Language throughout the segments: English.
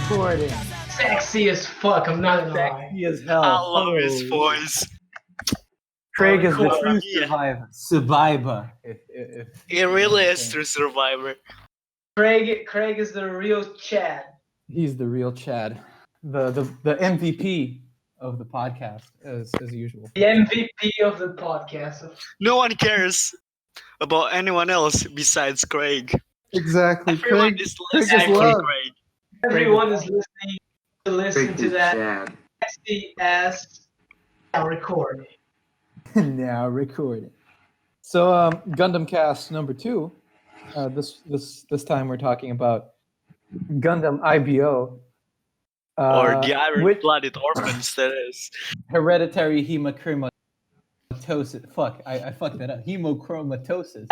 recording. Sexy as fuck, I'm not gonna lie. Sexy as hell. I love his Holy. voice. Craig is the Cool. true Yeah. survivor. He really is true survivor. Craig is the real Chad. He's the real Chad, the MVP of the podcast, as usual. The MVP of the podcast. No one cares about anyone else besides Craig. Exactly. Everyone Craig is Craig is listening to loved. Craig. Everyone is listening to listen Craig to is that Chad. sexy ass recording. Now recording. So Gundamcast number 2. This time we're talking about Gundam IBO. Or the which Iron-blooded Orphans, that is. hereditary hemochromatosis. Fuck, I fucked that up. Hemochromatosis.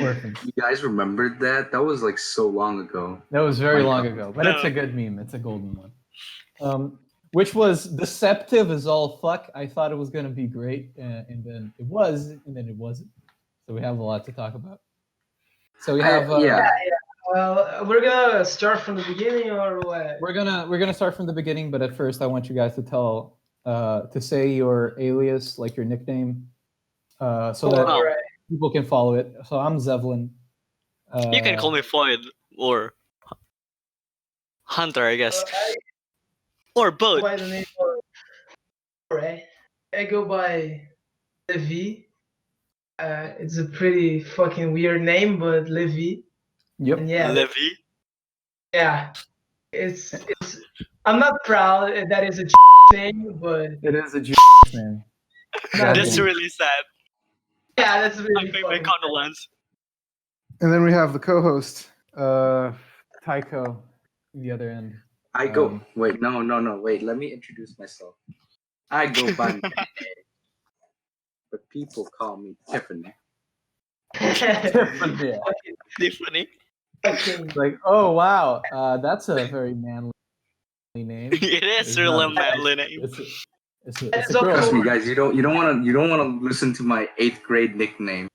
Orphans. You guys remembered that? That was like so long ago. That was very My long God. ago, but it's a good meme. It's a golden one. Which was deceptive as all fuck. I thought it was going to be great, and then it was, and then it wasn't. So we have a lot to talk about. So we have Well, we're gonna start from the beginning, or what? we're gonna start from the beginning, but at first I want you guys to say your alias, like your nickname, so that Alright. people can follow it. So I'm Zevlen. You can call me Void or Hunter, I guess. Or both. By the name of Alright. I go by Levy. It's a pretty fucking weird name, but Levy. Yep. And yeah, Levy. yeah. It's. I'm not proud that it's a name, but It is a man. That's Yeah. really sad. yeah, that's I really pay my fucking. condolence. And then we have the co-host, Tycho, the other end. I go. Wait, no. Wait, let me introduce myself. I go by Mikadzuki, but people call me Tiffany. Yeah. Tiffany. Fucking- Like, oh wow, that's a very manly name. It is It's really a not- manly name. It's a It's girl. Trust me, guys. You don't want to listen to my 8th grade nickname.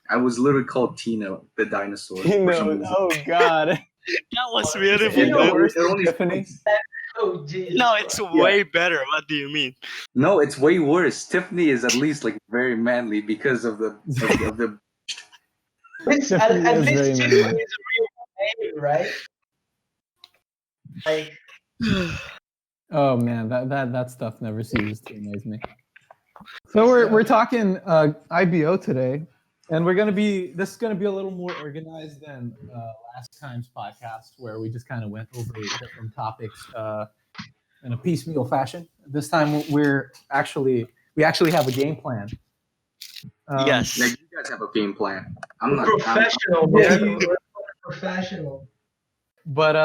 I was literally called Tina the dinosaur. for some reason. Oh god. That was beautiful. You know man. worse It only- Tiffany? Oh Jesus. No, it's way better. What do you mean? No, it's way worse. Tiffany is at least like very manly because of the of the. At Tiffany is least very Tiffany manly. is a real name, right? Like, Oh man, that stuff never ceases to amaze me. So we're talking IBO today, and this is gonna be a little more organized than last time's podcast, where we just kind of went over different topics in a piecemeal fashion. This time we actually have a game plan. Yes. Like you guys have a game plan. I'm not. professional, Yeah, man. you- We're professional. But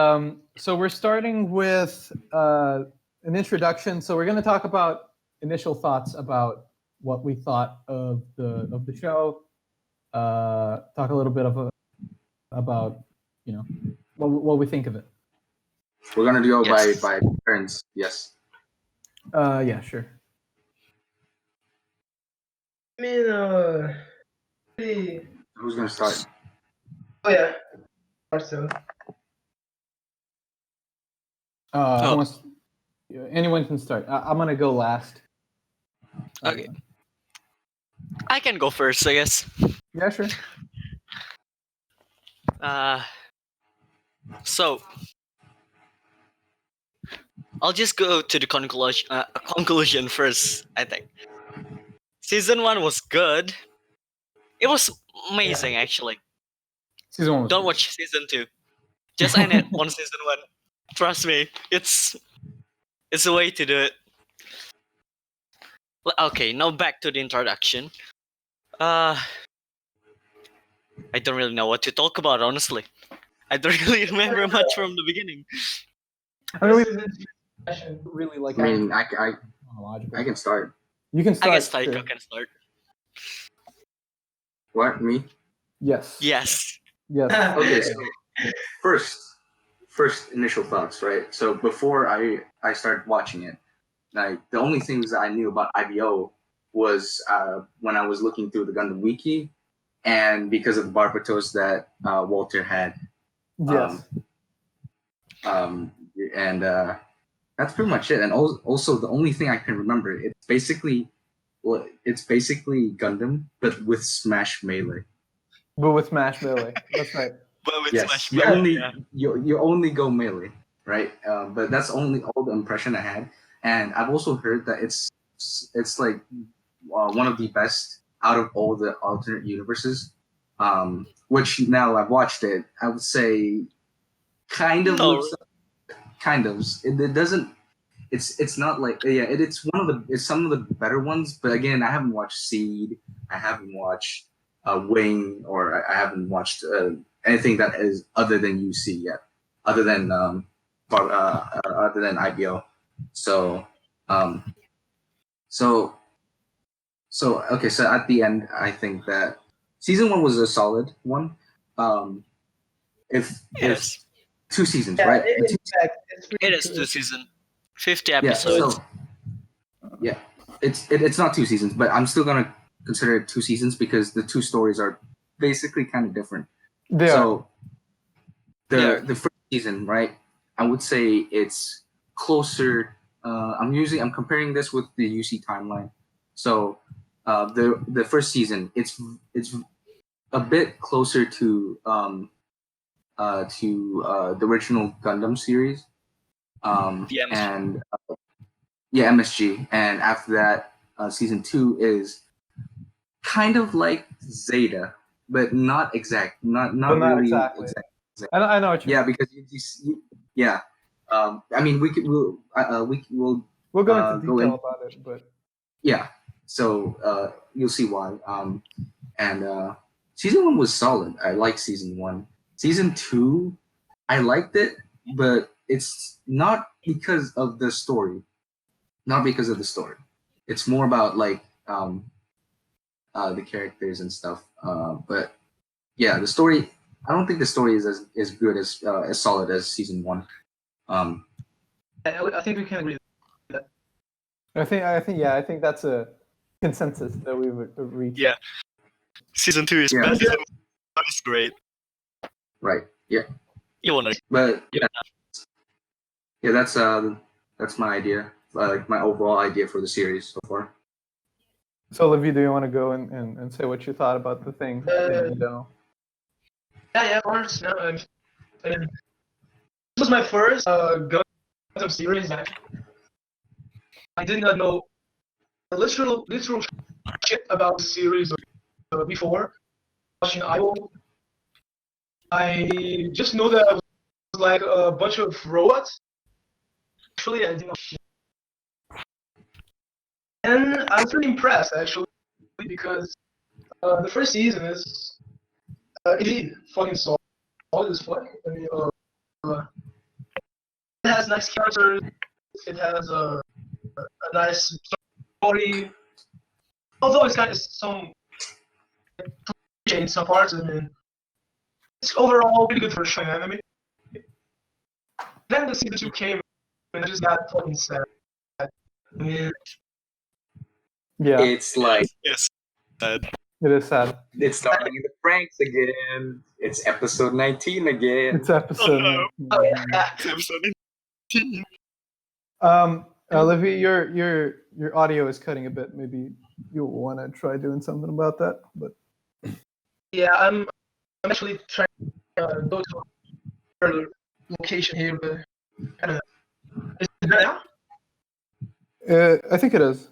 so we're starting with an introduction. So we're going to talk about initial thoughts about what we thought of the show. Talk a little bit about what we think of it. We're gonna go Yes. by turns. Yes. Yeah, sure. I mean, pretty. Who's gonna start? Oh yeah. Also, Who wants- anyone can start. I'm gonna go last. Okay. I can go first, I guess. Yeah, sure. So I'll just go to the conclusion first, I think. Season 1 was good. It was amazing, actually. Season 1 was Don't good. watch season 2. Just end it on season 1. Trust me, it's a way to do it. Okay, now back to the introduction. I don't really know what to talk about, honestly. I don't really remember much from the beginning. I mean, this is a discussion. we really like. I mean, I chronological. can start. You can I start. guess Tycho sure. can start. What, me? Yes. Yes. Yes. Okay, so first initial thoughts, right? So before I started watching it, like the only things that I knew about IBO was when I was looking through the Gundam wiki, and because of the Barbatos that Walter had. Yes. and that's pretty much it. And also the only thing I can remember, it's basically Gundam, but with Smash Melee. But with Smash Melee, that's right. But with Yes, Smash you Melee, only yeah. you only go melee, right? But that's only all the impression I had. And I've also heard that it's like one of the best out of all the alternate universes. Which now I've watched it, I would say kind of No. looks kind of. It doesn't. It's not like it's one of it's some of the better ones. But again, I haven't watched Seed. I haven't watched Wing, or I haven't watched anything that is other than UC yet, other than IBO. So okay. So at the end, I think that season 1 was a solid one. If Yes. 2 seasons, Yeah, right? it's It is cool. 2 seasons, 50 Yeah, episodes. so it's not 2 seasons, but I'm still gonna consider it 2 seasons because the 2 stories are basically kind of different. So the first season, right? I would say it's closer. I'm comparing this with the UC timeline. So the first season, it's a bit closer to the original Gundam series. The MSG. And MSG, and after that, season 2 is kind of like Zeta, but not exact, not really exactly. exact. I know what you mean. Because I mean, we'll We'll go into go detail about it, but so you'll see why. And season 1 was solid. I liked season 1. Season 2, I liked it, but it's not because of the story. Not because of the story. It's more about like the characters and stuff. But yeah, the story. I don't think the story is as good as solid as season 1. I think we can agree. I think that's a consensus that we would reach. Yeah. Season 2 is Yeah. best. It's great. Right. Yeah. You wanna? But yeah, that's my idea. Like my overall idea for the series so far. So, Levy, do you want to go and say what you thought about the thing in general? Yeah, of course. No, this was my first Gundam series. I did not know a literal shit about the series before watching Idol. I just know that it was like a bunch of robots. Actually, I didn't know shit. And I was really impressed, actually, because the first season is indeed fucking solid as fuck. I mean, it has nice characters. It has a nice story. Although it's kind of some in some parts. I mean, it's overall pretty good for a shonen anime. Then the season 2 came, and I just got fucking sad. I mean, Yeah, It's like Yes. Sad. it is sad. it's starting in the pranks again. It's episode 19 again. It's episode. no. 19. oh yeah. It's episode 18. Levy, your audio is cutting a bit. Maybe you'll want to try doing something about that. But Yeah, I'm actually trying to go to another location here, but I don't know. Is it better now? I think it is.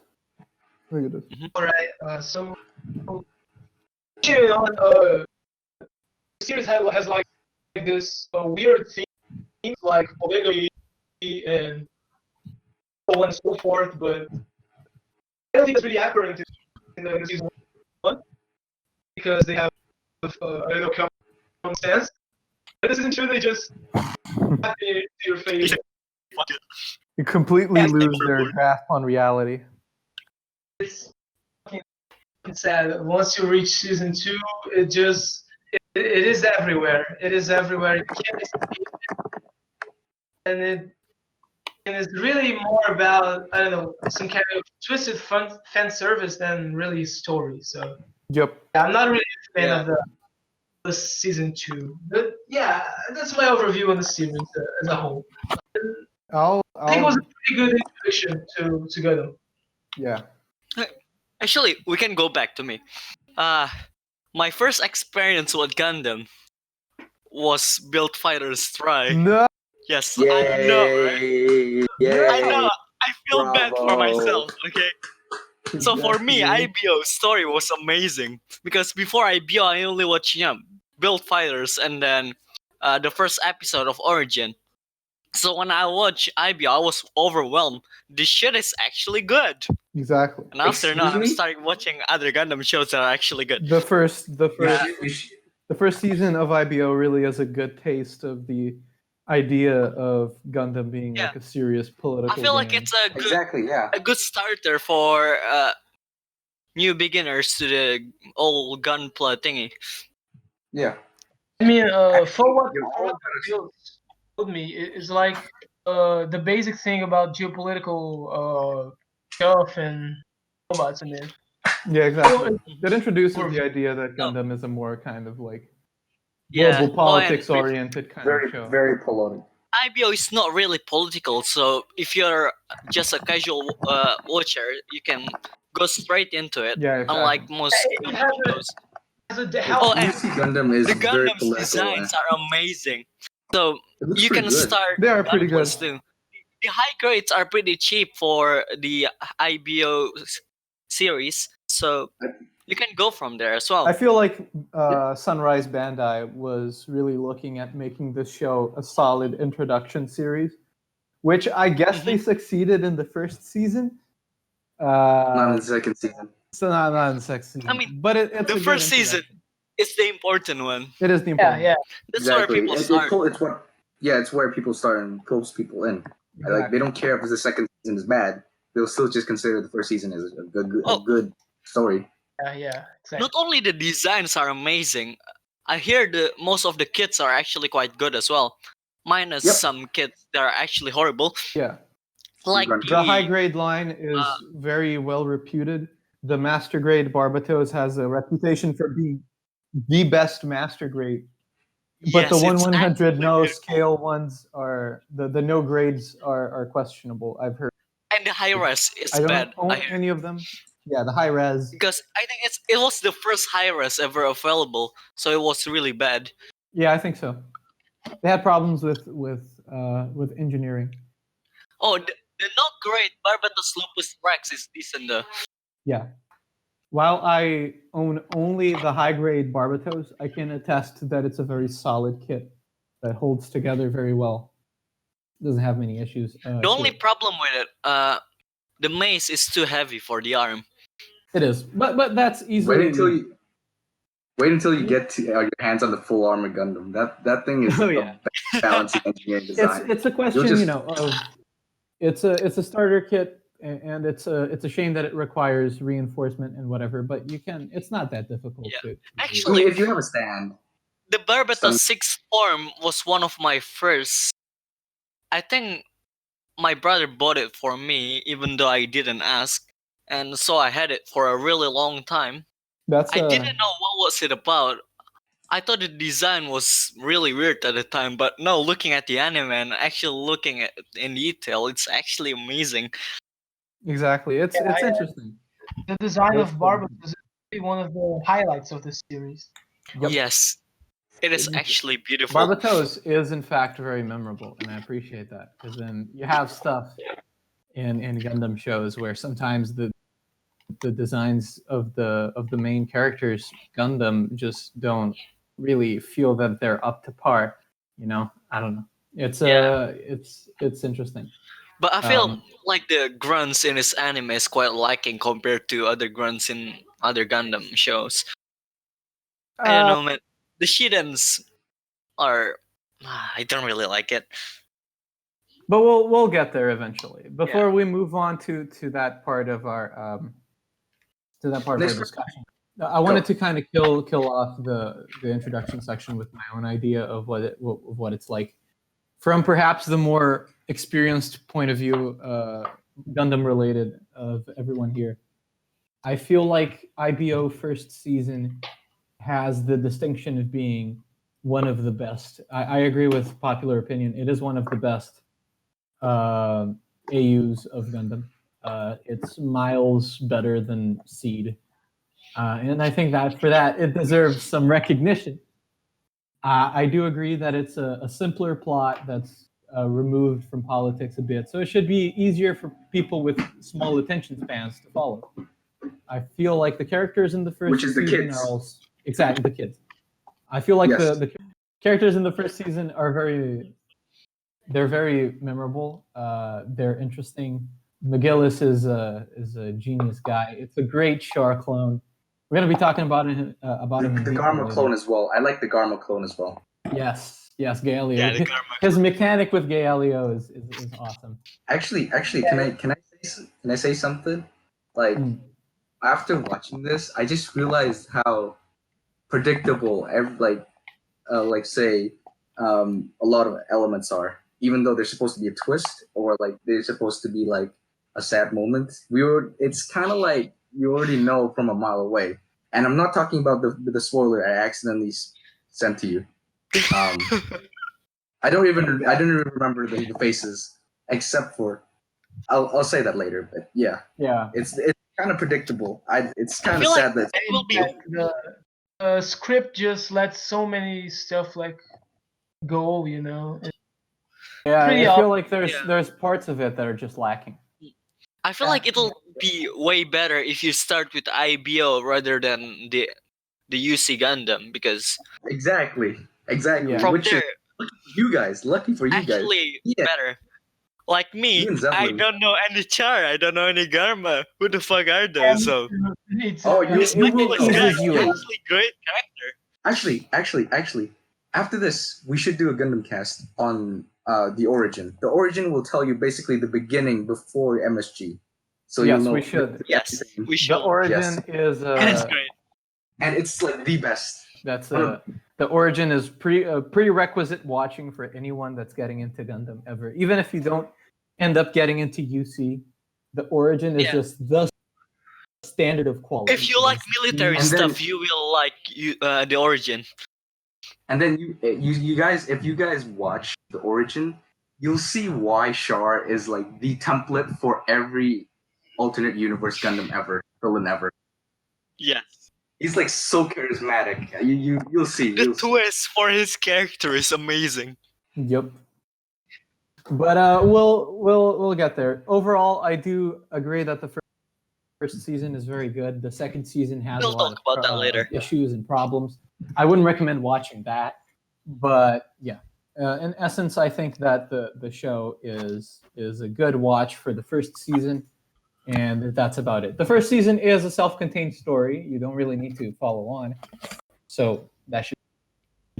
Alright, so the series has like this weird theme, like polygamy and so on and so forth, but I don't think it's really accurate in the season 1 because they have I don't know common sense. But this isn't true. They just have it to your face. Fuck it. you completely Yes, lose their grasp on reality. It's fucking sad. Once you reach season 2, it is everywhere. It is everywhere. You can't escape it. And it's really more about, I don't know, some kind of twisted fan service than really story. So Yep. yeah, I'm not really a fan of the season 2. But yeah, that's my overview on the series as a whole. I'll I think it was a pretty good introduction to Gundam. yeah. Actually, we can go back to me. My first experience with Gundam was Build Fighters Try. No. Yes, I know, right? Yay! I know. I feel bad for Bravo. myself. Okay. So for me, IBO's story was amazing because before IBO, I only watched Build Fighters and then the first episode of Origin. So when I watched IBO, I was overwhelmed. This shit is actually good. Exactly. And after Excuse that, I me? started watching other Gundam shows that are actually good. The first You should- the first season of IBO really is a good taste of the idea of Gundam being like a serious political I feel like game. it's a good exactly, yeah. a good starter for new beginners to the old gunpla thingy. Yeah. I mean, for what You're all Bill told me, is like the basic thing about geopolitical stuff and robots in there. Yeah, exactly. Well, That introduces the idea that Gundam is a more kind of like Yeah. global politics oriented kind Very, of show. very political. IBO is not really political, so if you're just a casual watcher, you can go straight into it. Yeah, exactly. Unlike most it has shows. how and DC Gundam is the very Gundam's political. designs are amazing. So It looks you pretty can good. start. They are pretty good. gunplas too. The high grades are pretty cheap for the IBO series, so you can go from there as well. I feel like Sunrise Bandai was really looking at making this show a solid introduction series, which I guess they succeeded in the first season. Not in the second season. So not in the second season. I mean, but it's the a good first season introduction. is the important one. It is the important. yeah. That's Exactly. where people It- start. it's what. Yeah, it's where people start and pulls people in. Exactly. Like they don't care if the second season is bad; they'll still just consider the first season as a good story. Yeah, exactly. Not only the designs are amazing, I hear most of the kits are actually quite good as well. Minus Yep. some kits that are actually horrible. Yeah. Like The high grade line is very well reputed. The master grade Barbatos has a reputation for being the best master grade. But yes, the it's 1/100 actually no beautiful. scale ones are the no grades are questionable. I've heard. And the high res is I don't bad. own I hear. any of them. Yeah, the high res. Because I think it was the first high res ever available, so it was really bad. Yeah, I think so. They had problems with engineering. Oh, the not great Barbatos Lupus Rex is decent though. Yeah. While I own only the high grade Barbatos, I can attest that it's a very solid kit that holds together very well. Doesn't have many issues. The only problem with it, the mace is too heavy for the arm. It is, but that's easily. Wait until you get to, your hands on the full armor Gundam. That thing is the best balancing engineering design. It's a question, of it's a starter kit. And it's a shame that it requires reinforcement and whatever, but you can. It's not that difficult. Yeah. To Actually, if you have a stand, the Barbatos 6 form was one of my first. I think my brother bought it for me, even though I didn't ask, and so I had it for a really long time. I didn't know what was it about. I thought the design was really weird at the time, but no, looking at the anime and actually looking at it in detail, it's actually amazing. Exactly, it's interesting. The design of Barbatos is really one of the highlights of this series. Yep. Yes, it is actually beautiful. Barbatos is in fact very memorable, and I appreciate that because then you have stuff in Gundam shows where sometimes the designs of the main characters Gundam just don't really feel that they're up to par. I don't know. It's it's interesting. But I feel like the grunts in this anime is quite lacking compared to other grunts in other Gundam shows. I don't know, man. The Shidens are... I don't really like it. But we'll get there eventually. Before we move on to that part of our discussion, I wanted to kind of kill off the introduction section with my own idea of what it's like from perhaps the more experienced point of view, Gundam related, of everyone here. I feel like IBO first season has the distinction of being one of the best. I agree with popular opinion. It is one of the best AUs of Gundam. It's miles better than Seed. And I think that for that, it deserves some recognition. I do agree that it's a simpler plot that's removed from politics a bit. So it should be easier for people with small attention spans to follow. I feel like the characters in the first Which is the season kids. are all exactly the kids. I feel like Yes. the characters in the first season are they're very memorable. They're interesting. McGillis is a genius guy. It's a great Char clone. We're gonna be talking about him in The detail Garma later. clone as well. I like the Garma clone as well. Yes, Galileo. Yeah, the Garma His mechanic with Galileo is awesome. Actually, can I say something? Like after watching this, I just realized how predictable say a lot of elements are, even though there's supposed to be a twist or like there's supposed to be like a sad moment. It's kind of like you already know from a mile away. And I'm not talking about the spoiler I accidentally sent to you. I don't even remember the faces except for I'll say that later. But yeah, it's kind of predictable. It's kind of sad that it will be. The script just lets so many stuff like go, you know. Yeah, pretty I feel like there's parts of it that are just lacking. I feel like it'll be way better if you start with IBO rather than the UC Gundam, because exactly. Yeah. from Which there, is lucky for you guys. actually better. Like me, You and Zevlen. I don't know any Char, I don't know any Garma. Who the fuck are those? So Oh, you this will McGillis know. guy is You. actually great character. Actually, after this, we should do a Gundam cast on the origin. The origin will tell you basically the beginning before MSG. So Yes, you'll know. we should. Yes, we should. The origin Yes. is It's great. And it's like the best. that's the origin is prerequisite watching for anyone that's getting into Gundam ever. Even if you don't end up getting into UC, the origin is just the standard of quality. If you like military And then- stuff, you will like the origin. And then you guys, if you guys watch the origin, you'll see why Char is like the template for every alternate universe Gundam villain ever. Yes. He's like so charismatic. You'll see. The twist for his character is amazing. Yep. But we'll get there. Overall, I do agree that the first season is very good. The second season has We'll a lot talk about that later. issues and problems. I wouldn't recommend watching that, but yeah. In essence, I think that the show is a good watch for the first season, and that's about it. The first season is a self-contained story. You don't really need to follow on, so that should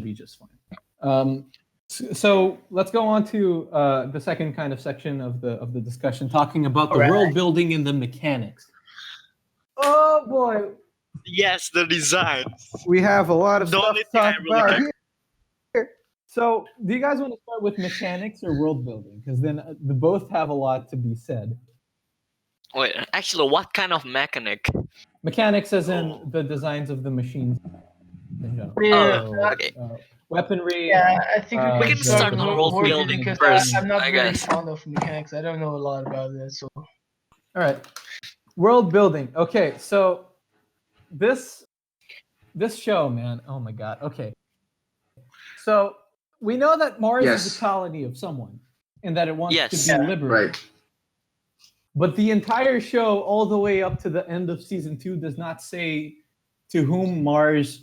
be just fine. So let's go on to the second kind of section of the discussion, talking about the world building and the mechanics. Oh boy, Yes, the design. we have a lot of The stuff only to thing I talk really about care- here. So, do you guys want to start with mechanics or world building? Because then they both have a lot to be said. Wait, actually, what kind of mechanic? Mechanics, as in the designs of the machines. In general. Yeah, So, okay. Weaponry. Yeah, I think We we can can start start with with world world building building because first, I'm not I really guess. fond of mechanics. I don't know a lot about it, so. All right, world building. Okay, so this show, man. Oh my god. Okay, so we know that Mars is a colony of someone, and that it wants to be liberated. Right. But the entire show, all the way up to the end of season 2, does not say to whom Mars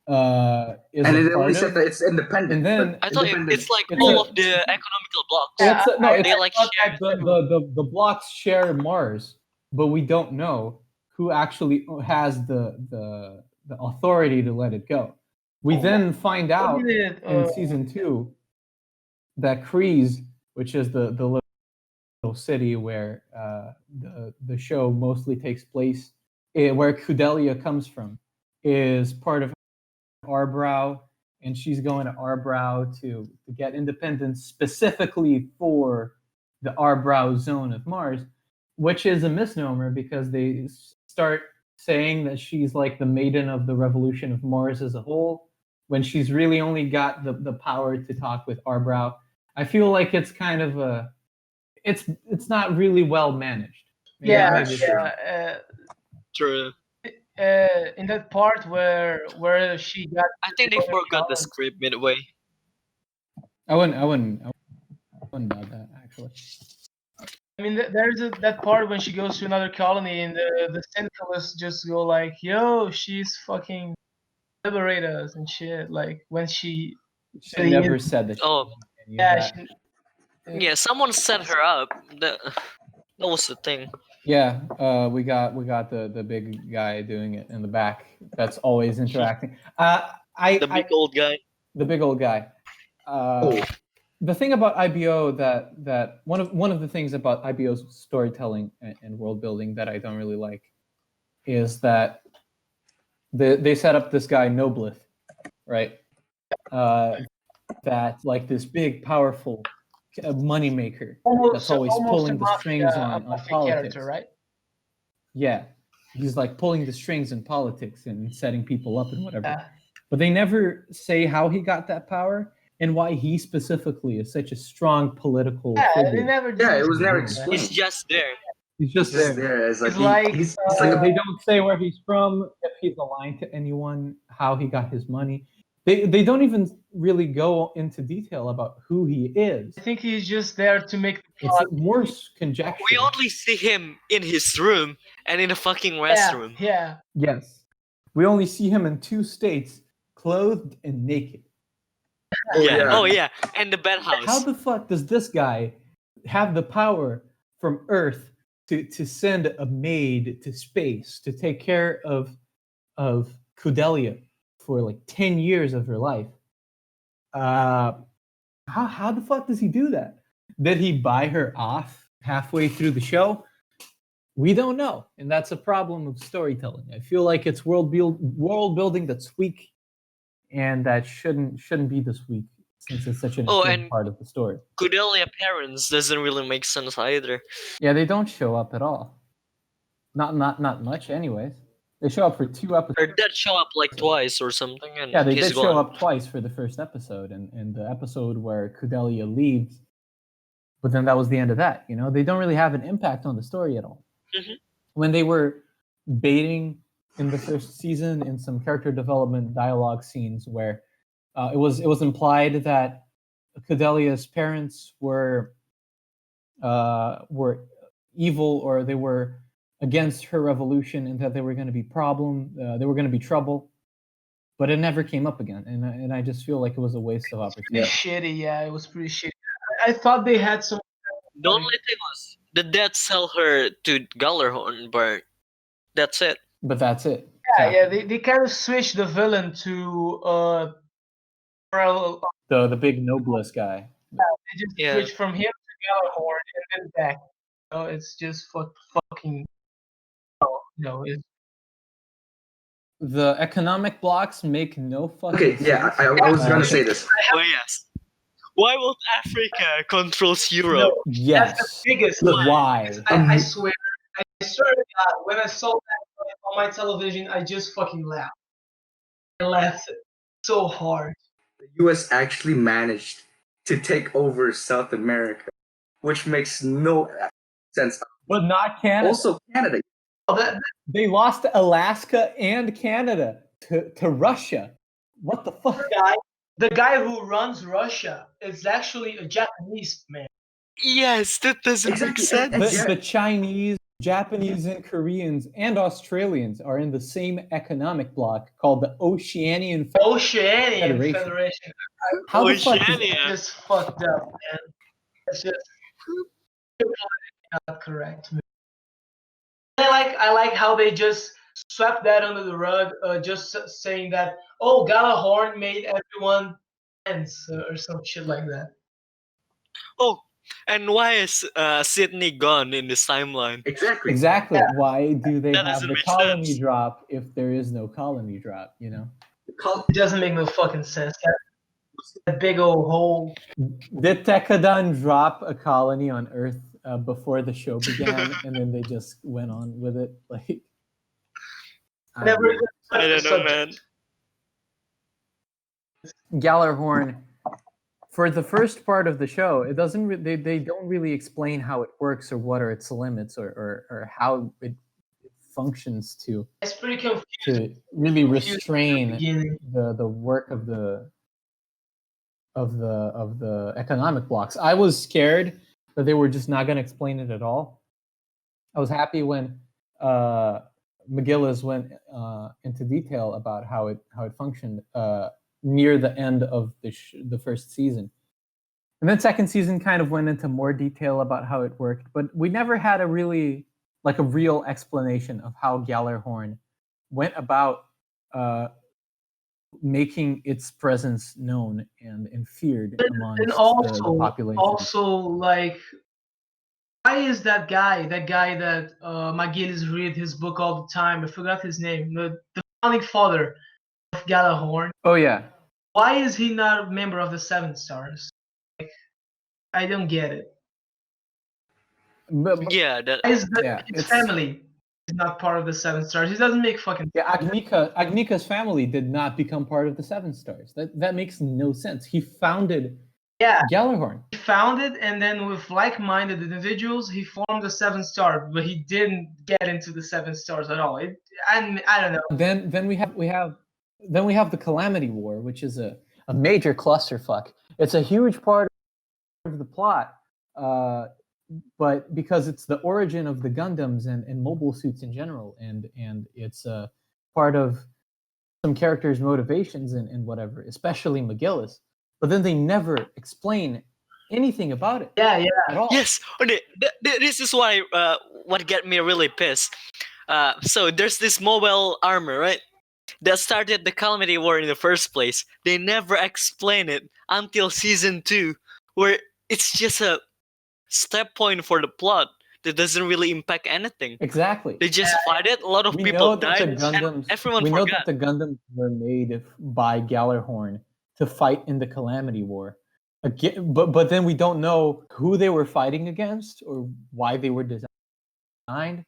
is And a it only part said of. that it's independent. And then I thought Independent. it's like It's all a- of the economical blocks. Yeah, It's no, it's they like thought share. that the blocks share Mars, but we don't know who actually has the authority to let it go. We then find out in season 2 that Kreese, which is the little city where the show mostly takes place, where Kudelia comes from, is part of Arbrow, and she's going to Arbrow to get independence specifically for the Arbrow zone of Mars, which is a misnomer because they start saying that she's like the maiden of the revolution of Mars as a whole, when she's really only got the power to talk with Arbrow. I feel like it's kind of it's not really well managed. Maybe- Yeah, maybe it's- yeah. True. In that part where she got I think they forgot the script midway. I wouldn't doubt that actually. I mean, there's that part when she goes to another colony and the syndicalists just go like, "Yo, she's fucking liberate us and shit." Like when she She never said that. She Oh. did any of yeah, that. Yeah, someone set her up. That was the thing. Yeah, we got the big guy doing it in the back. That's always interacting. The big old guy. The big old guy. The thing about IBO that one of the things about IBO's storytelling and world building that I don't really like is that they set up this guy Noblith, right? That like this big powerful money maker that's always pulling the strings on politics, right? Yeah, he's like pulling the strings in politics and setting people up and whatever. Yeah. But they never say how he got that power and why he specifically is such a strong political Yeah, figure. they never. Yeah, it was never explained. explained. He's just there. He's just Just there. there as like, It's like, he's They like don't say where he's from, if he's aligned to anyone, how he got his money. They don't even really go into detail about who he is. I think he's just there to make the It's plot. more conjecture. We only see him in his room and in a fucking restroom. Yeah. Yes. We only see him in two states, clothed and naked. Yeah. yeah. Oh yeah. And the bedhouse. How the fuck does this guy have the power from Earth to send a maid to space to take care of Kudelia for like 10 years of her life? How the fuck does he do that? Did he buy her off halfway through the show? We don't know, and that's a problem of storytelling. I feel like it's world building that's weak, and that shouldn't be this weak since it's such an important and part of the story. Kudelia parents doesn't really make sense either. Yeah, they don't show up at all. Not much, anyways. They show up for 2 episodes. Her dad show up like twice or something, and Yeah, they he's did gone. show up twice for the first episode, and the episode where Kudelia leaves. But then that was the end of that. You know, they don't really have an impact on the story at all. Mhm. When they were baiting in the first season in some character development dialogue scenes where it was implied that Kudelia's parents were evil, or they were against her revolution, and that they were going to be they were going to be trouble, but it never came up again, and I just feel like it was a waste of opportunity. Shitty. Yeah, it was pretty shitty. I thought they had some. The only thing was the dad sell her to Gallerhorn, but that's it. But that's it. Yeah, they kind of switched the villain to The big noblest guy. They just Yeah. switched from him to Galahorn and then back. So it's just fucking. It's The economic blocks make no fucking okay, yeah, sense. I was gonna say this. Oh yes. Why won't Africa controls Europe? that's Yes. the biggest. Why? I swear to God, when I saw that on my television, I just fucking laughed. I laughed so hard. The U.S. actually managed to take over South America, which makes no sense. But not Canada. Also, Canada. Oh, that, They lost Alaska and Canada to Russia. What the fuck? the guy who runs Russia is actually a Japanese man. Yes, that doesn't make Exactly, sense. and- The Chinese, Japanese, and Koreans and Australians are in the same economic bloc called the Oceanian Oceanian Federation. Federation. How the fuck is Oceania. It's just fucked up, man. It's just not correct. I like how they just swept that under the rug, just saying that Galahorn made everyone friends or some shit like that. Oh, and why is Sydney gone in this timeline? Exactly. Exactly. Why do they That have doesn't the make colony sense. drop if there is no colony drop? You know. It doesn't make no fucking sense. That big old hole. Did Tekkadan drop a colony on Earth before the show began, and then they just went on with it? Like, I don't Never. know. I don't know, man. Gallarhorn for the first part of the show, it doesn't. They don't really explain how it works or what are its limits or how it functions to It's pretty confusing. to really Confused at the restrain beginning. the work of the economic blocks. I was scared that they were just not going to explain it at all. I was happy when McGillis went into detail about how it functioned near the end of the first season, and then second season kind of went into more detail about how it worked. But we never had a real explanation of how Gjallarhorn went about making its presence known and feared amongst And the population. also, like, why is that guy that McGillis read his book all the time? I forgot his name. The founding father of Gjallarhorn. Oh yeah. Why is he not a member of the Seven Stars? Like, I don't get it. But, Yeah, that Why is his it's family is not part of the Seven Stars? He doesn't make fucking. yeah. Agnika's family did not become part of the Seven Stars. That makes no sense. He founded Gjallarhorn. He founded, and then with like-minded individuals, he formed the Seven Star, but he didn't get into the Seven Stars at all. I don't know. Then we have the Calamity War, which is a major clusterfuck. It's a huge part of the plot, but because it's the origin of the Gundams and mobile suits in general, and it's part of some characters' motivations and whatever, especially McGillis. But then they never explain anything about it. Yeah. At all. yes. Okay, this is why what get me really pissed. So there's this mobile armor, right? That started the Calamity War in the first place. They never explain it until season 2, where it's just a step point for the plot that doesn't really impact anything. Exactly. They just fight it. A lot of We people know that died. the And Gundams. everyone We know forgot. that the Gundams were made by Gjallarhorn to fight in the Calamity War. Again, but then we don't know who they were fighting against or why they were designed.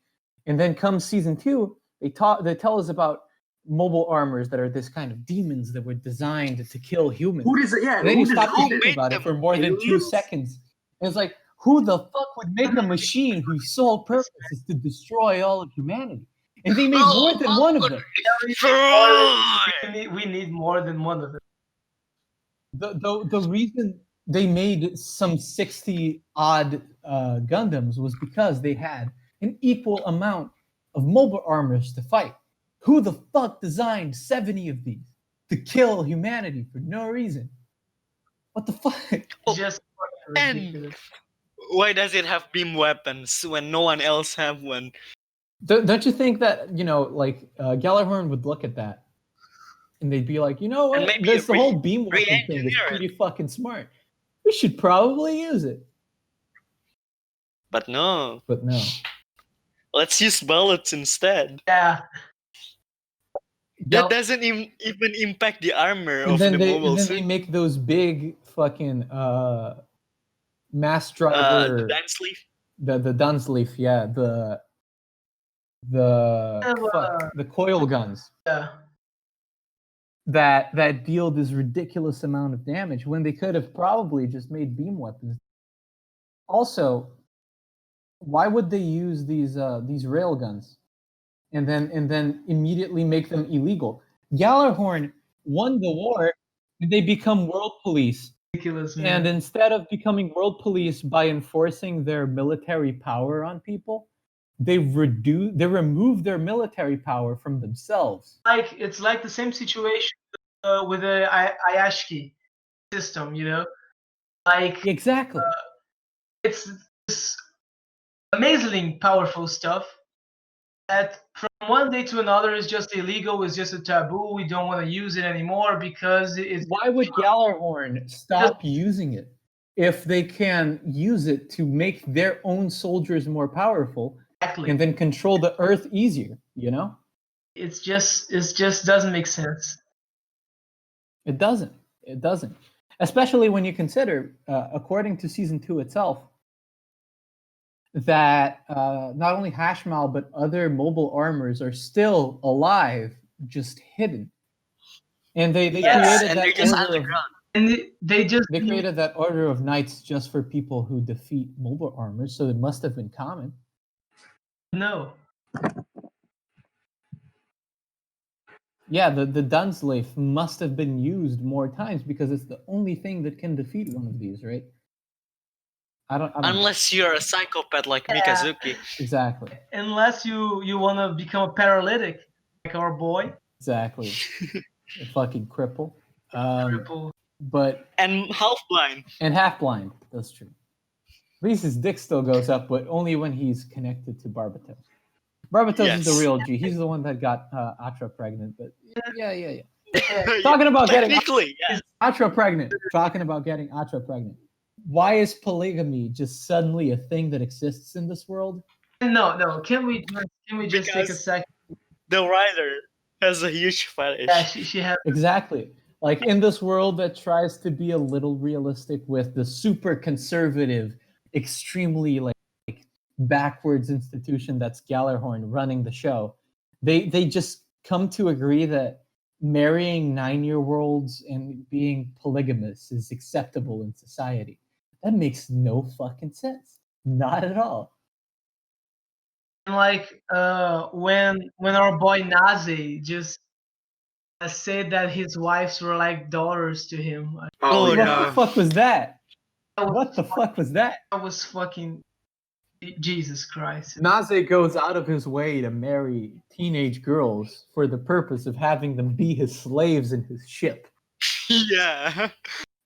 And then comes season 2, they tell us about mobile armors that are this kind of demons that were designed to kill humans. Who does it? Yeah. And then you stop who thinking made about it them? for more than 2 Aliens? seconds. And it's like, who the fuck would make a machine whose sole purpose is to destroy all of humanity? And they made more than one of them. We need more than one of them. The reason they made some 60 odd Gundams was because they had an equal amount of mobile armors to fight. Who the fuck designed 70 of these to kill humanity for no reason? What the fuck? It's just And ridiculous. why does it have beam weapons when no one else have one? Don't you think that, like Gjallarhorn would look at that and they'd be like, you know And what? maybe This the whole beam weapon thing is re-engineer it. pretty fucking smart. We should probably use it. But no, But no. let's use bullets instead. Yeah. That doesn't even impact the armor And of then the they mobile they suit. make those big fucking mass The driver dance leaf. the Dunsleaf, yeah, the coil guns Yeah. that deal this ridiculous amount of damage when they could have probably just made beam weapons. Also, why would they use these rail guns and then immediately make them illegal? Gjallarhorn won the war and they become world police. Ridiculous, man. And instead of becoming world police by enforcing their military power on people, they remove their military power from themselves. It's like the same situation with the Ayashki system, Like, Exactly. it's this amazingly powerful stuff that from one day to another is just illegal, it's just a taboo, we don't want to use it anymore because it's... Why would Gjallarhorn stop using it if they can use it to make their own soldiers more powerful Exactly. and then control the earth easier, It just doesn't make sense. It doesn't. Especially when you consider, according to season 2 itself, that not only Hashmal but other mobile armors are still alive, just hidden. And they Yes, created and that they're just order of, underground. And they just They created that order of knights just for people who defeat mobile armors, so it must have been common. no. Yeah, the Dunsleif must have been used more times because it's the only thing that can defeat one of these, right? I don't know. Unless you're a psychopath like Yeah. Mikadzuki. Exactly. Unless you want to become a paralytic, like our boy. Exactly. A fucking cripple. Cripple. But And half blind. and half blind. That's true. At least his dick still goes up, but only when he's connected to Barbatos. Barbatos is the Yes. real G. He's the one that got Atra pregnant. But yeah. Yeah. Talking about getting Technically, yeah. Atra pregnant. Talking about getting Atra pregnant. Why is polygamy just suddenly a thing that exists in this world? No. Can we just take a Because- second? The writer has a huge fetish. Yeah, she has. Exactly. Like in this world that tries to be a little realistic with the super conservative, extremely like backwards institution that's Gallerhorn running the show, they just come to agree that marrying 9-year-olds and being polygamous is acceptable in society. That makes no fucking sense. Not at all. And like when our boy Nazi just said that his wives were like daughters to him. Oh, What no. the fuck was that? That was What the fuck was that? That was fucking Jesus Christ. Naze goes out of his way to marry teenage girls for the purpose of having them be his slaves in his ship. Yeah.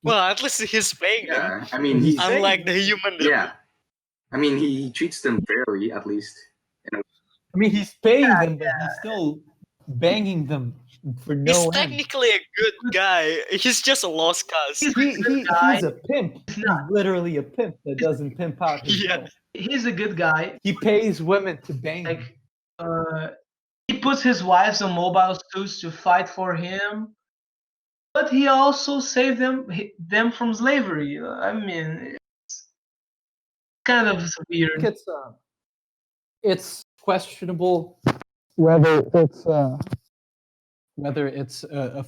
Well, at least he's paying them. Yeah, I mean, he, Unlike the human. yeah, I mean, he treats them fairly, at least. I mean, he's paying them, but he's still banging them for no He's end. technically a good guy. He's just a lost cause. He's a pimp. He's not. literally a pimp that doesn't pimp out his Yeah. girl. He's a good guy. He pays women to bang him. Like he puts his wives on mobile suits to fight for him, but he also saved them from slavery. I mean, it's kind of weird. It's questionable whether it's a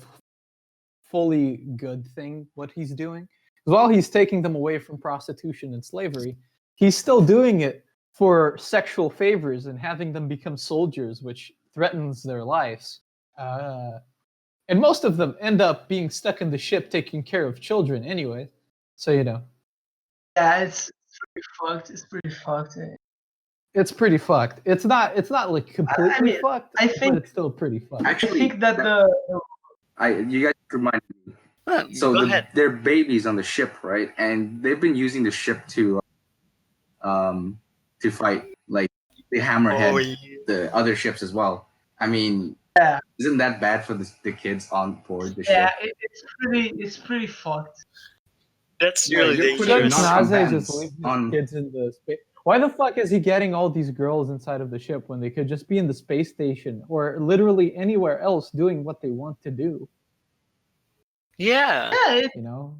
fully good thing what he's doing. While he's taking them away from prostitution and slavery, he's still doing it for sexual favors and having them become soldiers, which threatens their lives. And most of them end up being stuck in the ship taking care of children anyway. So, you know. Yeah, it's pretty fucked. It's pretty fucked. It's pretty fucked. It's not like completely fucked, I think- but it's still pretty fucked. I Actually, think that you guys reminded me. So Go ahead. they're babies on the ship, right? And they've been using the ship to fight, like they hammerhead Oh, yeah. the other ships as well. I mean, Yeah. isn't that bad for the kids on board the yeah, ship? it's pretty fucked. That's Yeah, really you're putting dangerous. not Naze combatants just leaves his on- kids in the space. Why the fuck is he getting all these girls inside of the ship when they could just be in the space station or literally anywhere else doing what they want to do? Yeah. Yeah, You know,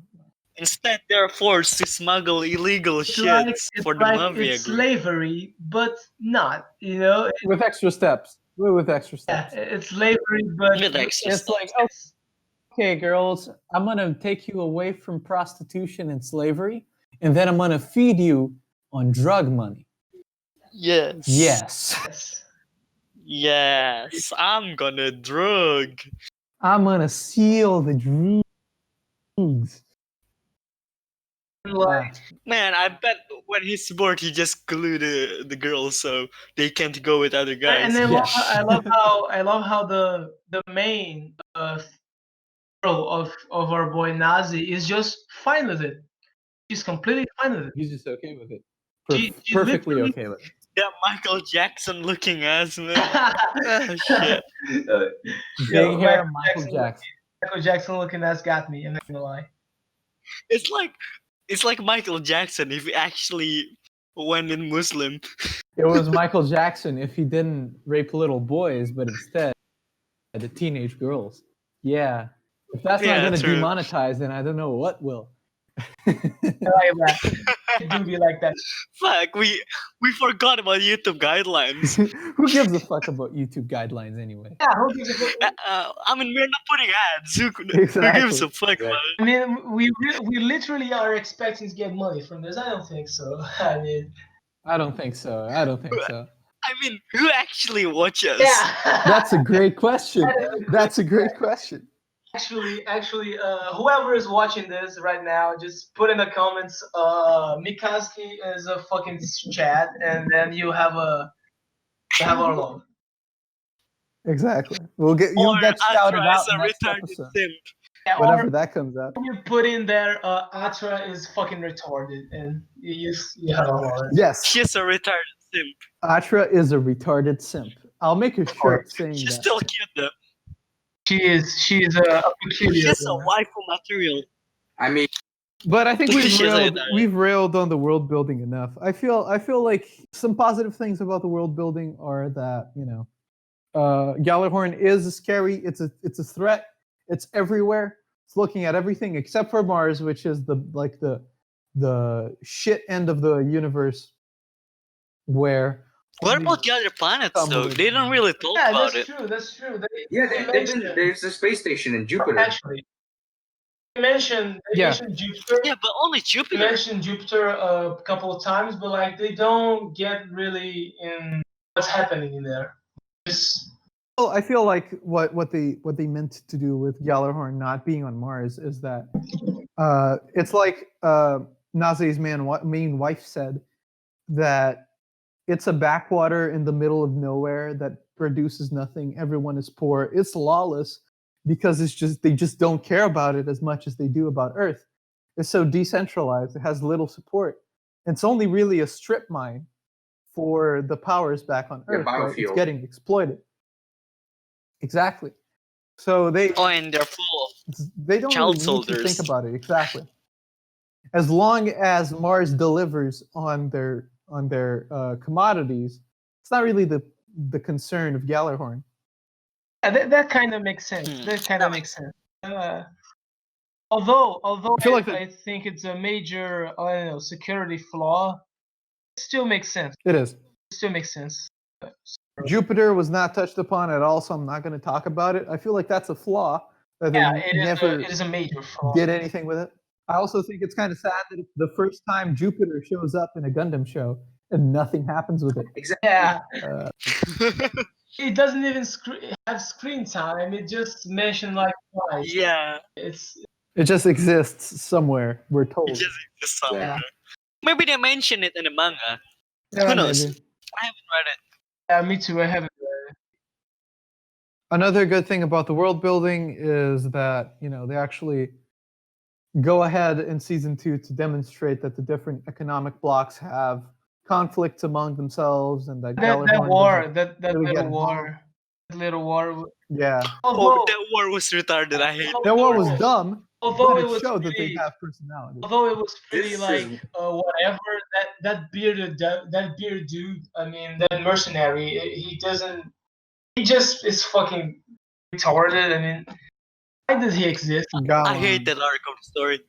Instead, they're forced to smuggle illegal it's shit like, for the mafia it's group. slavery, but not. You know, with extra steps. With extra yeah, steps. it's slavery, but With extra It's like, okay, girls, I'm gonna take you away from prostitution and slavery, and then I'm gonna feed you on drug money. Yes. Yes. yes. Yes. I'm gonna drug. I'm gonna seal the drugs. Like, Man, I bet when he's bored, he just glue the girls so they can't go with other guys. and then Yeah. I love how the main girl of our boy Nazi is just fine with it. She's completely fine with it. He's just okay with it. She Perfectly literally- okay with it. That Michael Jackson looking ass, man. Oh, shit. Big hair, Michael Jackson. Michael Jackson looking ass got me. I'm not gonna lie. It's like Michael Jackson if he actually went in Muslim. It was Michael Jackson if he didn't rape little boys, but instead the teenage girls. Yeah. If that's Yeah, not going to true. demonetize, then I don't know what will. I like that. do be like that. Fuck, we forgot about YouTube guidelines. Who gives a fuck about YouTube guidelines anyway? Yeah, who gives a fuck? I mean, we're not putting ads. Who Exactly. gives a fuck about it? I mean, we literally are expecting to get money from this. I don't think so. I mean, I don't think so. I don't think so. I mean, who actually watches? yeah. That's a great question. That's a great question. Actually, whoever is watching this right now, just put in the comments. Mikadzuki is a fucking chat, and then you have our love. Exactly. You'll get shouted Atra out is a next retarded episode. simp. Yeah, Whenever or that comes out. you put in there, Atra is fucking retarded, and you have our love. Yes. She's a retarded simp. Atra is a retarded simp. I'll make a shirt saying She's that. still cute though. She is a peculiar. She's a waifu material. I mean, But I think She's a retarded. we've railed on the world building enough. I feel like some positive things about the world building are that, Gjallarhorn is scary. It's a threat. It's everywhere. It's looking at everything except for Mars, which is the shit end of the universe where What about the other planets though? They don't really talk Yeah, about that's it. true. That's true. there's a space station in Jupiter. Actually, they mentioned Jupiter. Yeah, but only They Jupiter. mentioned Jupiter a couple of times, but like they don't get really in what's happening in there. Just Well, I feel like what they meant to do with Gjallarhorn not being on Mars is that it's like Naze's main wife said that it's a backwater in the middle of nowhere that produces nothing. Everyone is poor. It's lawless because they just don't care about it as much as they do about Earth. It's so decentralized. It has little support. It's only really a strip mine for the powers back on Earth. Right? It's biofuel. getting exploited. Exactly. So they And they're full don't child really need to soldiers. think about it. Exactly. As long as Mars delivers on their commodities, it's not really the concern of Gjallarhorn. that kind of makes sense. That kind of makes sense. Although I feel like I think it's a major security flaw, it still makes sense. It is. It still makes sense. Jupiter was not touched upon at all, so I'm not going to talk about it. I feel like that's a flaw that Yeah, they it never is a major flaw. did anything with it. I also think it's kind of sad that it's the first time Jupiter shows up in a Gundam show and nothing happens with it. Exactly. Yeah, Uh, it doesn't even have screen time. It just mentioned like twice. Yeah, it just exists somewhere, we're told. it just exists somewhere. Yeah. Maybe they mention it in the manga. Yeah, Who knows? maybe. I haven't read it. Yeah, me too. I haven't. Another good thing about the world building is that they actually go ahead in season 2 to demonstrate that the different economic blocks have conflicts among themselves, and that That Gjallarhorn war, doesn't that really get little war, that little war. Yeah, Oh, Although, that war was retarded. I hate it. that war was dumb, although but it it was showed that they pretty, have personality. although it was pretty This like is- whatever that bearded dude. I mean, that mercenary. He doesn't. He just is fucking retarded. I mean, why does he exist? I hate that arc of the story.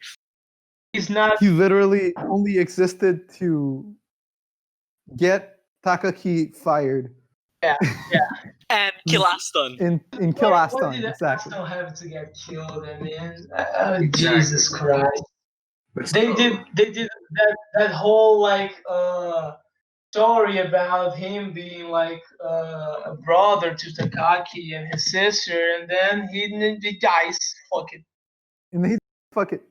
He's not. He literally only existed to get Takaki fired And kill Aston. in Kill What Aston, did exactly. Aston have to get killed? I mean, Jesus Christ. But They still, did that whole like story about him being like a brother to Takaki and his sister, and then he dies. Fuck it. And he fuck it.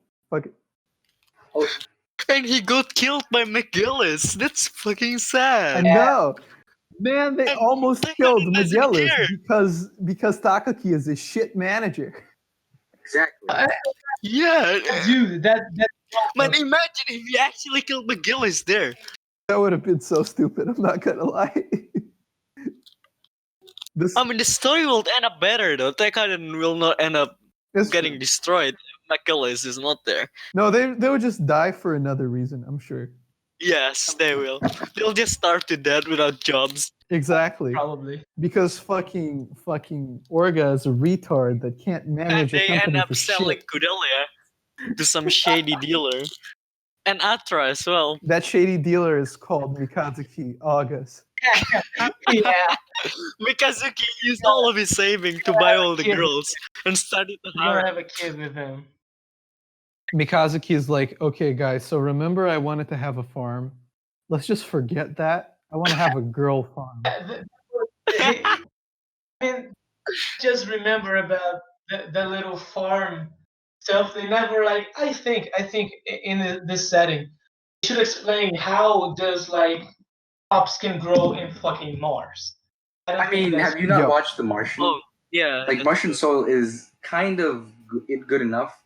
And he got killed by McGillis. That's fucking I sad. know. Man, they And almost Takaki killed doesn't McGillis care. because Takaki is a shit manager. exactly. Yeah. Dude, that Man, imagine if he actually killed McGillis there. That would have been so stupid. I'm not gonna lie. This I mean, the story will end up better though. Tekkaden will not end up is getting true. destroyed. McGillis is not there. No, they would just die for another reason. I'm sure. Yes, they will. They'll just starve to death without jobs. Exactly. probably. Because fucking Orga is a retard that can't And manage a they end company up for selling shit. Kudelia to some shady dealer. And Atra as well. That shady dealer is called Mikadzuki August. Yeah, Mikadzuki used all of his saving to buy all the kid. girls and started the You're gonna harem. have a kid with him. Mikazuki is like, okay, guys, so remember I wanted to have a farm. Let's just forget that. I want to have a girl farm. I mean, just remember about the little farm stuff. They never like. I think in this setting, they should explain how does like crops can grow in fucking Mars. don't I think mean, that's- have you not Yo. watched The Martian? Oh, yeah. Like that's Martian true. soil is kind of good enough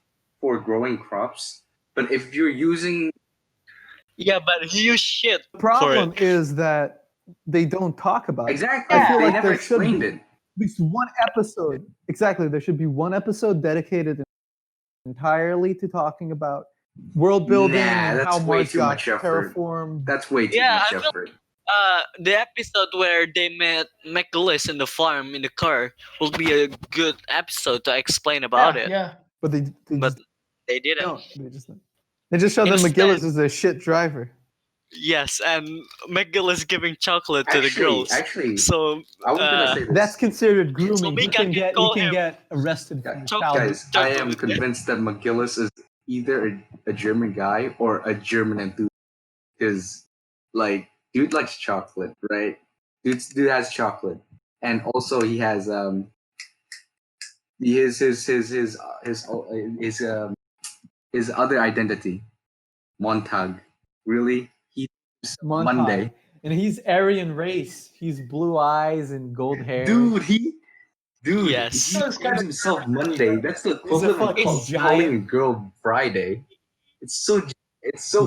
for growing crops, but if you're using Yeah, but he used shit The for problem it. is that they don't talk about exactly, I feel they like never there should explained be- it. it. At least one episode. Exactly. There should be one episode dedicated entirely to talking about world building Nah, and that's how way Mars too got much effort. terraformed. That's way too Yeah, much I feel- effort. The episode where they met McGillis in the farm in the car will be a good episode to explain about it. Yeah. But they But just they didn't. don't. They just show that Instead- McGillis is a shit driver. Yes, and McGillis giving chocolate to the girls. Actually, So I was gonna uh, say this. That's considered grooming. So you Mika can can get call him- arrested for Guys, child. Guys, I Chocolate am with convinced that McGillis is either a German guy or a German enthusiast. Because, like, dude likes chocolate, right? Dude has chocolate, and also he has his other identity, Montag. Really, he's Montag. Monday, And he's Aryan race. He's blue eyes and gold hair. dude. Yes. He calls himself Monday. That's the He's a equivalent of fucking calling giant. a girl Friday. It's so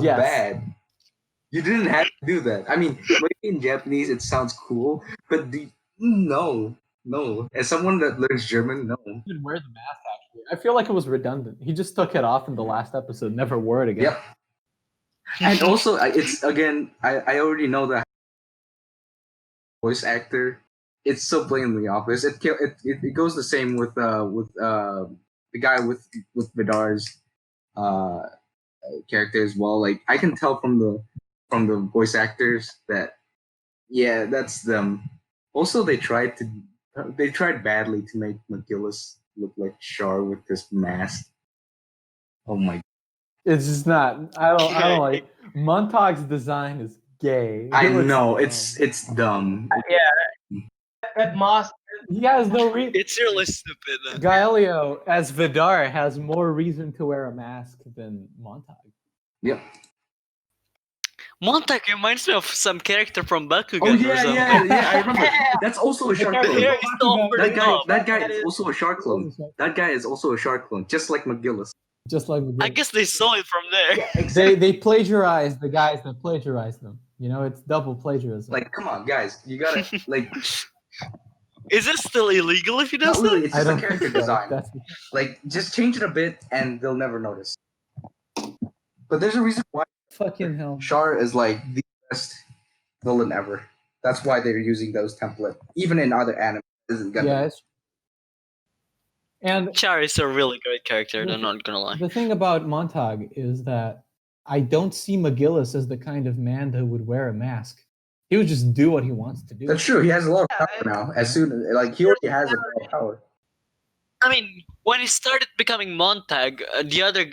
Yes. bad. You didn't have to do that. I mean, maybe in Japanese it sounds cool, but no. As someone that learns German, no. He didn't wear the mask, actually. I feel like it was redundant. He just took it off in the last episode, never wore it again. Yep. And also, it's again, I already know that voice actor. It's so blatantly obvious. It goes the same with the guy with Vidar's character as well. Like I can tell from the voice actors that yeah, that's them. Also, they tried badly to make McGillis look like Char with this mask. Oh my! It's just not. I don't like. Montag's design is gay. I It looks know dumb. it's dumb. That mask. He has no reason. It's really stupid. Galileo as Vidar has more reason to wear a mask than Montag. Yep. Montag reminds me of some character from Bakugan Oh or yeah, something. yeah. I remember. That's also a shark The clone. hair is so over the top. That guy is also a shark clone. That guy is also a shark clone, just like McGillis. Just like I guess they saw it from there. they plagiarize the guys that plagiarize them. You know, it's double plagiarism. Like, come on, guys, you gotta like. Is it still illegal if you Not don't really. say? It's I just a don't character think so. design. That's Like, just change it a bit, and they'll never notice. But there's a reason why fucking hell. Char is like the best villain ever. That's why they're using those templates, even in other anime. Isn't Gundam. Yeah, and Char is a really great character, I'm not gonna lie. the thing about Montag is that I don't see McGillis as the kind of man that would wear a mask. He would just do what he wants to do. That's true. He has a lot of power now. As soon as like he already has a lot of power. I mean, when he started becoming Montag, the other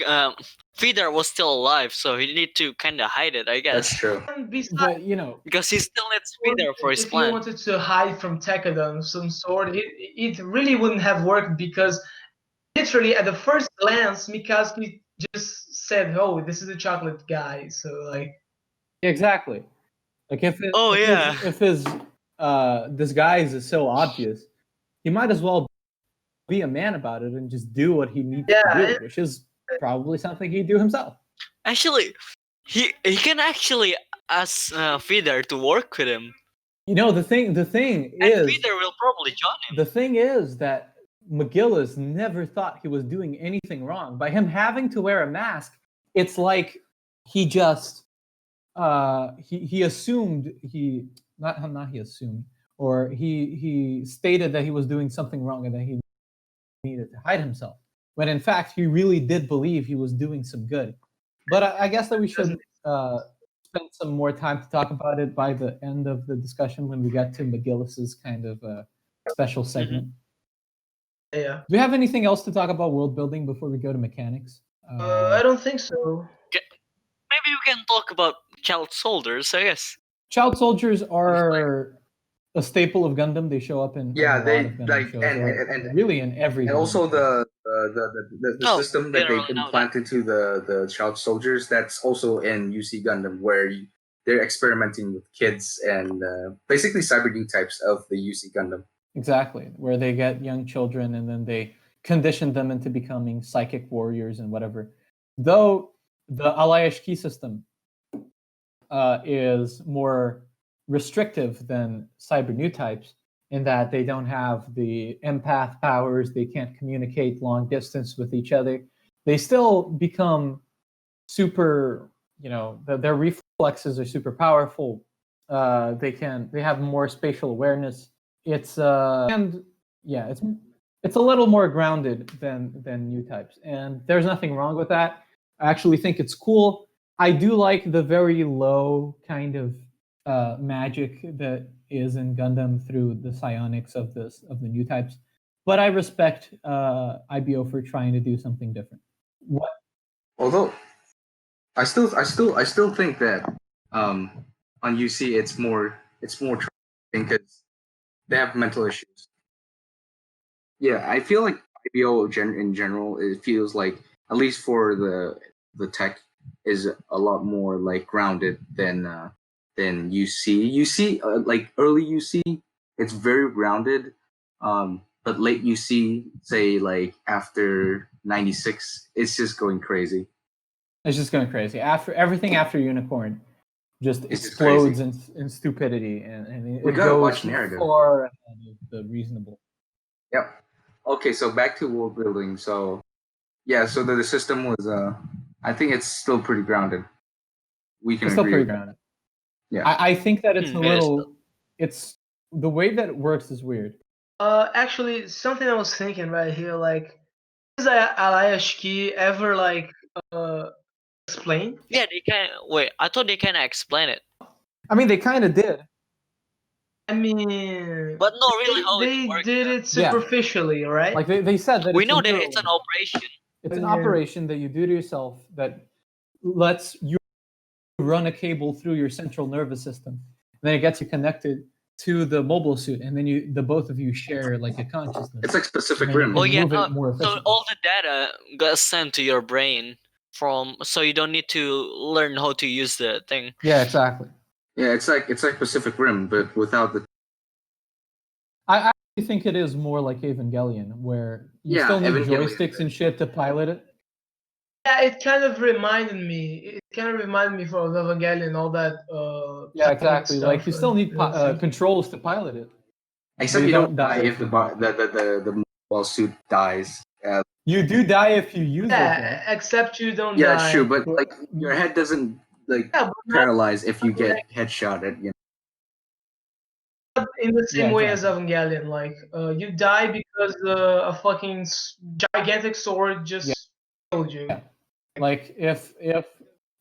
feeder was still alive, so he need to kind of hide it, I That's guess, true. And besides, But you know, because he still needs feeder for his if you plan. wanted to hide from Tekadon some sort, it really wouldn't have worked because literally at the first glance, Mikadzuki just said, "Oh, this is a chocolate guy." So like, exactly. Like if his disguise is so obvious, he might as well be a man about it and just do what he needs to do, which is probably something he'd do himself. Actually, he can actually ask feeder to work with him, You know, the thing and is, feeder will probably join him. the thing is that McGillis never thought he was doing anything wrong. By him having to wear a mask, it's like he just he assumed he stated that he was doing something wrong and that he needed to hide himself. When in fact he really did believe he was doing some good. But I guess that we should spend some more time to talk about it by the end of the discussion when we get to McGillis's kind of special segment. Yeah. Do we have anything else to talk about world building before we go to mechanics? I don't think so. Maybe we can talk about child soldiers, I guess. Child soldiers are a staple of Gundam. They show up in Yeah, a lot they of Gundam like shows, and really in every. and Gundam also show. the Oh, system that they generally know that. implant into the child soldiers, that's also in UC Gundam, where they're experimenting with kids and basically cyber new types of the UC Gundam. Exactly, where they get young children and then they condition them into becoming psychic warriors and whatever. Though the Alliage key system is more restrictive than cyber new types in that they don't have the empath powers, they can't communicate long distance with each other. They still become super, their reflexes are super powerful. They have more spatial awareness. It's it's a little more grounded than new types, and there's nothing wrong with that. I actually think it's cool. I do like the very low kind of magic that is in Gundam through the psionics of the new types, but I respect IBO for trying to do something different. What? Although I still think that on UC it's more because they have mental issues. Yeah, I feel like IBO in general, it feels like, at least for the tech, is a lot more like grounded than UC. UC, like early UC, it's very grounded. But late UC, say like after 96, it's just going crazy. It's just going crazy. Everything after Unicorn just It's explodes in stupidity, and We it gotta goes watch narrative. far ahead of the reasonable. Yep. Okay, so back to world building. So yeah, so the system was I think it's still pretty grounded. We can It's still agree. pretty grounded. Yeah. I think that it's a It is little. It's the way that it works is weird. Actually, something I was thinking right here, like, is Alliage key ever like explained? Yeah, they can. Wait, I thought they can explain it, I mean, they kind of did. I mean, but not really how they it works. did it superficially, right? Like they said that We it's know a that neural it's an link. operation. It's an Yeah. operation that you do to yourself that lets you run a cable through your central nervous system. And then it gets you connected to the mobile suit, and then the both of you share like a consciousness. It's like specific And then you rim. can Oh yeah, move it more so efficiently. all the data got sent to your brain so you don't need to learn how to use the thing. Yeah, exactly. Yeah, it's like Pacific Rim, but without the. I actually think it is more like Evangelion, where you still need Evangelion. joysticks and shit to pilot it. Yeah, it kind of reminded me. It kind of reminded me from Evangelion, all that. Yeah, exactly. stuff Like you still need and controls to pilot it. Except You you don't don't die die. if the mobile suit dies. You do die if you use yeah, it. except you don't Yeah, die. it's true, but like your head doesn't like Yeah, but not paralyze if you get headshotted. You in the same Yeah, way exactly. as Evangelion. Like, you die because a fucking gigantic sword just killed you. Yeah. Like if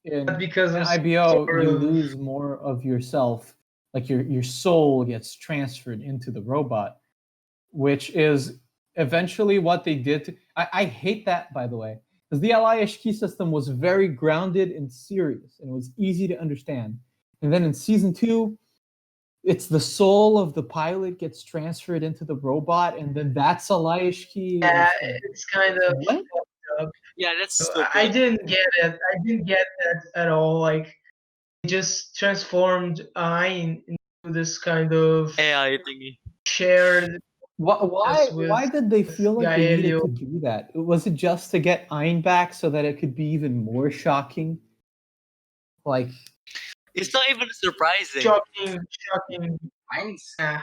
in Not because of IBO sort you of- lose more of yourself, like your soul gets transferred into the robot, which is eventually what they did to. I hate that, by the way, because the Alliage key system was very grounded and serious, and it was easy to understand. And then in season 2, it's the soul of the pilot gets transferred into the robot, and then that's Alliage key. Yeah, and it's kind of. what? Yeah, that's So stupid. I didn't get it. I didn't get that at all. Like, it just transformed Ein into this kind of AI thingy. shared. Why with did they feel like they needed Gaelio. to do that? Was it just to get Ein back so that it could be even more shocking? Like, It's not even surprising. Shocking. Ein's Not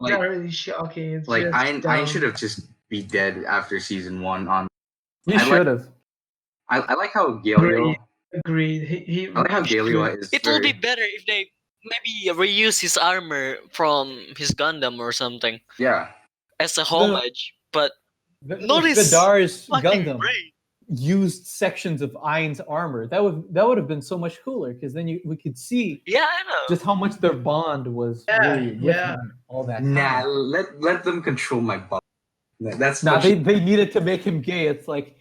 like really shocking. It's like just Ein dumb. should have just be dead after season 1. On you I like- should have. I like how Galio. Agreed. He I like how Galio should- is. It very, would be better if they maybe reuse his armor from his Gundam or something Yeah. as a homage, but It's notice Vidar's fucking Gundam. brain. used sections of Ain's armor. That would have been so much cooler because then we could see Yeah, I know. just how much their bond was Yeah, really with yeah. him all that Nah, time. let them control my body. That's Now what they needed to make him gay. It's like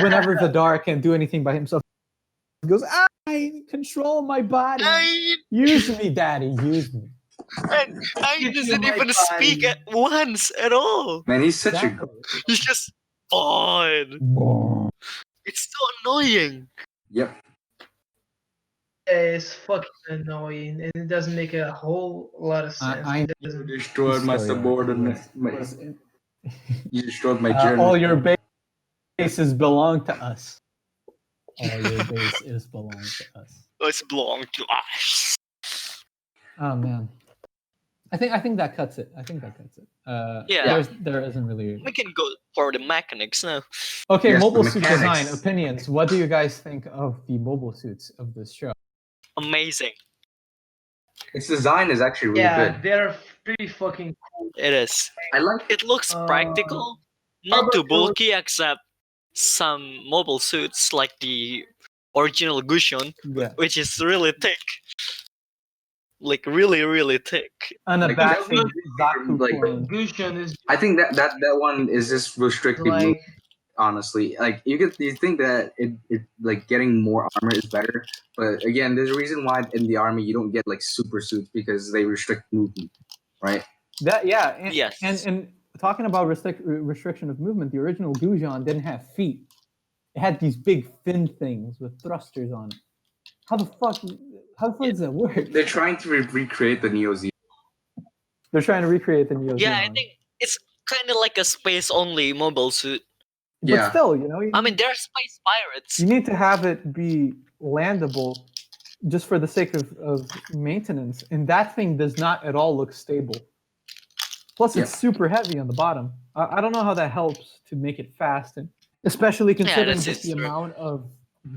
whenever Vidar can't do anything by himself, he goes, "I control my body. Use me, daddy. Use me." I Give you doesn't my even speak body. at once at all. man. He's such a Exactly. He's just fine. It's so annoying. yep. It's fucking annoying, and it doesn't make a whole lot of sense. I It You doesn't. destroyed my subordinate. You destroyed my journal. all your bases belong to us. All your bases belong to us. It's belong to us. Oh man, I think that cuts it. Yeah. there isn't really. We can go for the mechanics now. Okay, Yes, mobile the suit mechanics. design opinions. What do you guys think of the mobile suits of this show? Amazing. Its design is actually really Yeah, good. they're pretty fucking cool. It is. I like It looks practical, not too bulky, except some mobile suits like the original Gushon, Yeah, which is really thick. Like really, really thick. unabashed Like, Zaku like- clone. Gushin is I think that one is just restricted. like Honestly, like you think that it like getting more armor is better, but again, there's a reason why in the army you don't get like super suits because they restrict movement, right? And, Yes. and talking about restriction of movement, the original Gujon didn't have feet. It had these big fin things with thrusters on it. How the fuck does that work? They're trying to recreate the Neo Z. They're trying to recreate the Neo Yeah, I Zeon. think it's kind of like a space-only mobile suit. But Yeah. still, I mean, they're space pirates. you need to have it be landable just for the sake of maintenance. And that thing does not at all look stable. Plus, it's super heavy on the bottom. I don't know how that helps to make it fast, and especially considering that's just the true. amount of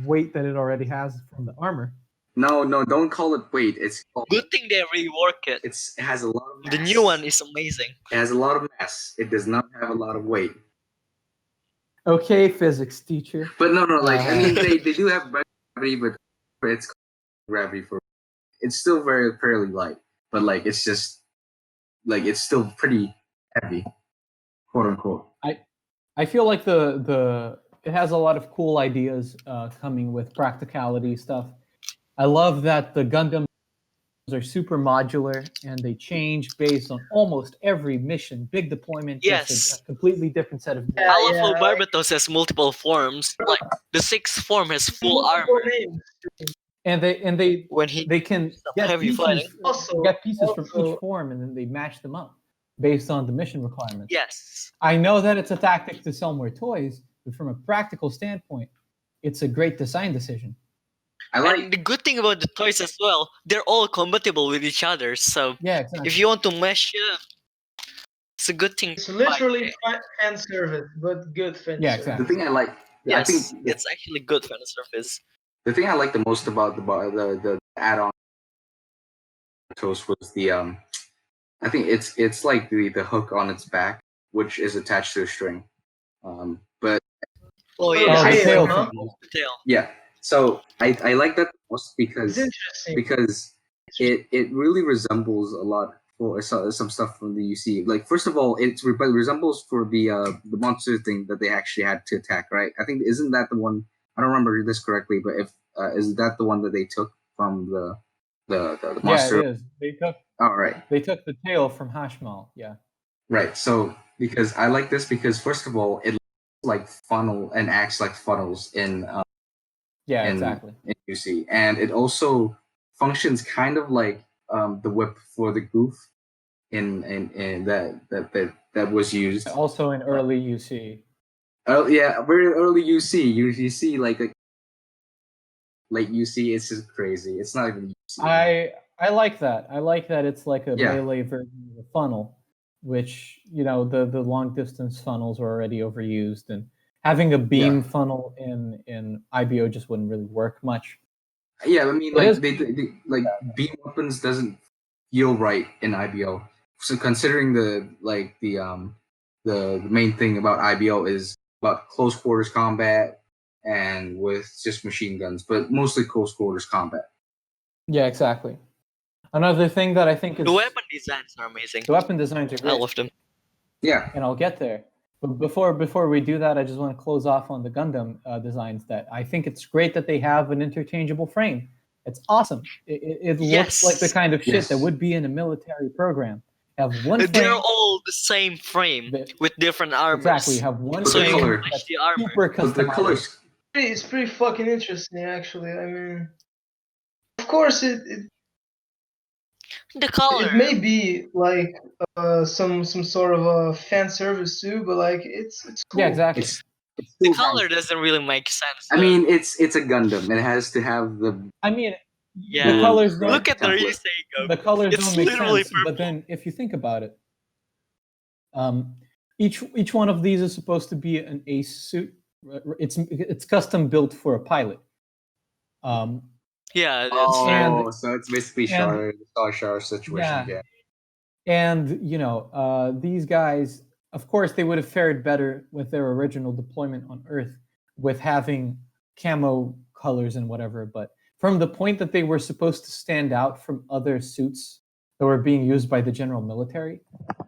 weight that it already has from the armor. No, don't call it weight. It's called, Good thing they rework it. it has a lot of mass. The new one is amazing. It has a lot of mass. It does not have a lot of weight. Okay, physics teacher. But no, like I mean, they do have gravity, but it's gravity for. It's still fairly light, but like it's just like it's still pretty heavy, quote unquote. I feel like it has a lot of cool ideas coming with practicality stuff. I love that the Gundams are super modular and they change based on almost every mission. Big deployment, just Yes. a completely different set of. Yeah, Powerful yeah. Barbatos has multiple forms. Like the sixth form has full armor. names. And they When he can get heavy pieces, fighting. get pieces from Also- each form and then they match them up based on the mission requirements. Yes. I know that it's a tactic to sell more toys, but from a practical standpoint, it's a great design decision. I like. And the good thing about the toys as well, they're all compatible with each other. So Yeah, exactly. if you want to mesh it, it's a good thing. It's to literally buy. fan service, but good fan Yeah, service. exactly. The thing I like. I Yes, think it's actually good fan service. the thing I like the most about the add-on toast was the I think it's like the hook on its back, which is attached to a string. But Oh Oh, yeah, the tail, tail huh? controls. the tail. yeah, so I like that most It's because interesting. it really resembles a lot for some stuff from the UC. Like first of all, it resembles for the monster thing that they actually had to attack, right? I think isn't that the one? I don't remember this correctly, but if is that the one that they took from the Yeah, monster? it is. All right. They took the tail from Hashmal. Yeah. Right. So because I like this because first of all, it looks like funnel and acts like funnels in Yeah, in, exactly. in UC, and it also functions kind of like the whip for the goof in that was used. Also in early UC. Oh yeah, very early UC. You see like UC. It's just crazy. It's not even UC. I like that. I like that it's like a Yeah. melee version of a funnel, which the long distance funnels are already overused, and having a beam funnel in IBO just wouldn't really work much. Yeah, I mean, It like is- they like beam weapons doesn't feel right in IBO. So considering the main thing about IBO is about close quarters combat, and with just machine guns, but mostly close quarters combat. Yeah, exactly. Another thing that I think is The weapon designs are amazing. the weapon designs are I great, love them. Yeah, and I'll get there. But before we do that, I just want to close off on the Gundam designs. That I think it's great that they have an interchangeable frame. It's awesome. It looks like the Yes. kind of shit that Yes. would be in a military program. Have one They're frame. all the same frame with different armors. Exactly. You have one So you frame can color. match the armor. super but the customized. colors. It's pretty fucking interesting, actually. I mean, of course, The color. it may be like some sort of a fan service too, but like it's cool. Yeah, exactly. It's The still color has- doesn't really make sense. I though. mean, it's a Gundam. It has to have the. I mean, yeah. the colors don't. Look at the template. Ryusei. The colors It's don't make literally sense. purple. But then, if you think about it, each one of these is supposed to be an ace suit. It's custom built for a pilot. Yeah. That's Oh, so it's basically and- Char situation. Yeah. And these guys, of course, they would have fared better with their original deployment on Earth, with having camo colors and whatever. But from the point that they were supposed to stand out from other suits that were being used by the general military,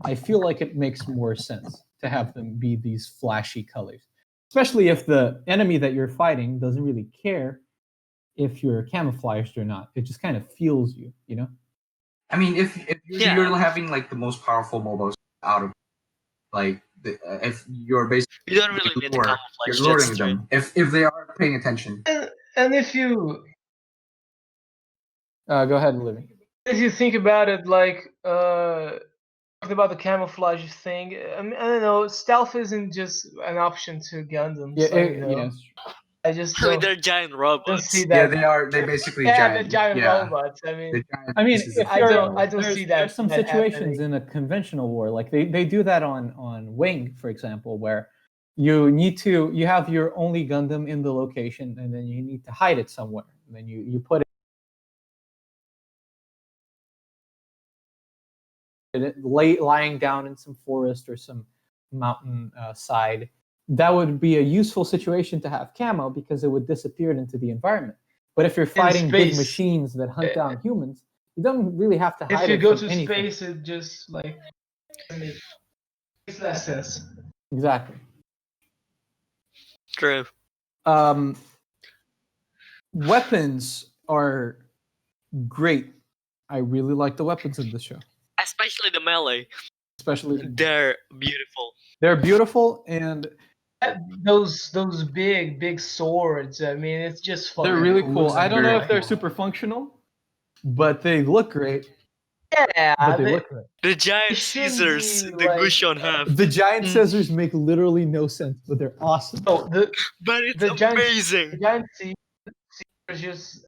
I feel like it makes more sense to have them be these flashy colors, especially if the enemy that you're fighting doesn't really care if you're camouflaged or not. It just kind of feels you, you know? I mean, if Yeah. you're having like the most powerful mobiles out of like if you're basically You don't really need to you're camouflage. luring That's true. them if they are paying attention. And if you Go ahead, Livy. think about it, like talking about the camouflage thing, I mean, I don't know, stealth isn't just an option to Gundams. Yes. I just With don't, their giant don't robots. see Yeah, that. they basically Yeah, giant. the giant yeah, robots. I mean, the giant I mean, pieces if of I you're- don't- I don't there's, see that- There's some that situations happening. in a conventional war, like they do that on Wing, for example, where you have your only Gundam in the location, and then you need to hide it somewhere. And then you put it lying down in some forest or some mountain side. That would be a useful situation to have camo because it would disappear into the environment. But if you're fighting big space, machines that hunt down humans, you don't really have to hide if you it go from to anything. space, it just like makes less sense. Exactly. True. Weapons are great. I really like the weapons in this show, Especially the melee. especially They're beautiful. they're beautiful and Those big swords. I mean, it's just fucking. they're really cool. cool. I don't know Very if they're cool. super functional, but they look great. Yeah, But they look great. The giant It shouldn't scissors be the like- Gushon have. The giant Mm. scissors make literally no sense, but they're awesome. Oh, But it's the giant- amazing. the giant sea is just.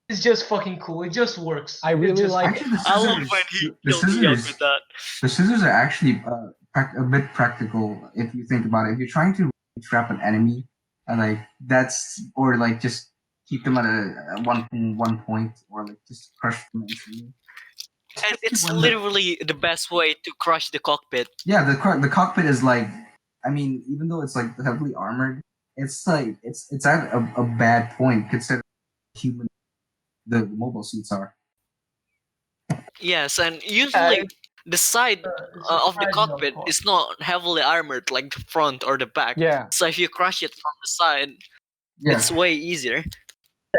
It's just fucking cool. It just works. I It really just- like- Actually, the I love scissors, when he the killed Young scissors, with that. the scissors are actually a bit practical if you think about it. If you're trying to trap an enemy, and like that's or like just keep them at a one point, or like just crush them instantly. And it's When the- literally the best way to crush the cockpit. Yeah, the cockpit is like, I mean, even though it's like heavily armored, it's like it's at a bad point considering human the mobile suits are. Yes, and usually the side it's of the surprising, cockpit course. is not heavily armored like the front or the back. Yeah. So if you crush it from the side, Yeah, it's way easier.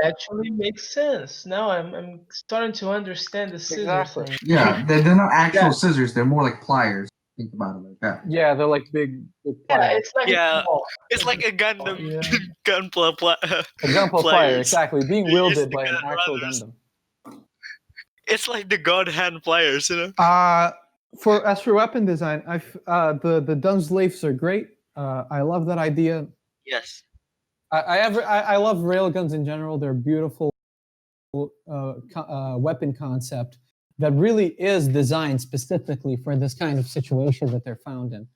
actually makes sense. Now I'm starting to understand the scissors Exactly. thing. yeah, they're not actual Yeah. scissors. They're more like pliers. Think about it like that. Yeah, they're like big Yeah, pliers. it's like Yeah. a ball. It's like a Gundam Yeah. gunpla. Example plier, pliers. exactly, being They used wielded to by an get actual runners. Gundam. It's like the god hand pliers, you know. As for weapon design, the Dunslaves are great. I love that idea. Yes. I love railguns in general. They're beautiful weapon concept that really is designed specifically for this kind of situation that they're found in.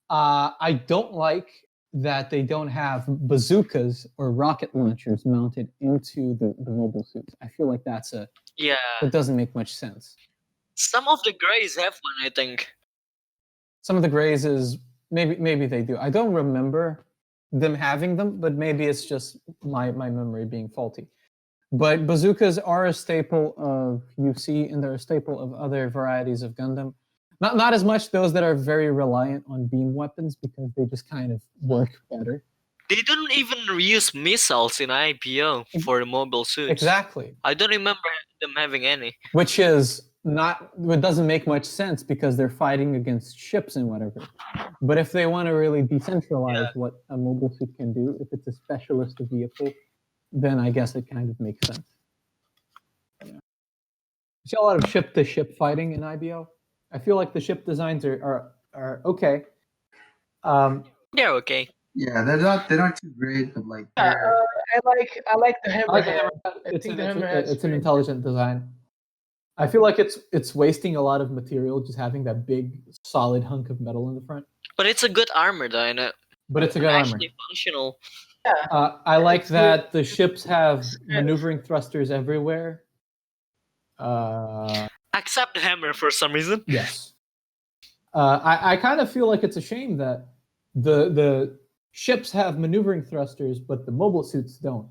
I don't like that they don't have bazookas or rocket launchers mounted into the mobile suits. I feel like that Yeah. doesn't make much sense. Some of the Greys have one, I think. Some of the Greys is maybe they do. I don't remember them having them, but maybe it's just my memory being faulty. But bazookas are a staple of UC, and they're a staple of other varieties of Gundam. Not as much those that are very reliant on beam weapons because they just kind of work better. They don't even use missiles in IPO for the mobile suits. Exactly. I don't remember them having any. Which is not, it doesn't make much sense because they're fighting against ships and whatever. But if they want to really decentralize what a mobile suit can do, if it's a specialist vehicle, then I guess it kind of makes sense. Yeah. You see a lot of ship-to-ship fighting in IBO. I feel like the ship designs are okay. They're okay. Yeah, they're not too great, but like I like the hammerhead. It's an intelligent design. I feel like it's wasting a lot of material just having that big solid hunk of metal in the front. But it's a good armor, though, and but it's a good actually armor. Functional. Yeah. I like that the ships have maneuvering thrusters everywhere. Except the hammer for some reason. Yes. I kind of feel like it's a shame that the ships have maneuvering thrusters, but the mobile suits don't.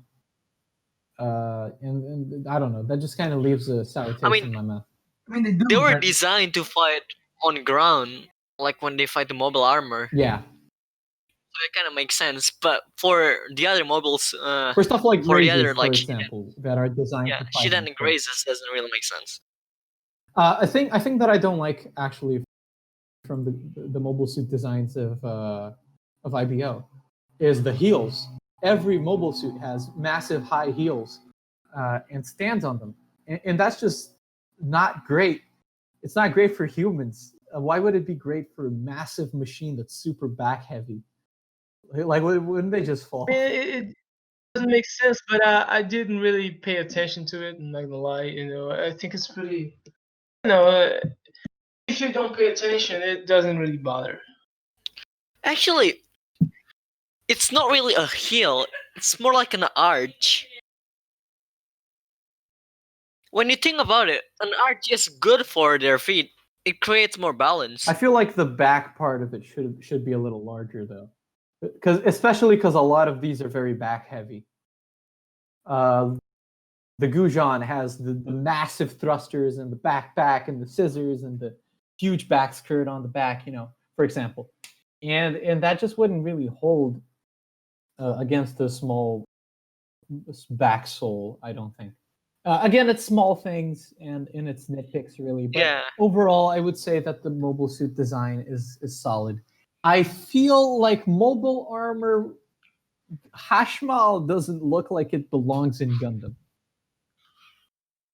And I don't know. That just kind of leaves a sour taste in my mouth. I mean, they do. They were designed to fight on ground, like when they fight the mobile armor. Yeah. So it kind of makes sense. But for the other mobiles, for stuff like for the grazes, other, like for example, that are designed to fight. Shidan and grazes doesn't really make sense. I think that I don't like actually from the mobile suit designs of IBO is the heels. Every mobile suit has massive high heels and stands on them, and that's just not great. It's not great for humans. Why would it be great for a massive machine that's super back heavy? Like, wouldn't they just fall? It doesn't make sense, but I didn't really pay attention to it. I'm not gonna lie. I think it's pretty. If you don't pay attention, it doesn't really bother. Actually, it's not really a heel. It's more like an arch. When you think about it, an arch is good for their feet. It creates more balance. I feel like the back part of it should be a little larger though, especially because a lot of these are very back heavy. The Gujan has the massive thrusters and the backpack and the scissors and the huge back skirt on the back, for example, and that just wouldn't really hold against the small back sole, I don't think. Again, it's small things and it's nitpicks really, but overall, I would say that the mobile suit design is solid. I feel like mobile armor Hashmal doesn't look like it belongs in Gundam.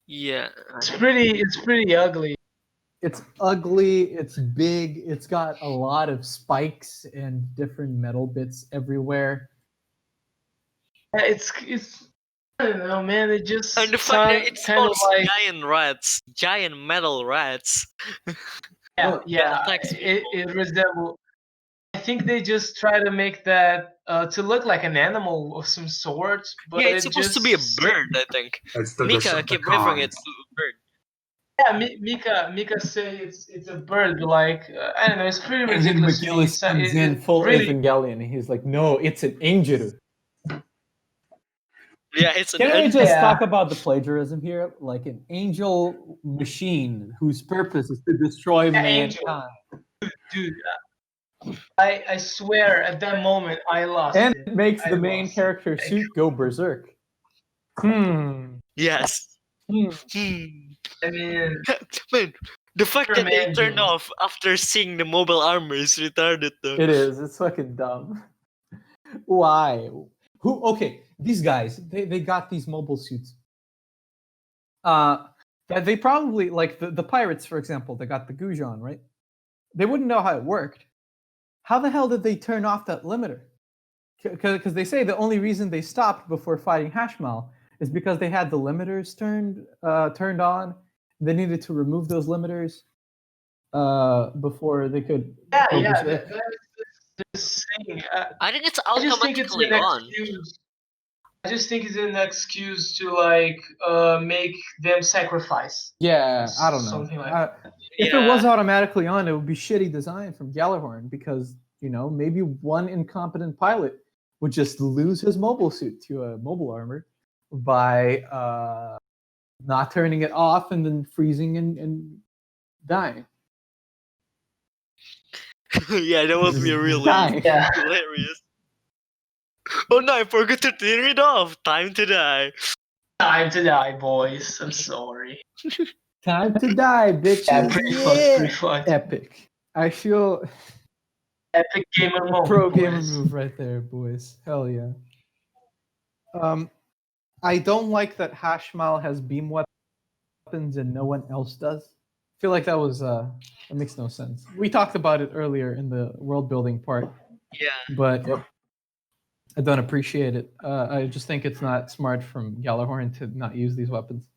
Yeah, it's pretty ugly. It's ugly. It's big. It's got a lot of spikes and different metal bits everywhere. It's I don't know, man. It just and the fact that it kind of spawns like giant metal rats. Yeah. It resembles. I think they just try to make that to look like an animal of some sort. But yeah, it's supposed to be a bird, I think. Mika kept referring it to a bird. Yeah, Mika say it's a bird, but like I don't know, it's pretty And then ridiculous. McGillis comes in full Evangelion, and he's like, "No, it's an angel." Yeah, it's an. Can we just talk about the plagiarism here? Like an angel machine whose purpose is to destroy mankind. Dude, I swear, at that moment, I lost. And it makes the main character suit go berserk. Yes. I mean, man, the fact that they turned off after seeing the mobile armor is retarded, though. It is. It's fucking dumb. Why? Who? Okay, these guys, they got these mobile suits. They probably, like the pirates, for example, they got the Gujan, right? They wouldn't know how it worked. How the hell did they turn off that limiter? Because they say the only reason they stopped before fighting Hashmal is because they had the limiters turned on. They needed to remove those limiters before they could. I think it's automatically on. I just think it's an excuse to like make them sacrifice. Yeah, I don't know. Something like that. If it was automatically on, it would be shitty design from Gjallarhorn because maybe one incompetent pilot would just lose his mobile suit to a mobile armor by not turning it off and then freezing and dying. Yeah, that would be really Dying. Yeah. hilarious. Oh no, I forgot to turn it off. Time to die. Time to die, boys. I'm sorry. Time to die, bitches. Yeah, pretty fun. Pretty fun. Epic. I feel Epic gamer moment. pro gamer boys. move right there, boys. Hell yeah. I don't like that Hashmal has beam weapons and no one else does. I feel like that makes no sense. We talked about it earlier in the world building part, Yeah. but I don't appreciate it. I just think it's not smart from Gjallarhorn to not use these weapons.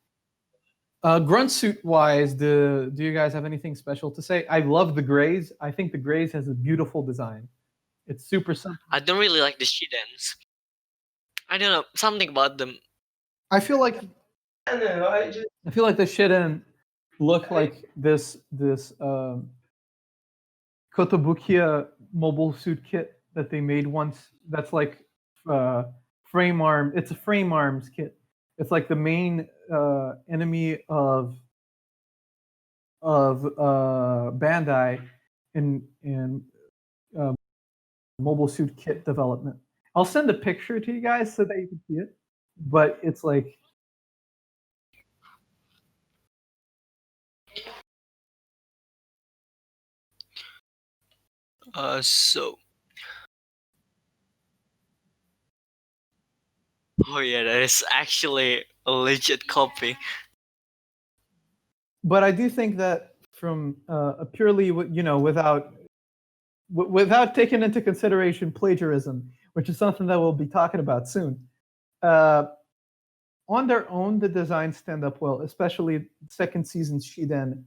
Grunt suit wise, do you guys have anything special to say? I love the grays. I think the grays has a beautiful design. It's super simple. I don't really like the Shidens. I don't know, something about them. I feel like I don't know. I feel like the Shiden look like this Kotobukiya mobile suit kit that they made once. That's like frame arm. It's a frame arms kit. It's like the main enemy of Bandai in mobile suit kit development. I'll send a picture to you guys so that you can see it. But it's like So. Oh yeah, that is actually a legit copy. but I do think that from a purely, without taking into consideration plagiarism, which is something that we'll be talking about soon, on their own, the designs stand up well, especially second season's Shiden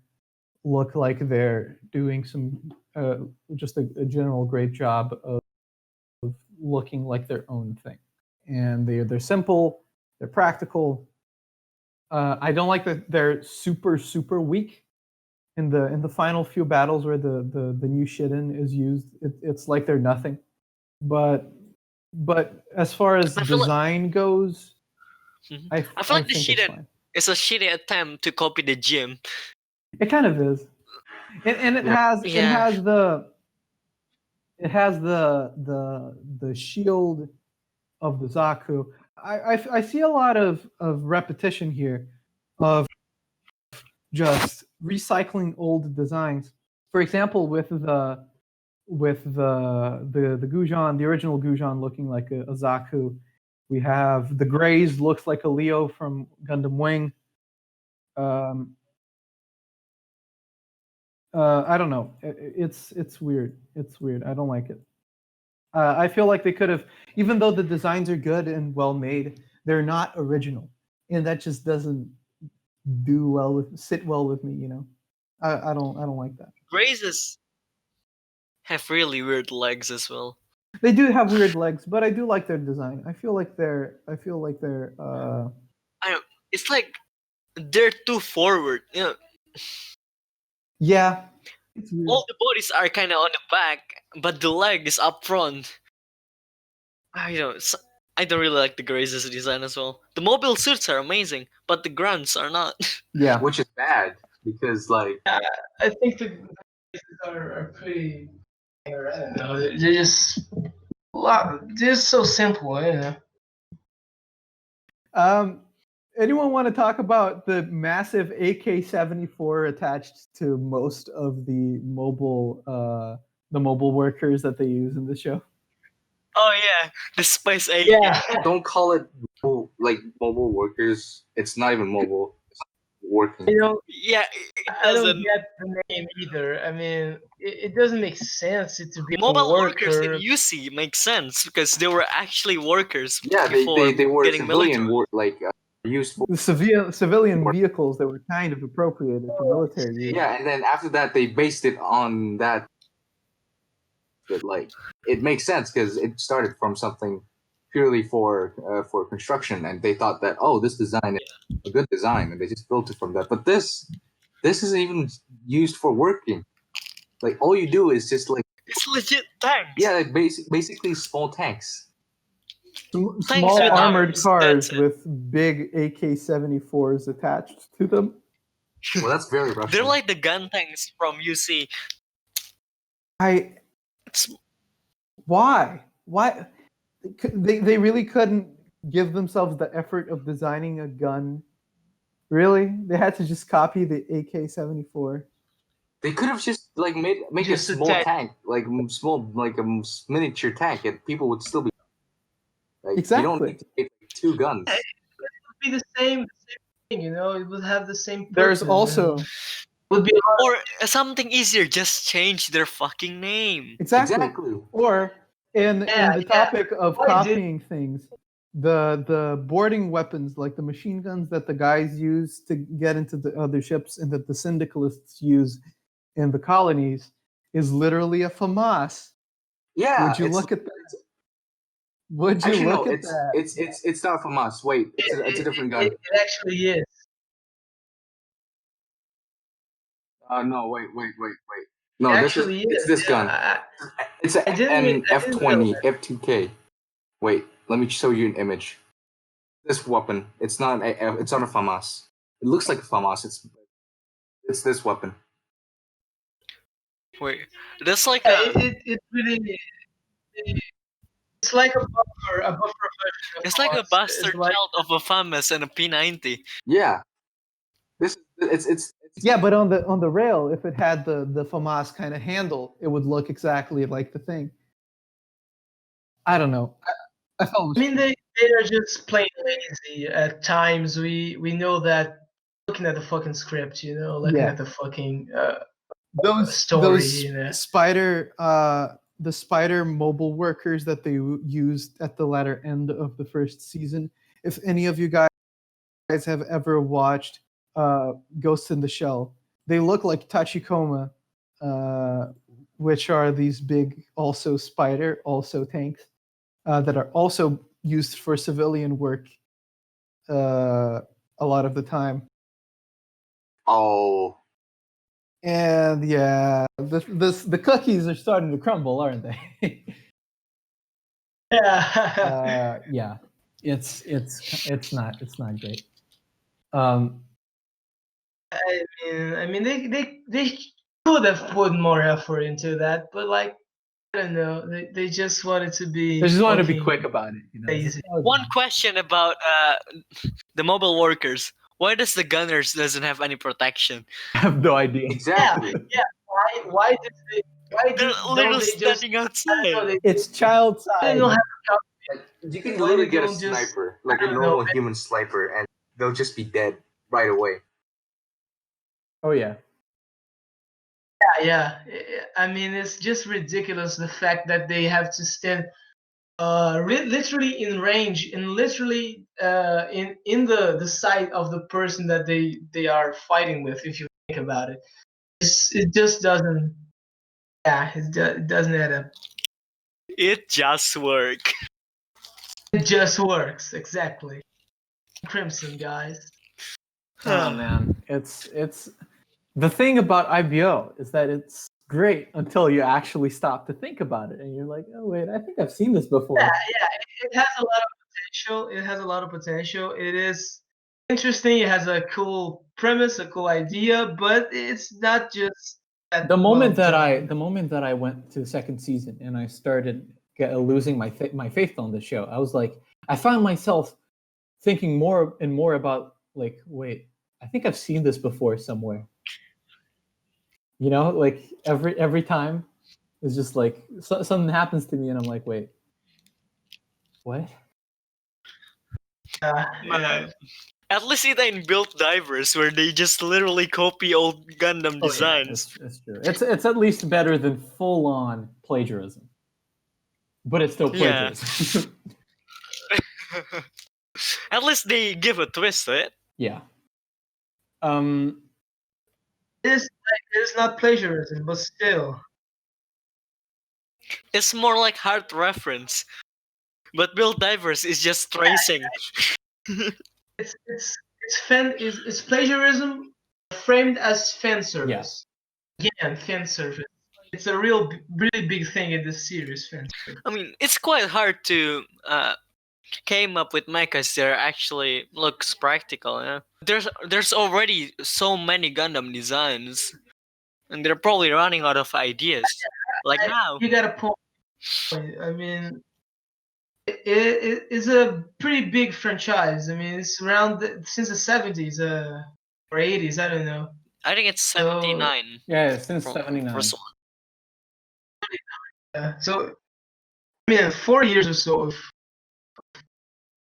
look like they're doing some, just a general great job of looking like their own thing. And they're simple, they're practical. I don't like that they're super, super weak. In the final few battles where the new Shiden is used, it's like they're nothing. But as far as I feel like- design goes, I feel like the think it's Shiden fine. is a shitty attempt to copy the gym. It kind of is, and it has the shield of the Zaku. I see a lot of repetition here of just recycling old designs. For example, with the Gujan, the original Gujan looking like a Zaku. We have the grays looks like a Leo from Gundam Wing. I don't know. It's weird. It's weird. I don't like it. I feel like they could have, even though the designs are good and well made, they're not original, and that just doesn't sit well with me. I don't like that. Grazes have really weird legs as well. They do have weird legs, but I do like their design. I feel like they're. It's like they're too forward. Yeah. It's weird. All the bodies are kind of on the back, but the leg is up front. I don't really like the Grazes design as well. The mobile suits are amazing, but the grunts are not. Yeah. Which is bad because like I think the pieces are pretty. I don't know. They're just they're so simple. Anyone want to talk about the massive AK-74 attached to most of the mobile workers that they use in the show? Oh yeah, the Spice A. Yeah. don't call it mobile workers. It's not even mobile. It's not working. Yeah, it I don't doesn't. get the name either. I mean, it doesn't make sense to be Mobile a workers worker. in UC make sense because they were actually workers. Yeah, before they were getting civilian military. used for. The civilian vehicles that were kind of appropriated for military use. Yeah, and then after that they based it on that. But it makes sense because it started from something purely for construction, and they thought that this design is a good design, and they just built it from that. But this isn't even used for working. Like all you do is just It's legit tanks. yeah, basically small tanks. Things Small with armored arms, cars that's it. with big AK-74s attached to them. Well, that's very Russian. They're like the gun tanks from UC. Why? They really couldn't give themselves the effort of designing a gun. Really? They had to just copy the AK-74. They could have just like make Just a a small tank. tank, like small, like a miniature tank, and people would still be like, you don't Exactly. need to make two guns. It would be the same thing, you know. It would have the same purpose. There's also and would be a lot Or something easier, just change their fucking name. exactly. Or in Yeah, the yeah. topic of Why did- copying things, the boarding weapons like the machine guns that the guys use to get into the other ships and that the syndicalists use in the colonies is literally a FAMAS. Yeah. Would you look at that? Would you Actually, look no, at that? it's not from us. Wait, it's a different gun. It actually is. No, wait. No, Actually it's is. this gun. It's I didn't an realize. F20 F2K. Wait, let me show you an image. This weapon. It's not it's not a FAMAS. It looks like a FAMAS. It's this weapon. Wait, that's like Yeah, a it really. It's like a buffer version of it's like a FAMAS. bastard It's like, child of a FAMAS and a P90. Yeah. This it's Yeah, but on the rail, if it had the FAMAS kind of handle, it would look exactly like the thing. I don't know. I felt it was I mean, they are just plain lazy at times. We know that looking at the fucking script, you know, looking Yeah. at the fucking those story, you know. the spider mobile workers that they used at the latter end of the first season. If any of you guys have ever watched Ghost in the Shell, they look like Tachikoma, which are these big also tanks that are also used for civilian work a lot of the time. oh And yeah, the cookies are starting to crumble, aren't they? Yeah. Yeah, it's not great. I mean, they could have put more effort into that, but like, I don't know, they just wanted to be. They just wanted to be fucking quick about it, you know. lazy. One question about the mobile workers. Why does the gunners doesn't have any protection? I have no idea. exactly. Yeah. Why did they? Why They're don't literally they just? standing I outside. don't know, It's child they side. don't have. Like, you can Why literally they get a don't just- sniper, like I a don't normal know. human sniper, and they'll just be dead right away. Oh yeah. Yeah. I mean, it's just ridiculous the fact that they have to stand literally in range and literally in the sight of the person that they are fighting with. If you think about it, it just doesn't. Yeah, it doesn't add up. It just work. It just works exactly. Crimson, guys. Oh man, it's the thing about IBO is that it's great until you actually stop to think about it, and you're like, oh wait, I think I've seen this before. Yeah, it has a lot of potential. It has a lot of potential. It is interesting. It has a cool premise, a cool idea, but it's not just that The moment well that I went to the second season and I started losing my faith on the show, I was like, I found myself thinking more and more about like, wait, I think I've seen this before somewhere. You know, like every time it's just like something happens to me and I'm like, wait, what? Man. At least it ain't built divers where they just literally copy old Gundam Oh, yeah, designs. it's true. It's at least better than full on plagiarism, but it's still Yeah. plagiarism. At least they give a twist to it. Yeah. It's not plagiarism, but still. It's more like hard reference. But build divers is just tracing. It's plagiarism framed as fan service. Again, fan service. It's a really big thing in this series, fan service. I mean, it's quite hard to came up with mechas that actually looks practical. Yeah, there's already so many Gundam designs, and they're probably running out of ideas. Like now, You got a point. I mean, it's a pretty big franchise. I mean, it's around since the 70s or 80s. I don't know. I think it's So- 79. Yeah, since from '79. first one. Yeah. So, I mean, 4 years or so of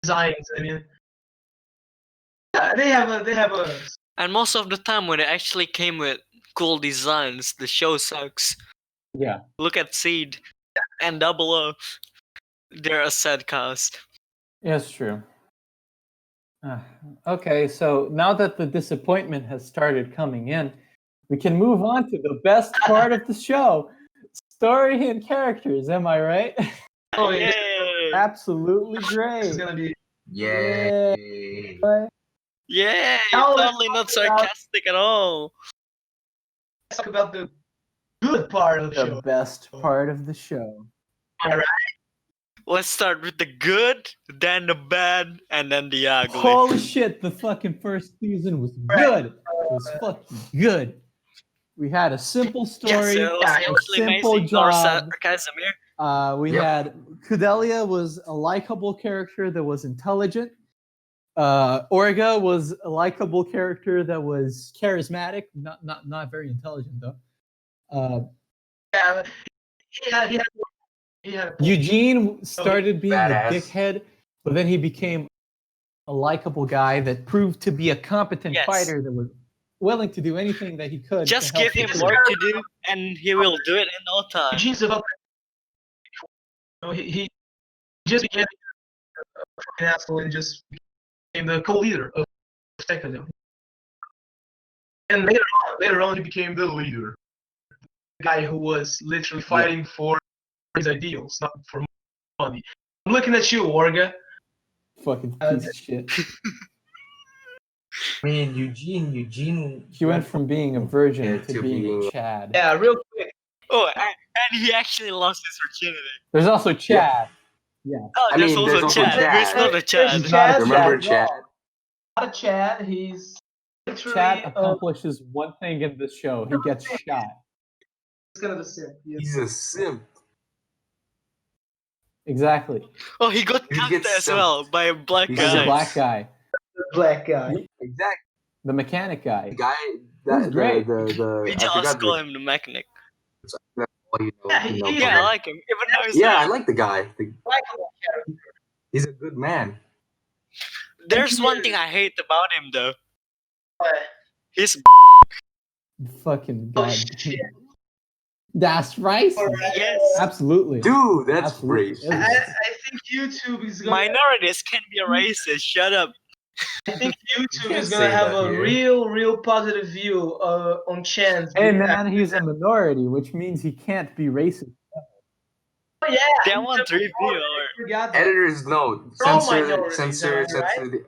designs. I mean, yeah, they have a And most of the time, when it actually came with cool designs, the show sucks. Yeah. Look at Seed and Double O. They're a sad cast. Yeah, it's true. Okay, so now that the disappointment has started coming in, we can move on to the best part of the show, story and characters. Am I right? Oh, yeah. Yay! Absolutely This great. is gonna be Yay! Yay! Now let's Totally not talk about- sarcastic at all. let's talk about the good part of the The show. best part of the show. Let's start with the good, then the bad, and then the ugly. Holy shit, the fucking first season was good. It was fucking good. We had a simple Yes, story, it was Yeah, actually simple amazing. Or job. Casimir. We Yep. had Kudelia was a likable character that was intelligent. Orga was a likable character that was charismatic, not very intelligent though. Yeah, he had a point. Eugene started being Badass. a dickhead, but then he became a likable guy that proved to be a competent Yes. fighter that was willing to do anything that he could. Just to help give him people. work to do, and he will do it in no time. Eugene's about he just became a fucking asshole and just became the co-leader of Tycho. And later on, he became the leader, the guy who was literally fighting for his ideals, not for money. I'm looking at you, Orga. Fucking piece of shit. I mean, Eugene. He went from being a virgin Yeah, to to being being- a Chad. Yeah, real quick. Oh, and he actually lost his virginity. There's also Chad. Oh, I there's mean, also there's also Chad. Chad. Who's not a There's Chad? He's not a Remember Chad. Chad? Not a Chad. He's literally Chad accomplishes one thing in this show. He gets shot. he's kind of a simp. Yes. He's a simp. Exactly. Oh, he got He cut gets as some- well by a black He's He's guy. a black guy. The black guy. Exactly. The mechanic guy. The guy. He's great. We I just forgot call the- him the mechanic. what you know- Yeah, you he- know he- Yeah, I from him. like him. Even though he's Yeah, I not- like the guy. Likeable character. He's a good man. There's one thing I hate about him though. But, He's Fucking oh god. shit! That's right. yes. Absolutely. Dude, that's Absolutely. great. I think YouTube is gonna. Minorities can be racist. Shut up. I think YouTube can't is gonna say have that a here. real positive view on Chan's. Hey man, he's a minority, which means he can't be racist. Oh, yeah. They want review or I forgot that. Editor's note. All Censor, minorities, censor, am I right? censor,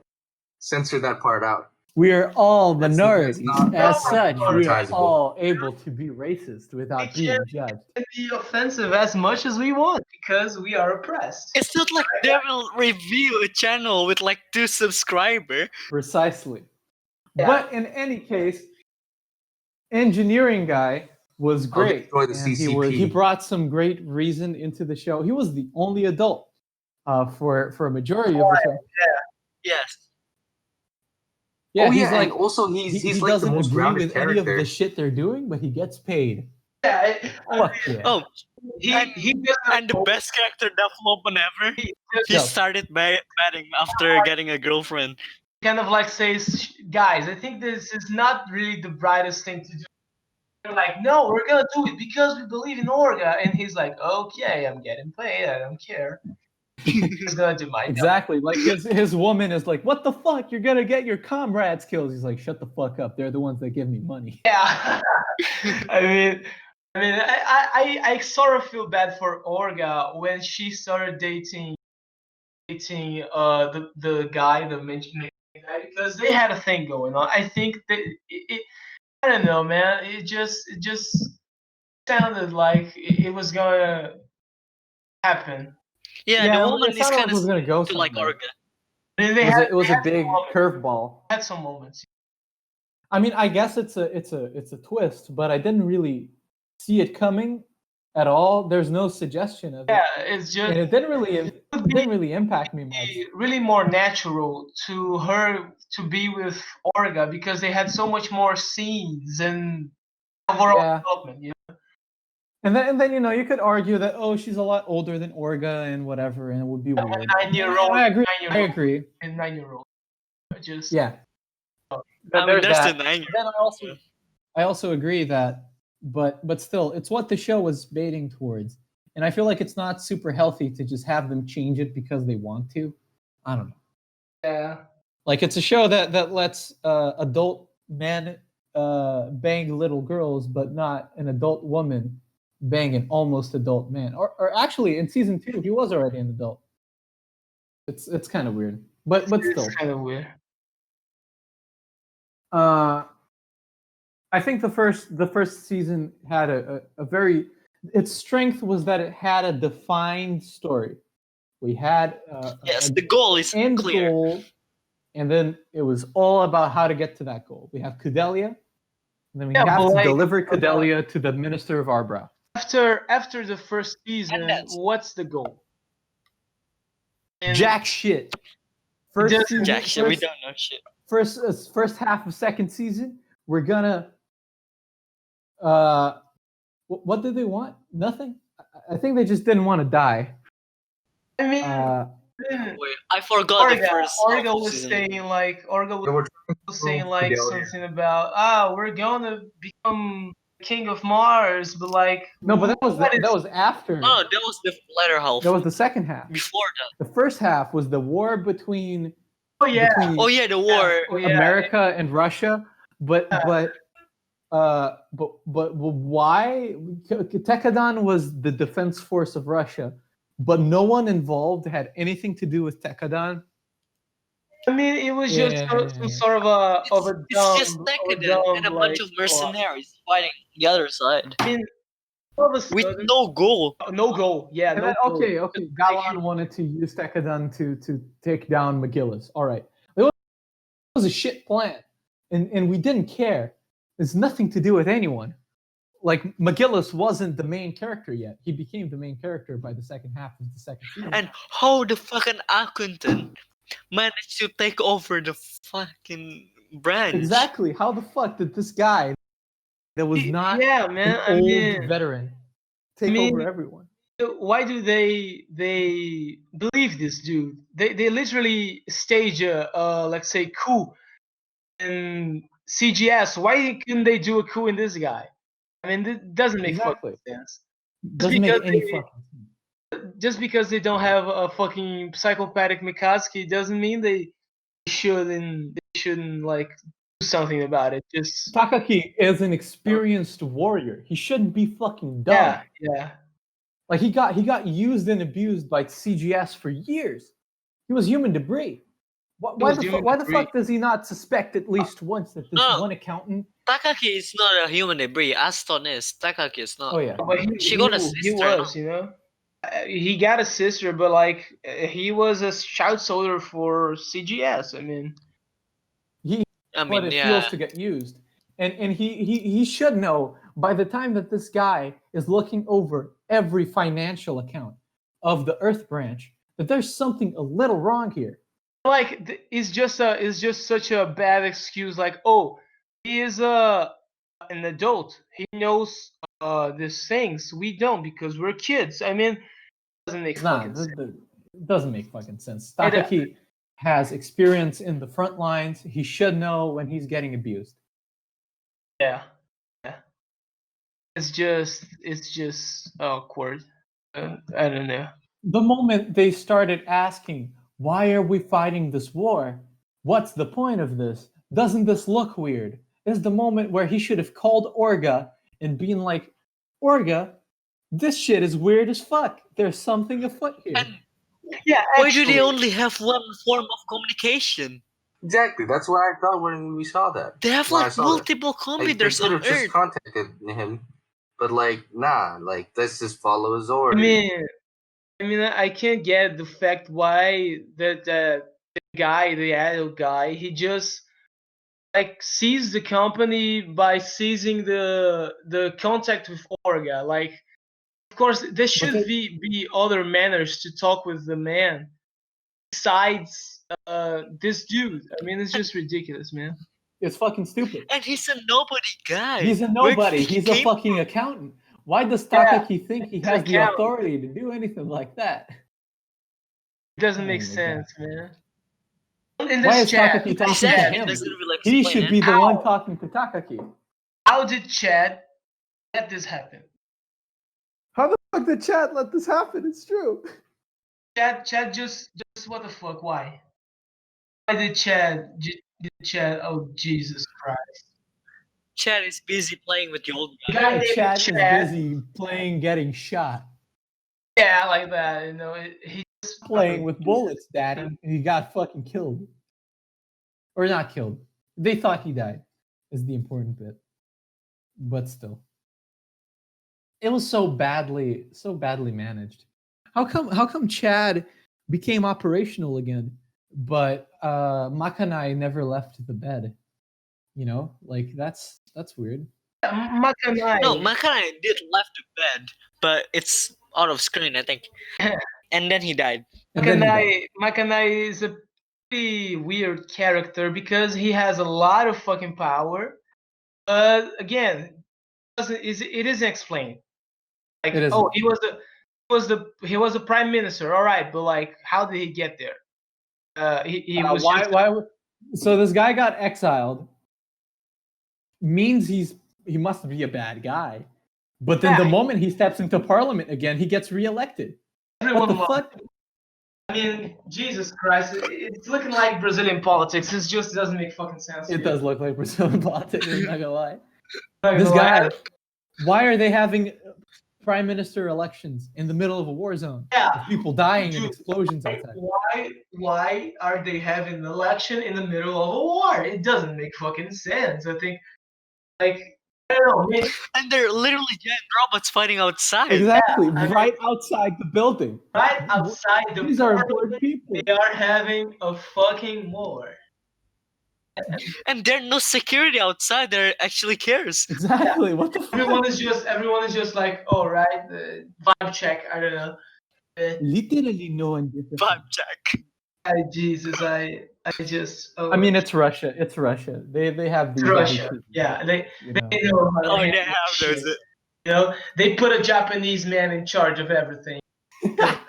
censor that part out. We are all That's minorities. not- As that's such, not we are advertisable. all able to be racist without We being can't- judged. Can be offensive as much as we want because we are oppressed. it's not like they will review a channel with like 2 subscribers. Precisely. Yeah. But in any case, engineering guy was great. destroy the and CCP. he brought some great reason into the show. He was the only adult for a majority of the show. Yes. Yeah, oh he's yeah, like and also he's he like the doesn't most agree grounded with any of character. the shit they're doing, but he gets paid. Yeah, Fuck yeah. Oh, he doesn't and the best character development ever. He Yeah. started batting after getting a girlfriend. kind of like says, guys, I think this is not really the brightest thing to do. They're like, no, we're gonna do it because we believe in Orga, and he's like, okay, I'm getting paid, I don't care. He's gonna do my job. Exactly. Like his woman is like, "What the fuck? You're gonna get your comrades killed." He's like, "Shut the fuck up. They're the ones that give me money." Yeah. I sort of feel bad for Orga when she started dating the guy, the mentioned guy, because they had a thing going on. I think that I don't know, man. It just sounded like it was gonna happen. Yeah, the woman it is sounded like kind it was gonna go to like somewhere. Orga. It was they a had big some moments. curveball. Had some moments. I mean, I guess it's a twist, but I didn't really see it coming at all. There's no suggestion of it, Yeah, it's just and it didn't really would be impact me much. really more natural to her to be with Orga because they had so much more scenes and overall Yeah. development. You know? And then you could argue that she's a lot older than Orga and whatever, and it would be weird. 9-year-old. I agree. 9-year-old. I agree. And 9-year-old. Just Yeah. I mean, There's there's that. the 9. Then I also agree that, but still, it's what the show was baiting towards, and I feel like it's not super healthy to just have them change it because they want to. I don't know. Yeah. Like it's a show that lets adult men bang little girls, but not an adult woman bang an almost adult man. Or actually, in season 2, he was already an adult. It's kind of weird, but still, It's kind of weird. I think the first season had a very, its strength was that it had a defined story. We had Yes, the goal is end clear. goal, and then it was all about how to get to that goal. We have Kudelia, and then we Yeah, have but to like- deliver Kudelia to the Minister of Arbra. After the first season, that's- what's the goal? And Jack shit. First Just- season, Jack shit, we first, don't know shit. first half of second season, we're gonna. What did they want? Nothing. I think they just didn't want to die. I mean, Wait, I forgot the Orga, first. Orga half was season. saying like Orga They were was saying prove like Fidelia. something about we're gonna become king of Mars, but like No, but that what is- was after. No, that was the latter half. That was the second half. Before that. The first half was the war between oh yeah, Oh yeah, the war. Oh, yeah. America and Russia, but why? Tekkadan was the defense force of Russia, but no one involved had anything to do with Tekkadan. I mean it was just Yeah. some sort of a It's just dumb, Tekkadan and a bunch of mercenaries fighting the other side I mean, all of a with sudden, no goal. no goal. Yeah, And no then, goal. okay. Galan wanted to use Tekkadan to take down McGillis. All right, it was a shit plan, and we didn't care. It's nothing to do with anyone. Like McGillis wasn't the main character yet. He became the main character by the second half of the second season. And how the fucking accountant managed to take over the fucking branch? Exactly. How the fuck did this guy that was not Yeah, man. an I old mean, veteran take over everyone? why do they believe this dude? They literally stage a let's say coup in CGS. Why couldn't they do a coup in this guy? I mean, it doesn't make Exactly. fucking sense. Doesn't make because any they- fucking sense. Just because they don't have a fucking psychopathic Mikadzuki doesn't mean they shouldn't like do something about it. Just Takaki is an experienced warrior. He shouldn't be fucking dumb. yeah. Like he got used and abused by CGS for years. He was human debris. Why the fuck does he not suspect at least once that this No. one accountant? Takaki is not a human debris. Aston is. Takaki is not. Oh yeah. But She got a he sister, was, he got a sister, but like he was a child soldier for CGS. I mean, I What mean, it yeah. feels to get used, and he should know by the time that this guy is looking over every financial account of the Earth branch that there's something a little wrong here. like it's just such a bad excuse. Like, oh, he is an adult. He knows these things. We don't because we're kids. I mean, it doesn't make fucking sense. It doesn't make fucking sense. It, Takaki has experience in the front lines. He should know when he's getting abused. Yeah. It's just awkward. I don't know. The moment they started asking, why are we fighting this war? What's the point of this? Doesn't this look weird? Is the moment where he should have called Orga and been like, Orga, this shit is weird as fuck. There's something afoot here. And Yeah. why do they actually, only have one form of communication? Exactly. That's what I thought when we saw that. They have When I like saw that. multiple Like, they computers could on have just Earth. contacted him, but like, nah. Like, let's just follow his I orders. mean, I mean, I can't get the fact why the guy, the adult guy, he just like seized the company by seizing the contact with Orga. Like, of course, there should be other manners to talk with the man besides this dude. I mean, it's just ridiculous, man. It's fucking stupid. And he's a nobody guy. He's a nobody. He's a fucking accountant. Why does Takaki think he has the authority to do anything like that? It doesn't make sense, man. In Why this is chat, Takaki talking to him? Really He should be the How? one talking to Takaki. How did Chad let this happen? How the fuck did Chad let this happen? It's true. Chad just what the fuck? Why? Why did Chad? Oh Jesus Christ! Chad is busy playing with the old The guy. guy named Chad is Chad. busy playing getting shot. Yeah, like that. You know, he's Playing with bullets, daddy. And he got fucking killed. Or not killed. They thought he died, is the important bit. But still. It was so badly managed. How come Chad became operational again, but Makanai never left the bed? You know, like that's weird. Makanai. No, Makanai did left the bed, but it's out of screen, I think. And then he died. Makanai is a pretty weird character because he has a lot of fucking power. But again, it isn't explained. Like, It isn't. oh, he was a prime minister. All right, but like, how did he get there? He was why? So this guy got exiled. Means he must be a bad guy. But then the moment he steps into parliament again, he gets reelected. What the fuck? I mean, Jesus Christ, it's looking like Brazilian politics. It just doesn't make fucking sense. It does look like Brazilian politics. I'm not gonna lie. Not This gonna lie. guy. Why are they having prime minister elections in the middle of a war zone? Yeah. With people dying and explosions outside. Why are they having an election in the middle of a war? It doesn't make fucking sense. I think, like, I don't know. And they're literally giant robots fighting outside. Exactly, Yeah, right outside the building. Right outside the These are important people. they are having a fucking war. And there's no security outside that actually cares. Exactly. What the fuck? Everyone is just like, all right, vibe check. I don't know. Literally no one did this. Vibe check. Jesus, I just. Oh, I mean, it's Russia. It's Russia. They have these. Russia. attitudes, Yeah, they you know. know how to Oh, they handle have shit. those. You know, they put a Japanese man in charge of everything. That's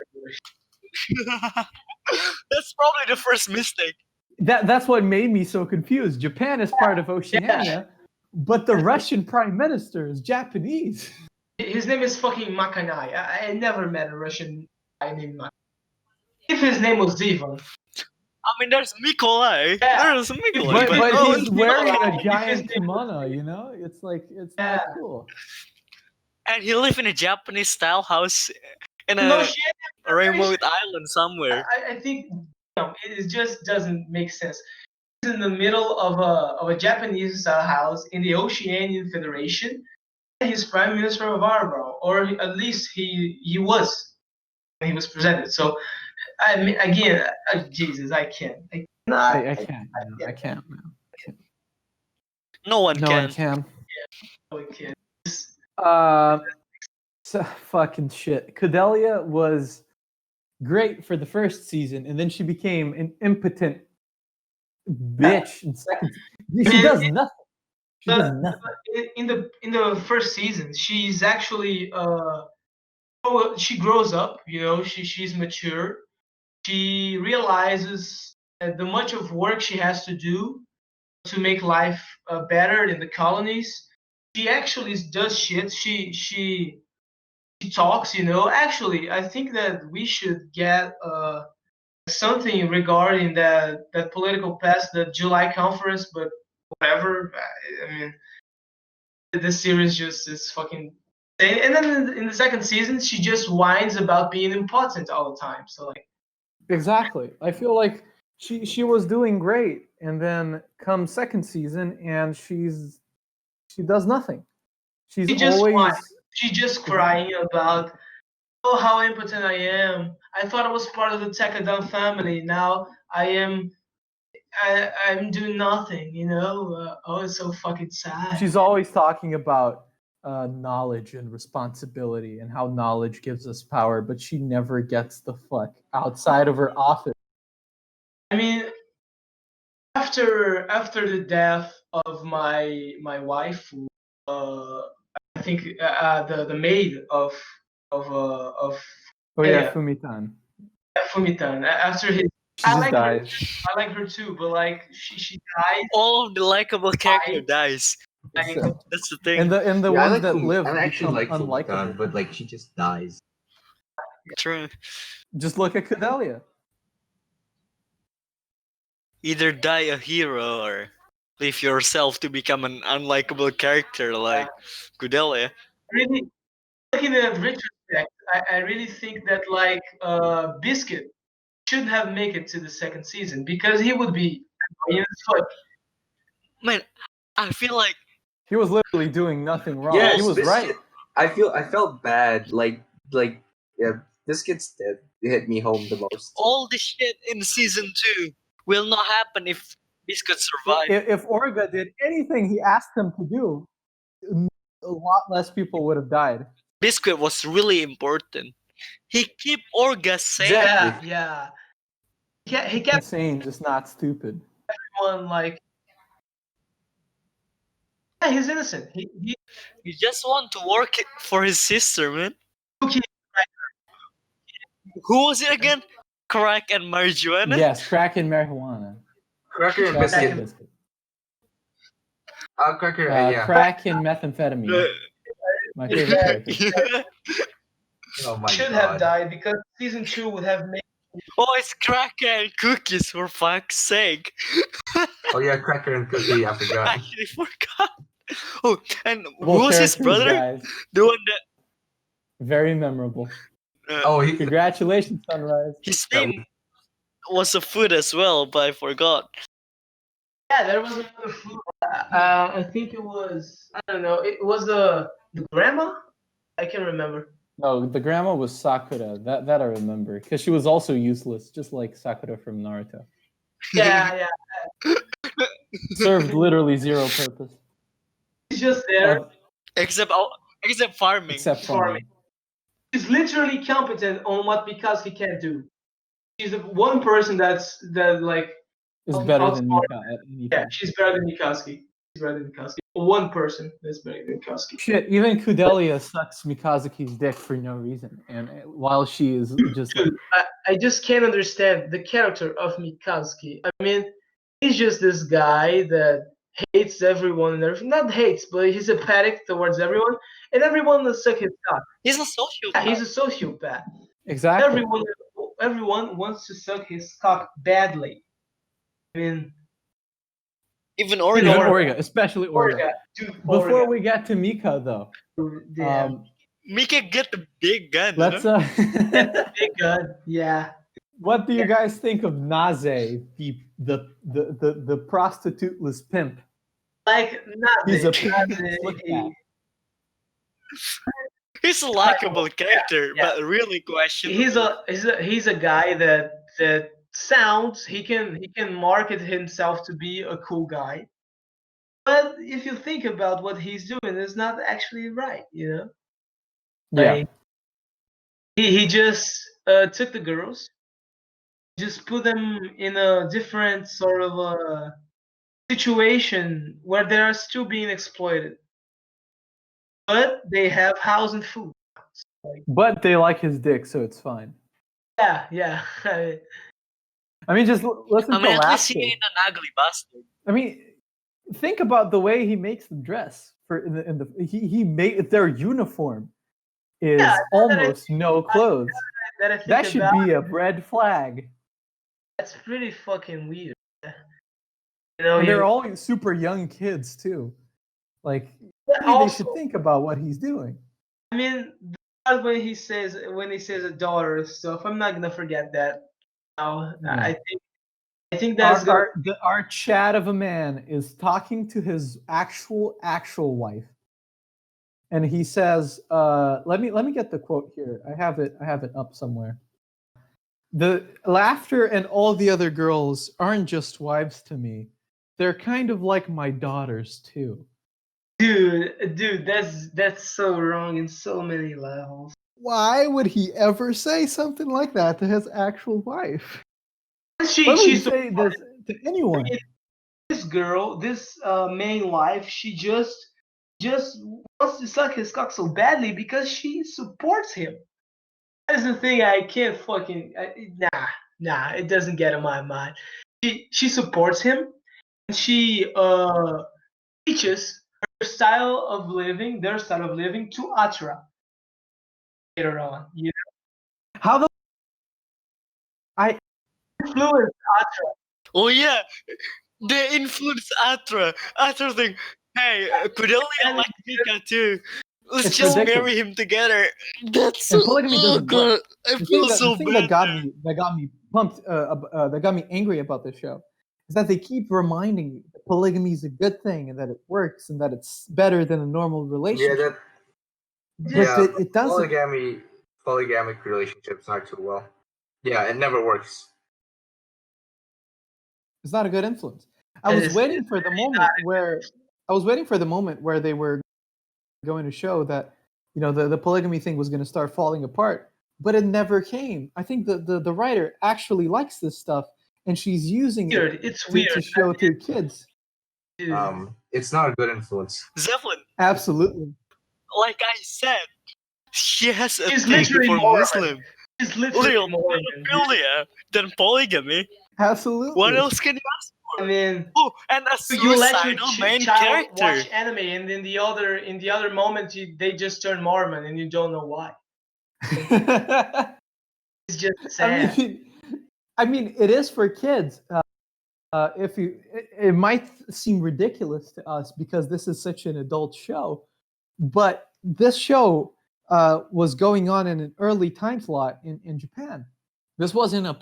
probably the first mistake. That's what made me so confused. Japan is part of Oceania, but the Russian prime minister is Japanese. His name is fucking Makanai. I never met a Russian guy named Makanai. If his name was Zevlen. I mean, there's Mikolai. Yeah. There's Mikolai. But oh, he's wearing Nikolai. a giant kimono, you know? It's like, it's not cool. And he lives in a Japanese style house in a No shit. remote island somewhere. I think it just doesn't make sense. He's in the middle of a Japanese house in the Oceanian Federation. And he's Prime Minister of Arbro, or at least he was when he was presented. So, I mean, again, Jesus, I can't. I can't. I can't, man. No one No can. one can. I can't. So fucking shit. Cordelia was great for the first season, and then she became an impotent bitch in second. She does nothing. She does nothing. In the first season, she's actually she grows up. You know, she's mature. She realizes the much of work she has to do to make life better in the colonies. She actually does shit. She talks, you know. Actually, I think that we should get something regarding that political past, the July conference, but whatever. I mean, this series just is fucking. And then in the second season, she just whines about being impotent all the time. So like. Exactly. I feel like she was doing great, and then comes second season, and she does nothing. She's She just always whines. She's just crying about Oh, how impotent I am! I thought I was part of the Tekadon family. Now I'm doing nothing. Oh, it's so fucking sad. She's always talking about knowledge and responsibility and how knowledge gives us power, but she never gets the fuck outside of her office. I mean, after the death of my wife, I think the maid of Oh yeah, yeah. Fumitan. Fumitan. After his, She just dies. I like her too, but like she dies. All of the likable character dies. Like, That's the thing. And the Yeah, I ones like that Fumi- live I actually become like Fumitan, unlikable. but like she just dies. True. Just look at Cadelia. Either die a hero or leave yourself to become an unlikable character like Gudelia. really, looking at retrospect, I really think that like Biscuit should have made it to the second season because he would be annoying as fuck. Man, I feel like He was literally doing nothing wrong. Yes, he was right. I felt bad. Like yeah, Biscuit's death hit me home the most. all the shit in season 2 will not happen if Biscuit survives. If Orga did anything he asked him to do, a lot less people would have died. Biscuit was really important. He kept Orga safe. Exactly. Yeah. He kept Insane, just not stupid. everyone like. Yeah, he's innocent. He just want to work it for his sister, man. Okay. Who was it again? Crack and marijuana? Yes, crack and marijuana. Cracker and Crack Biscuit. and biscuit. Cracker, yeah. Crack and methamphetamine. My favorite character. Oh my Should god. have died because season 2 would have made. Oh, it's cracker and cookies, for fuck's sake. Oh yeah, Cracker and Cookie, I I forgot. actually forgot. Oh, and who Both was his characters brother? died. The one that Very memorable. Oh, he, Congratulations, Sunrise. his name was a food as well, but I forgot. Yeah, there was another food. I think it was. I don't know. It was the grandma. I can't remember. No, the grandma was Sakura. That I remember. Because she was also useless, just like Sakura from Naruto. Yeah. Served literally zero purpose. He's just there. Except farming. Except farming. He's literally competent on what Mikadzuki can't do. She's the one person that like Is better than Mika at anything. yeah, she's better than Mikadzuki. She's better than Mikadzuki. One person that's better than Mikadzuki. Shit, even Kudelia sucks Mikazuki's dick for no reason, and while she is just like, Dude, I just can't understand the character of Mikadzuki. I mean, he's just this guy that hates everyone and everything. Not hates, but he's apathic towards everyone, and everyone will suck his cock. He's a sociopath. Yeah, he's a sociopath. exactly. Everyone wants to suck his cock badly. I mean, Even Even Orga. Orga, especially Orga. Dude, Before Orga. we get to Mika, though, Yeah. Mika get the big gun. let's. Big gun. Yeah. What do you guys think of Naze, the prostituteless pimp? Like not He's a Naze, He's a likable character, yeah. but really questionable. he's a guy that sounds he can market himself to be a cool guy. But if you think about what he's doing, it's not actually right, you know? Yeah. Like, he just took the girls, just put them in a different sort of a situation where they are still being exploited. But they have house and food. But they like his dick, so it's fine. Yeah. I mean, just listen I mean, to at least Last he ain't an ugly bastard. I mean, think about the way he makes them dress. He made their uniform is almost no clothes. That should be a red flag. That's pretty fucking weird. You know, And they're all super young kids too. Like they should think about what he's doing. I mean, when he says a daughter and stuff, I'm not gonna forget that. Now, I think that's our chat of a man is talking to his actual wife, and he says, let me get the quote here. I have it up somewhere. The laughter and all the other girls aren't just wives to me. They're kind of like my daughters too. Dude, that's so wrong in so many levels. Why would he ever say something like that to his actual wife? Why would he She's say this to anyone? this girl, this main wife, she just wants to suck his cock so badly because she supports him. That's the thing I can't fucking nah. It doesn't get in my mind. She supports him, and she teaches their style of living to Atra later on. You know, How the I influence Atra. Oh yeah, they influence Atra. Atra think, hey, Cordelia like Mika too. Let's It's just ridiculous. marry him together. That's so. And polygamy Oh doesn't work. god, I the feel thing so that bad. got me pumped, that got me angry about this show is that they keep reminding you that polygamy is a good thing and that it works and that it's better than a normal Yeah, relationship. that But yeah, it doesn't. polygamic relationships aren't too well. Yeah, it never works. It's not a good influence. I was waiting for the moment where they were going to show that the polygamy thing was going to start falling apart, but it never came. I think the writer actually likes this stuff and she's using it It's to weird. show to kids. Dude. It's not a good influence. Zevlen, Absolutely. like I said, she has a She's thing literally for Mormon. Muslim. It's literally Little Mormon. pedophilia than polygamy. Absolutely. What else can you ask I for? mean, Oh, and a you let your suicidal main child character. watch anime, and in the other moment, they just turn Mormon, and you don't know why. It's just sad. I mean, it is for kids. It might seem ridiculous to us because this is such an adult show, but this show was going on in an early time slot in Japan. This wasn't a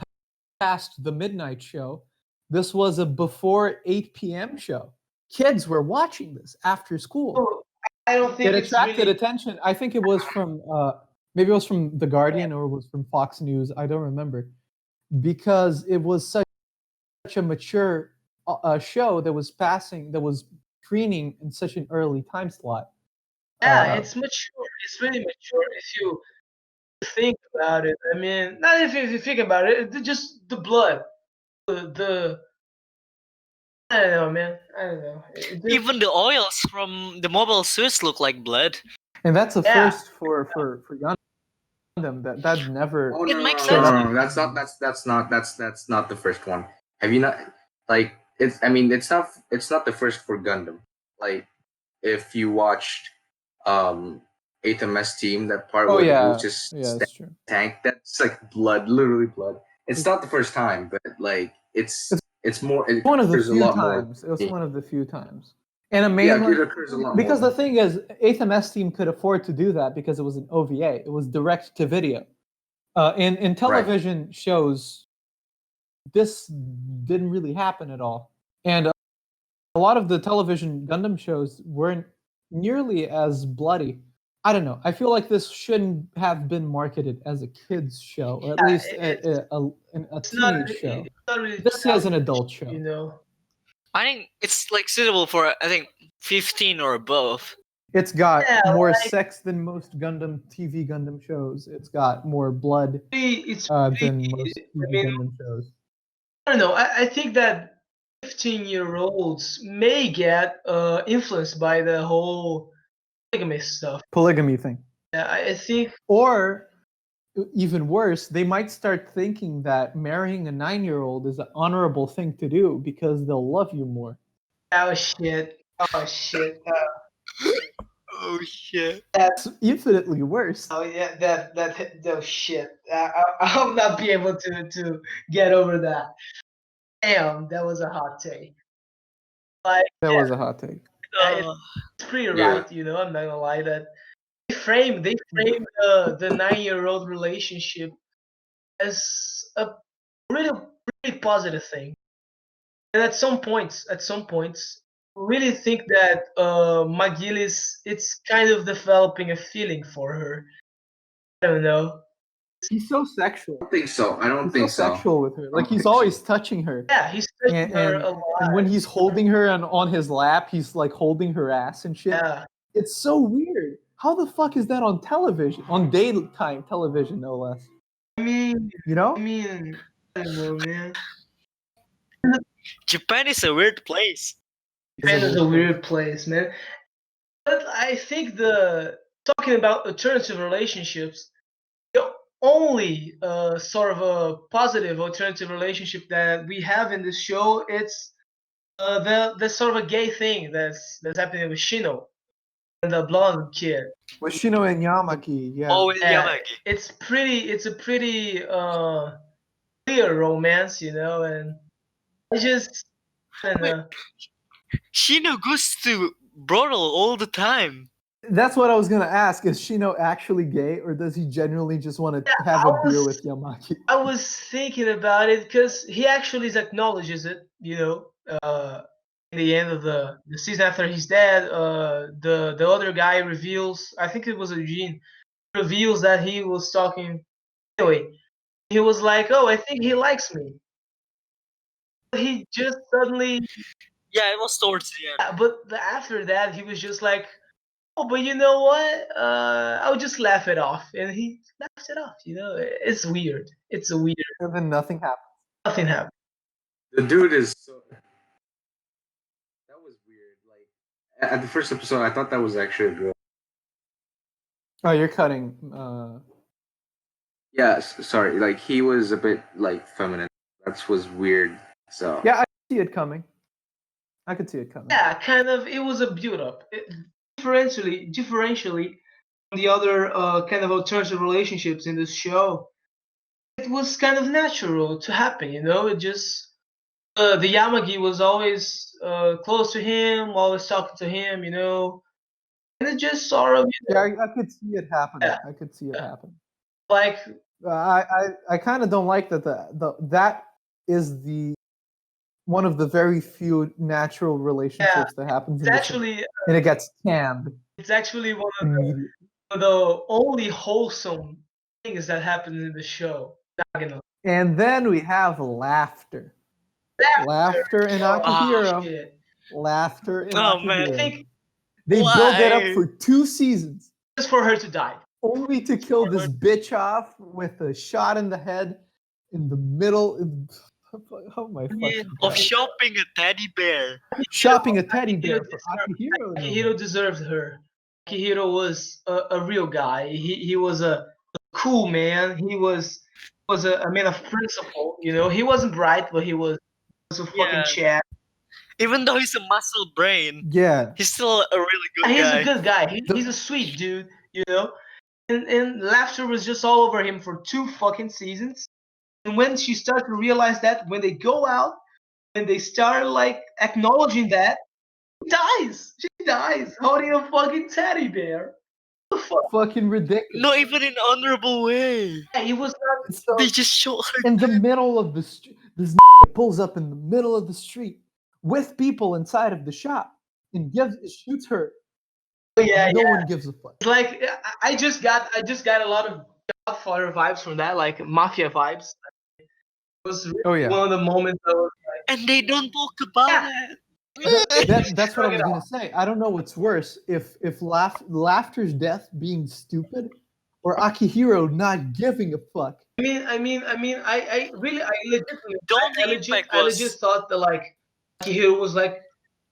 past the midnight show. This was a before 8 p.m. show. Kids were watching this after school. Oh, I don't think It it's attracted really. attention. I think it was from maybe it was from The Guardian or it was from Fox News. I don't remember, because it was such a mature show that was screening in such an early time slot. Yeah, it's mature. It's really mature if you think about it. I mean, not if you think about it. Just the blood, the. I don't know, man. I don't know. Even the oils from the mobile suits look like blood. And that's a Yeah. first for Gundam. That never. Oh, It no, makes no, sense. no, no, that's not the first one. Have you not like it's? I mean, it's not the first for Gundam. Like, if you watched HMS Team, that part Oh where yeah, the just that's true. tank, that's like blood, literally blood. It's not the first time, but like it's more. It One of the occurs a few lot more. times. It was one of the few times. And a Yeah, mainline, it occurs a lot because more. the thing is, HMS Team could afford to do that because it was an OVA. It was direct to video. In television shows, this didn't really happen at all. And a lot of the television Gundam shows weren't nearly as bloody. I don't know. I feel like this shouldn't have been marketed as a kids show, or at least a teenage show. It's not really This is an adult show. You know. I think it's like suitable for 15 or above. It's got Yeah, more like- sex than most TV Gundam shows. It's got more blood It's than most TV I mean, Gundam shows. I don't know. I think that 15-year-olds may get influenced by the whole polygamy stuff. Polygamy thing. Yeah, I think. Or even worse, they might start thinking that marrying a 9-year-old is an honorable thing to do because they'll love you more. Oh shit! Oh shit! Oh shit! That's infinitely worse. Oh yeah, that shit. I'll not be able to get over that. Damn, that was a hot take. Like That was a hot take. it's pretty right, you know. I'm not gonna lie that they frame the 9-year-old relationship as a really positive thing. And at some points, really think that McGillis, it's kind of developing a feeling for her. I don't know. He's so sexual. I don't think so. I don't He's think so so. sexual with her. Like don't he's think always so. touching her. Yeah, he's touching her a lot. And when he's holding her on his lap, he's like holding her ass and shit. Yeah. It's so weird. How the fuck is that on television? On daytime television, no less. I mean, You know? I don't know, man. Japan is a weird place. Japan is a weird place, man. But I think talking about alternative relationships, the only sort of a positive alternative relationship that we have in this show, it's the sort of a gay thing that's happening with Shino and the blonde kid. With Shino and Yamaki, yeah. Oh, with Yeah, Yamaki. it's a pretty clear romance, you know, and I just don't know. Shino goes to brothel all the time. That's what I was gonna ask. Is Shino actually gay, or does he genuinely just want to Yeah, have a beer with Yamaki? I was thinking about it because he actually acknowledges it, you know. In the end of the season after he's dead, the other guy reveals, I think it was Eugene, reveals that he was talking. Anyway, he was like, "Oh, I think he likes me." He just suddenly, Yeah, it was towards the end. but after that, he was just like, "Oh, but you know what? I'll just laugh it off," and he laughs it off. You know, it's weird. It's a weird. And then nothing happened. Nothing happened. The dude is so. That was weird. Like at the first episode, I thought that was actually a girl. Oh, you're cutting. Yes, sorry. Like he was a bit like feminine. That was weird. So Yeah, I see it coming. I could see it coming. Yeah, kind of. It was a build-up. Differentially from the other kind of alternative relationships in this show, it was kind of natural to happen. You know, it just the Yamagi was always close to him, always talking to him. You know, and it just sort of Yeah, I could see it happening. Yeah. I could see it happen. like I kind of don't like that that is the one of the very few natural relationships that happens in it's the show, actually and it gets canned one of immediately. the only wholesome things that happens in the show. Not gonna And then we have laughter. Laughter and Oh, Akihiro. shit. Laughter and Oh, man. Akihiro. I think They build it up Why? for 2 seasons, just for her to die. only to kill this bitch off with a shot in the head in the middle. Oh my fucking Of God. shopping a teddy bear. Shopping a teddy bear for Akihiro. no Akihiro deserved her. Akihiro was a real guy. He was a cool man. He was a man of principle. You know, he wasn't bright, but he was a fucking Yeah. chad. Even though he's a muscle brain, Yeah. he's still a really good He's guy. a good guy. He's a sweet dude. You know, and laughter was just all over him for 2 fucking seasons. And when she started to realize that, when they go out and they start like acknowledging that, she dies. She dies holding a fucking teddy bear. What the fuck? Fucking ridiculous. Not even in an honorable way. Yeah, he was not. So, They just show her. in the middle of the street, this pulls up in the middle of the street with people inside of the shop and shoots her. Yeah, No yeah. one gives a fuck. It's like I just got a lot of Godfather vibes from that, like mafia vibes. It was really Oh yeah. one of the moments I was like, And they don't talk about Yeah. it. That's what I was gonna say. I don't know what's worse, if Laughter's death being stupid, or Akihiro not giving a fuck. I legitimately, Don't I legit thought that like Akihiro was like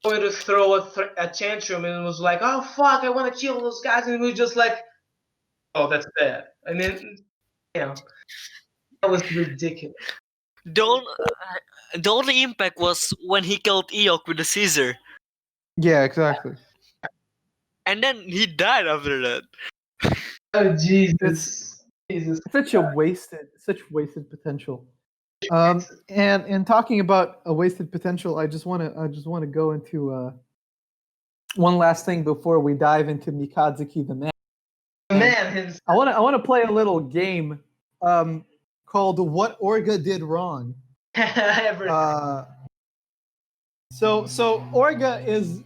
going to throw a tantrum and was like, oh fuck, I want to kill those guys, and we was just like, oh, that's bad. I mean, you know, that was ridiculous. The only impact was when he killed Eok with the scissor. Yeah, exactly. And then he died after that. Oh Jesus, Jesus. Such wasted potential. And talking about a wasted potential, I just want to go into one last thing before we dive into Mikadzuki the man. Man, I want to play a little game called What Orga Did Wrong. everything. So Orga is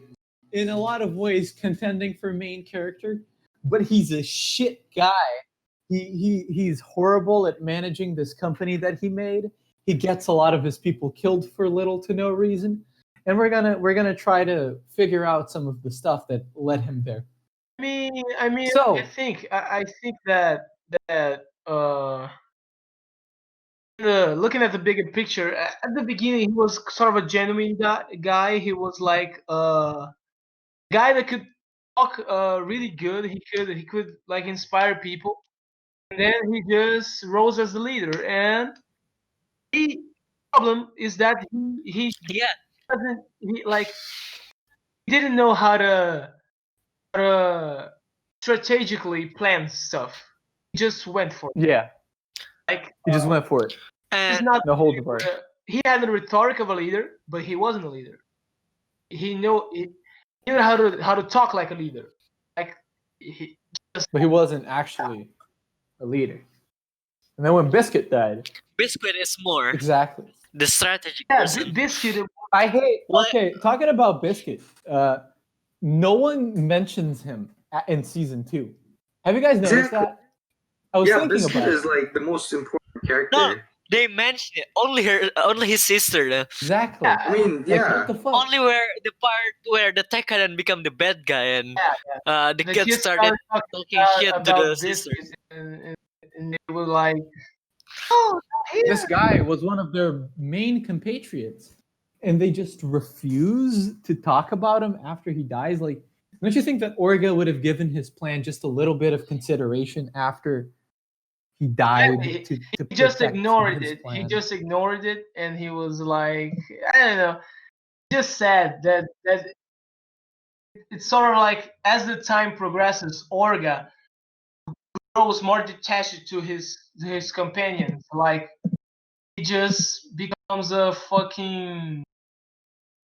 in a lot of ways contending for main character, but he's a shit guy. He's horrible at managing this company that he made. He gets a lot of his people killed for little to no reason, and we're gonna try to figure out some of the stuff that led him there. I mean, So- I think that looking at the bigger picture, at the beginning he was sort of a genuine guy. He was like a guy that could talk really good. He could like inspire people, and then he just rose as a leader. And the problem is that he Yeah, doesn't he didn't know how to strategically plan stuff. He just went for it. Yeah, Like he just went for it. he's and not. The whole part. He had the rhetoric of a leader, but he wasn't a leader. He knew how to talk like a leader. Like But he wasn't actually a leader. And then when Biscuit died, Biscuit is more exactly. the strategic yeah, person. Biscuit. I hate. What? Okay, talking about Biscuit, no one mentions him in season 2. Have you guys noticed Exactly. that? I was Yeah, thinking Biscuit about is it. like the most important character. No. They mentioned it. Only his sister. Exactly. Yeah, I mean, Like, yeah. what the fuck? Only where the part where the Tekkadan become the bad guy and the the kids started talking shit to the sisters. Biscuit, and they were like, "Oh, here." This guy was one of their main compatriots, and they just refuse to talk about him after he dies. Like, don't you think that Orga would have given his plan just a little bit of consideration after he died? he to just perfect ignored his it. plan? He just ignored it, and he was like, I don't know, just sad that it's sort of like as the time progresses, Orga grows more detached to his companions. Like he just becomes a fucking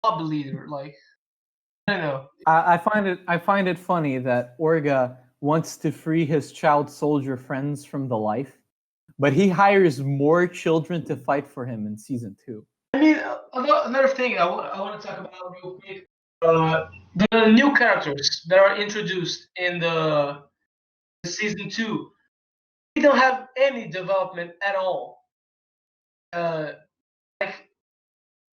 club leader. Like I don't know. I find it funny that Orga wants to free his child soldier friends from the life, but he hires more children to fight for him in season 2. I mean, another thing I want to talk about real quick. The new characters that are introduced in the season 2, they don't have any development at all. Like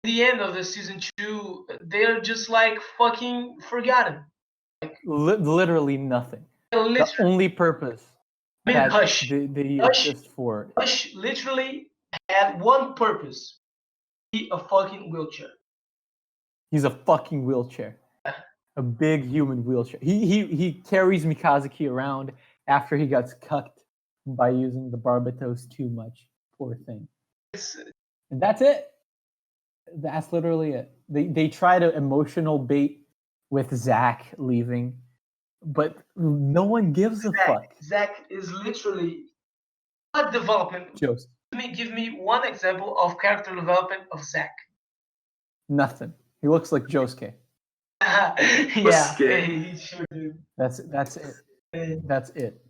the end of the season 2, they're just like fucking forgotten. Literally nothing. The Literally, only purpose I mean, that Hush. they Hush. exist for. Hush literally had one purpose: be a fucking wheelchair. He's a fucking wheelchair. A big human wheelchair. He carries Mikadzuki around after he got cucked by using the barbatos too much. Poor thing. And that's it. That's literally it. They try to emotional bait with Zach leaving, but no one gives a fuck. Zach is literally not development. Joseph. Give me one example of character development of Zach. Nothing. He looks like Josuke. Yeah, scary. he sure do. That's it. That's it.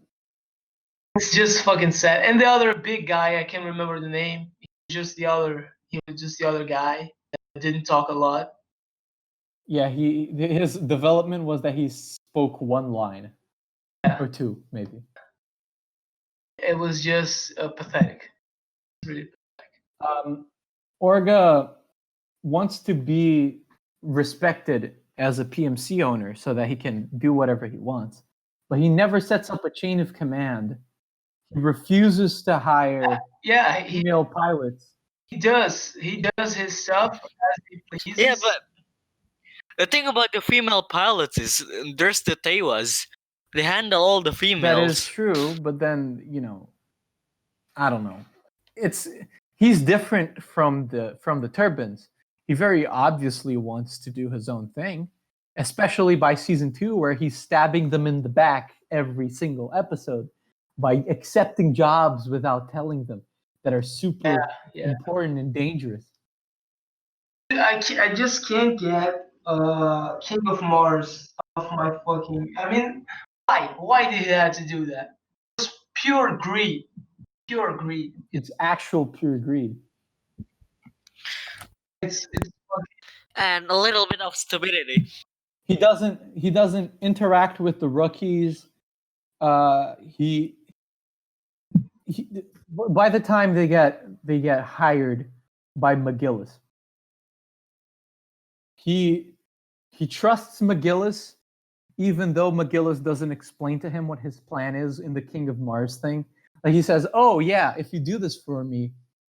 It's just fucking sad. And the other big guy, I can't remember the name. He was just the other guy that didn't talk a lot. Yeah, his development was that he spoke one line or two, maybe. It was just pathetic. Really. Orga wants to be respected as a PMC owner so that he can do whatever he wants, but he never sets up a chain of command. He refuses to hire female pilots. He does his stuff as he pleases. Yeah, but the thing about the female pilots is there's the Teiwas. They handle all the females. That is true, but then I don't know. He's different from the Turbans. He very obviously wants to do his own thing, especially by season 2, where he's stabbing them in the back every single episode by accepting jobs without telling them that are super important and dangerous. I just can't get King of Mars off my fucking. I mean, why? Why did he have to do that? It was pure greed. Pure greed. It's actual pure greed. It's fucking. and a little bit of stupidity. He doesn't interact with the rookies. He by the time they get hired by McGillis, he trusts McGillis, even though McGillis doesn't explain to him what his plan is in the King of Mars thing. Like he says, "Oh yeah, if you do this for me,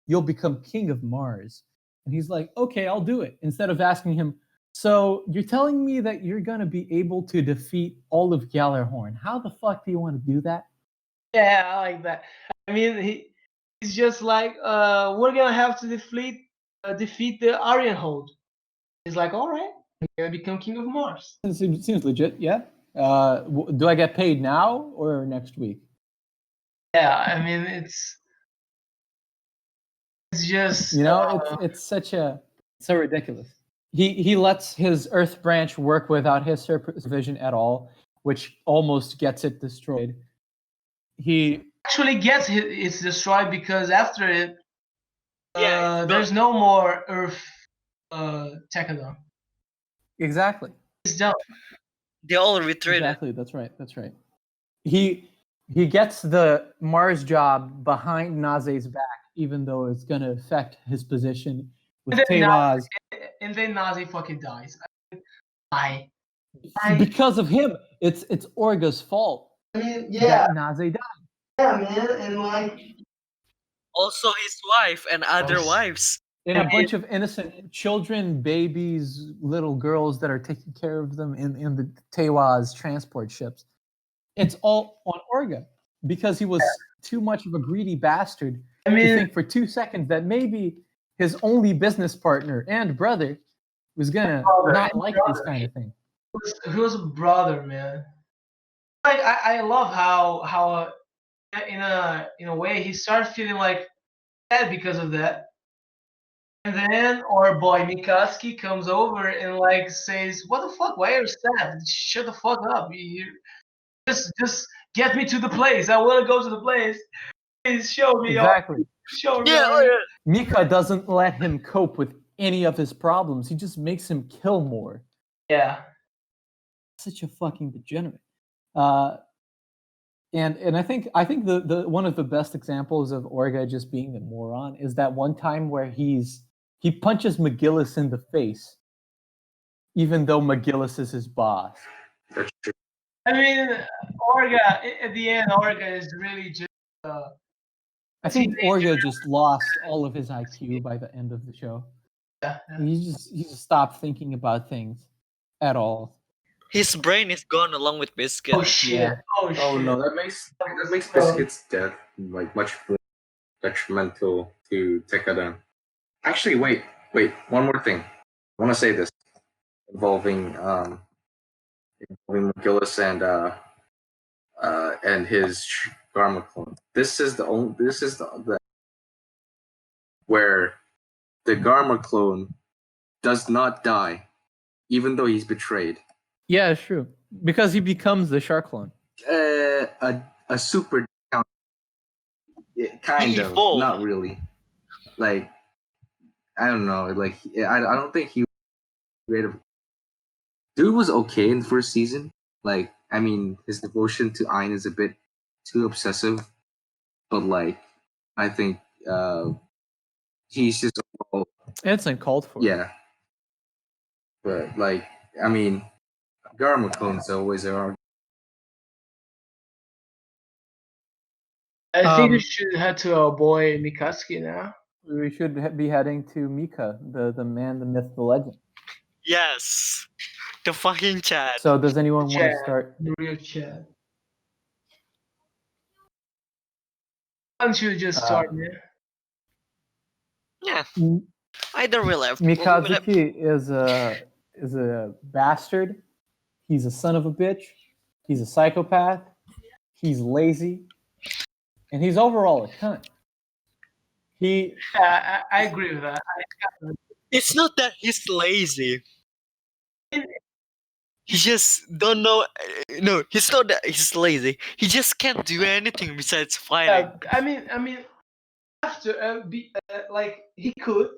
you'll become King of Mars." And he's like, "Okay, I'll do it." Instead of asking him, "So you're telling me that you're gonna be able to defeat all of Gallerhorn? How the fuck do you want to do that?" Yeah, I like that. I mean, he's just like, we're gonna have to defeat the Iron-blooded. He's like, all right, I'm gonna become King of Mars. It seems legit, yeah. Do I get paid now or next week? Yeah, I mean, it's just it's so ridiculous. He lets his Earth branch work without his supervision at all, which almost gets it destroyed. He actually gets it's destroyed because after it, there's done. no more Earth Tekadon. exactly. It's done. They all retreated. Exactly, that's right. He gets the Mars job behind Naze's back, even though it's gonna affect his position with Tewaz. And then Naze fucking dies. I Because of him, it's Orga's fault. I mean, yeah, that Naze died. yeah, man, and like Also his wife and other wives. And a bunch of innocent children, babies, little girls that are taking care of them in the Tewaz transport ships. It's all on Orga because he was too much of a greedy bastard to think for 2 seconds that maybe his only business partner and brother was gonna not like this kind of thing. He was a brother, man. Like I love how in a way he started feeling like sad because of that. And then our boy Mikadzuki comes over and like says, "What the fuck? Why are you sad? Shut the fuck up! You just get me to the place. I want to go to the place. Please show me. Exactly. Show me." Yeah. Mika doesn't let him cope with any of his problems. He just makes him kill more. Yeah. Such a fucking degenerate. And I think the one of the best examples of Orga just being a moron is that one time where he punches McGillis in the face, even though McGillis is his boss. That's true. I mean, Orga at the end, Orga is really just. I think Orga just lost all of his IQ by the end of the show. Yeah. He just stopped thinking about things at all. His brain is gone along with Biscuit. Oh shit! Yeah. Oh shit! Oh no, that makes Biscuit's death like much more detrimental to Tekadon. Actually, wait, one more thing. I want to say this involving McGillis and his Garma clone. This is the where the Garma clone does not die, even though he's betrayed. Yeah, it's true. Because he becomes the Char clone. A super kind of, not really. Like, I don't know. Like, I don't think he was great. Dude was okay in the first season. Like, I mean, his devotion to Ayn is a bit too obsessive. But like, I think he's just overall. It's uncalled for. Yeah. But like, I mean, Garma clones always are. I think we should head to our boy Mikadzuki now. We should be heading to Mika, the man, the myth, the legend. Yes. The fucking Chad. So does anyone want to start? The real Chad. Why don't you just start, man? Yeah. I don't really have. Mikadzuki is a bastard. He's a son of a bitch. He's a psychopath. He's lazy. And he's overall a cunt. Yeah, I agree with that. It's not that he's lazy. He just don't know. No, it's not that he's lazy. He just can't do anything besides fighting. I mean, after like he could,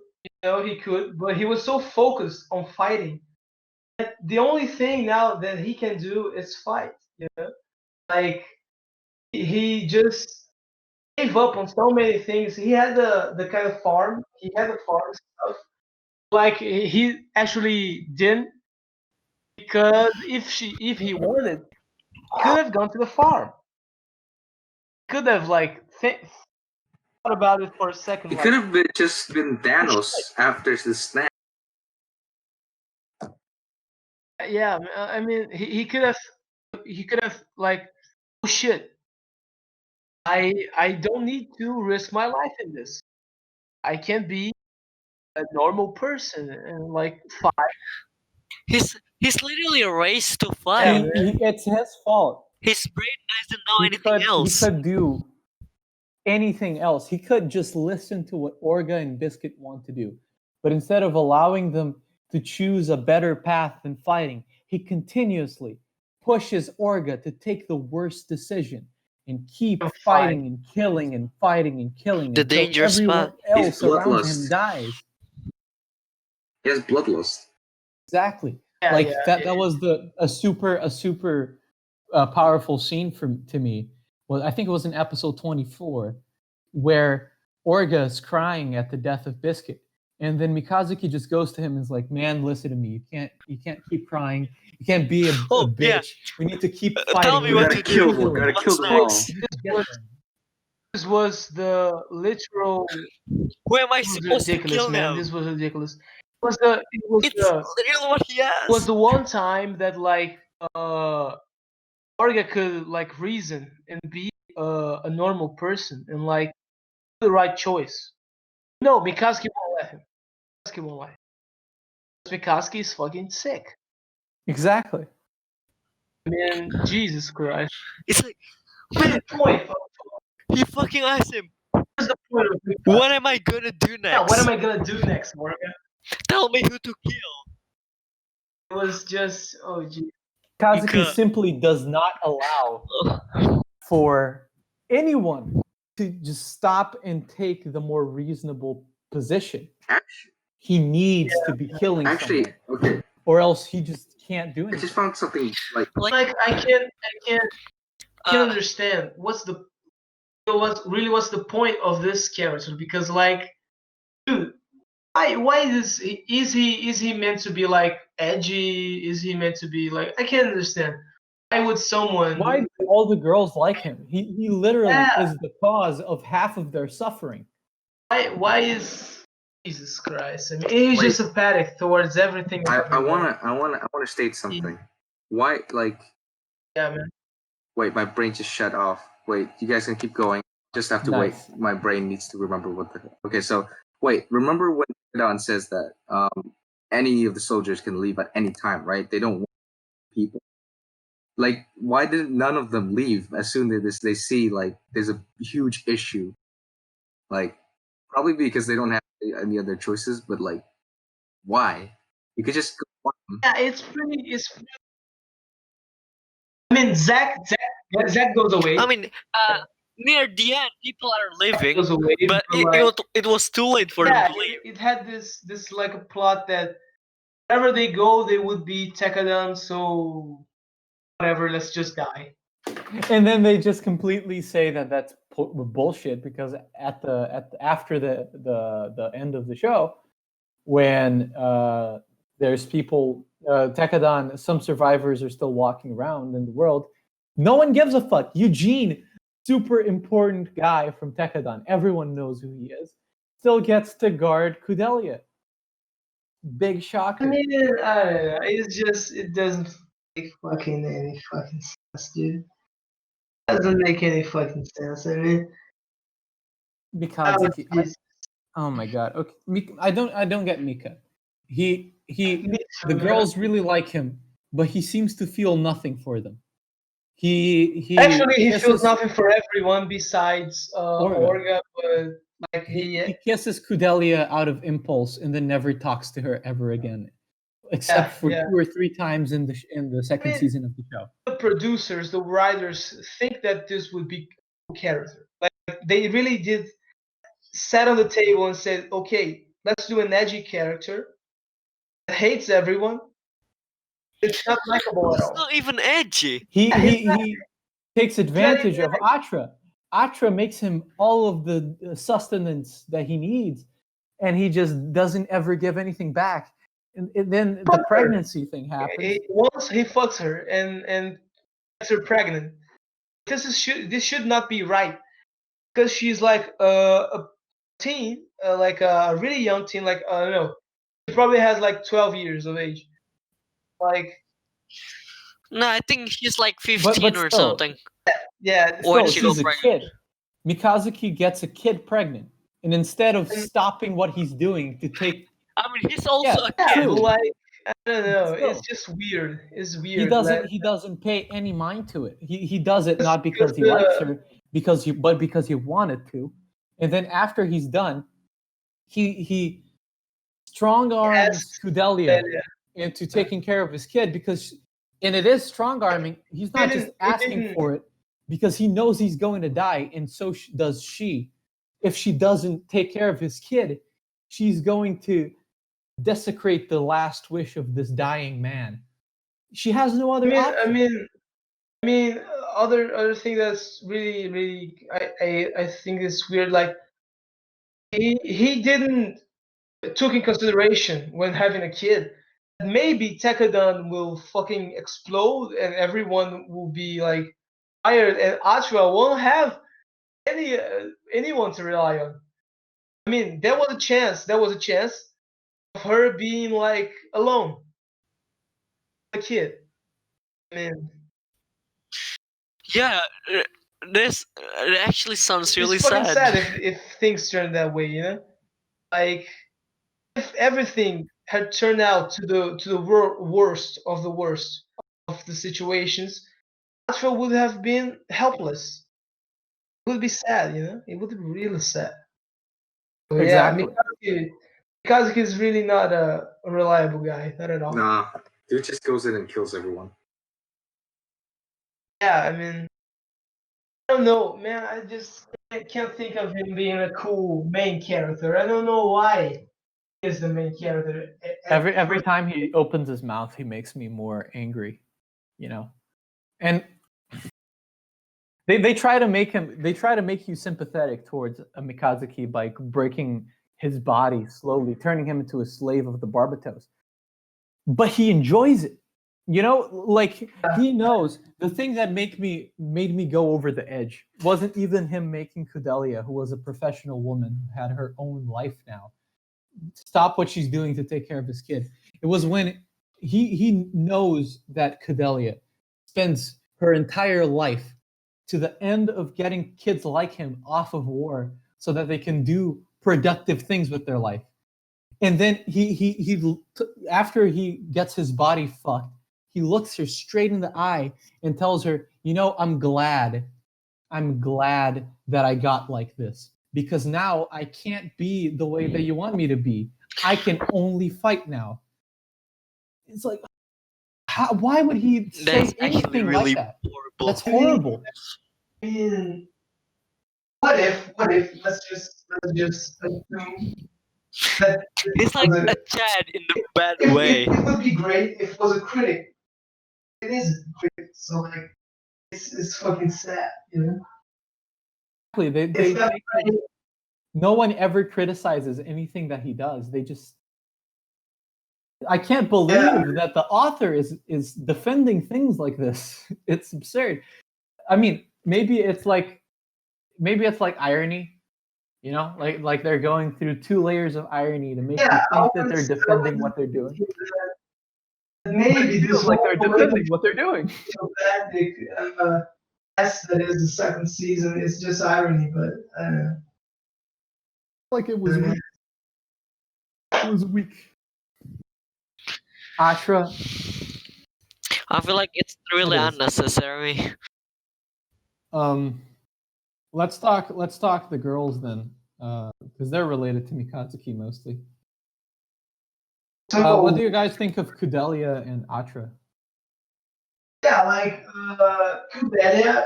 he could, but he was so focused on fighting that the only thing now that he can do is fight. Like he just gave up on so many things. He had the kind of farm. He had the farm stuff. Like he actually didn't, because if he wanted, he could have gone to the farm. Could have like thought about it for a second. It Like, could have been just been Thanos after the snap. yeah, I mean, he could have like, oh shit, I don't need to risk my life in this. I can be a normal person and like fight. He's literally raised to Yeah, fight. man. It's his fault. His brain doesn't know anything He else. could do anything else. He could just listen to what Orga and Biscuit want to do. But instead of allowing them to choose a better path than fighting, he continuously pushes Orga to take the worst decision and keep To fighting and killing and fighting and killing The until dangerous everyone path. else He's around bloodlust. him dies. He has bloodlust. Exactly. Yeah, Like yeah, that was a super powerful scene to me. Well, I think it was in episode 24 where Orga is crying at the death of Biscuit, and then Mikadzuki just goes to him and is like, "Man, listen to me. You can't keep crying. You can't be a Oh, bitch. yeah. We need to keep Tell fighting. me We what gotta to do. kill them. Gotta kill What's them all. next? This was the literal. Who am I This was supposed to ridiculous, kill man. now? This was ridiculous. It It's literally what he was asked. the one time that like Orga could like reason and be a normal person and like do the right choice. No, Mikazuki won't let him. Mikazuki won't let him. Mikazuki is fucking sick. Exactly. I mean, Jesus Christ. It's like, What's man, the point? he fucking asked him, What's the point of Mikazuki? what am I gonna do next? Yeah, what am I gonna do next, Orga? Tell me who to kill. It was just, oh gee. Kazuki Mika- simply does not allow for anyone to just stop and take the more reasonable position. Actually, He needs to be killing someone, okay. or else he just can't do I anything. just found something like Like I can't Uh, understand what's the point of this character, because like, dude, why is he meant to be like edgy? Is he meant to be like, I can't understand. Why would someone Why do all the girls like him? He literally Yeah. is the cause of half of their suffering. why is Jesus Christ? I mean, he's Wait. just apathic towards everything. I wanna state something. Why Yeah, man. wait, my brain just shut off. Wait, you guys can keep going. Just have to Nice. wait. My brain needs to remember what the okay, so wait, remember when Don says that any of the soldiers can leave at any time, right? They don't want people. Like, why did none of them leave as soon as they see like there's a huge issue? Like, probably because they don't have any other choices, but like, why? You could just go on. Yeah, it's I mean, Zach goes away. I mean, near the end, people are leaving, goes away, but like, it was too late for them to leave. it had this like a plot that wherever they go, they would be Tekkadan. So whatever, let's just die. And then they just completely say that that's bullshit, because after the end of the show, when there's people, Tekkadan, some survivors are still walking around in the world. No one gives a fuck. Eugene, super important guy from Tekkadan, everyone knows who he is, still gets to guard Kudelia. Big shocker. I mean, I don't know. It's just, it doesn't make fucking any fucking sense, dude. It doesn't make any fucking sense. I mean, Because it's oh my god. Okay, I don't get Mika. The man. girls really like him, but he seems to feel nothing for them. He Actually, he kisses, feels nothing for everyone besides Orga. Orga, but like he kisses Kudelia out of impulse and then never talks to her ever again, except for 2 or 3 times in the second season of the show. the producers, the writers think that this would be a character. Like they really did sat on the table and said, okay, let's do an edgy character that hates everyone. It's not likable at It's all. not even edgy. He takes advantage of Atra. Atra makes him all of the sustenance that he needs, and he just doesn't ever give anything back. And then the pregnancy thing happens. Once he fucks her and gets her pregnant, this should not be right, because she's like a teen, like a really young teen, like I don't know, she probably has like 12 years of age. Like, No, I think she's like 15 or still, something. yeah, Or still, she she's got a pregnant. kid. Mikadzuki gets a kid pregnant, and instead of stopping what he's doing to take, I mean, he's also a kid. true. like, I don't know, Still. it's just weird. It's weird. He doesn't pay any mind to it. He does it not because he likes her, but because he wanted to. And then after he's done, he strong arms Kudelia into taking care of his kid, and it is strong arming. He's not just asking for it because he knows he's going to die, and so does she. If she doesn't take care of his kid, she's going to desecrate the last wish of this dying man. She has no other option. I mean, other thing that's really I think is weird. Like, he didn't took in consideration when having a kid. Maybe Tekkadan will fucking explode and everyone will be like fired, and Atra won't have anyone to rely on. I mean, there was a chance of her being like alone, a kid. I mean, Yeah, this it actually sounds really it's fucking sad. if things turn that way, you know. Like, if everything had turned out to the worst of the worst of the situations, Atra would have been helpless. It would be sad, you know. It would be really sad. So, Exactly. Yeah, Mikadzuki is really not a reliable guy, not at all. Nah, dude just goes in and kills everyone. Yeah, I mean, I don't know, man. I just can't think of him being a cool main character. I don't know why he is the main character. Every time he opens his mouth, he makes me more angry, you know. And they try to make you sympathetic towards a Mikadzuki by breaking his body slowly, turning him into a slave of the Barbatos. But he enjoys it. You know, like, he knows the thing that made me go over the edge wasn't even him making Kudelia, who was a professional woman who had her own life now, stop what she's doing to take care of his kid. It was when he knows that Kudelia spends her entire life to the end of getting kids like him off of war so that they can do productive things with their life. And then he after he gets his body fucked, he looks her straight in the eye and tells her, you know, I'm glad that I got like this, because now I can't be the way that you want me to be. I can only fight now. It's like, why would he say anything really like that? horrible. That's horrible. I mean, what if? Let's just assume that It's like a Chad in the bad way. It would be great if it was a critic. It is a critic, so like, it's fucking sad, you know. Exactly. No one ever criticizes anything that he does. They just. I can't believe that the author is defending things like this. It's absurd. I mean, maybe it's like irony, you know, like they're going through 2 layers of irony to make you think that they're defending what they're doing. Maybe it feels like they're defending what they're doing. Yes, that is the second season. It's just irony, but I don't know. Like it was weak. It was weak. Ashra. I feel like it's really unnecessary. Let's talk the girls then, because they're related to Mikadzuki mostly. What do you guys think of Kudelia and Atra? Yeah, like Kudelia,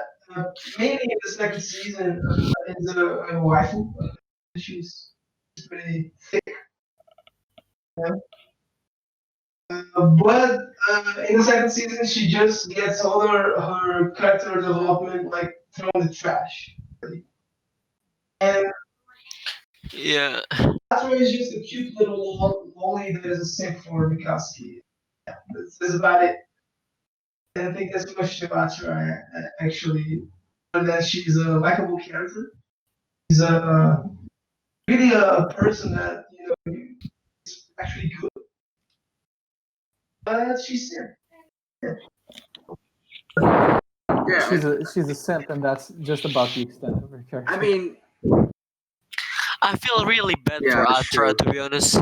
mainly in the second season, is a waifu. She's pretty thick. But in the second season, she just gets all her character development like thrown in the trash. And Yeah. Atra is just a cute little lolly that is a simp for Mikadzuki. Yeah, that's about it. I don't think that's much to Atra actually. Other than she's a likable character. She's a really a person that is actually good. But she's simp. Yeah, She's a simp, and that's just about the extent of her character. I mean, I feel really bad Yeah, for that's Atra, true. to be honest.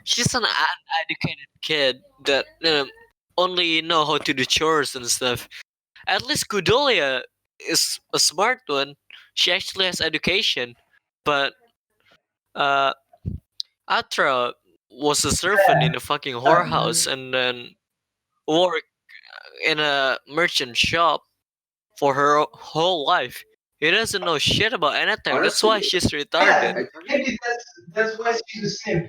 She's an uneducated kid that only know how to do chores and stuff. At least Kudolia is a smart one. She actually has education. But Atra was a servant in a fucking whorehouse and then worked in a merchant shop for her whole life. He doesn't know shit about anything. That's why Honestly, she's Yeah, retarded. maybe that's why she's a simp.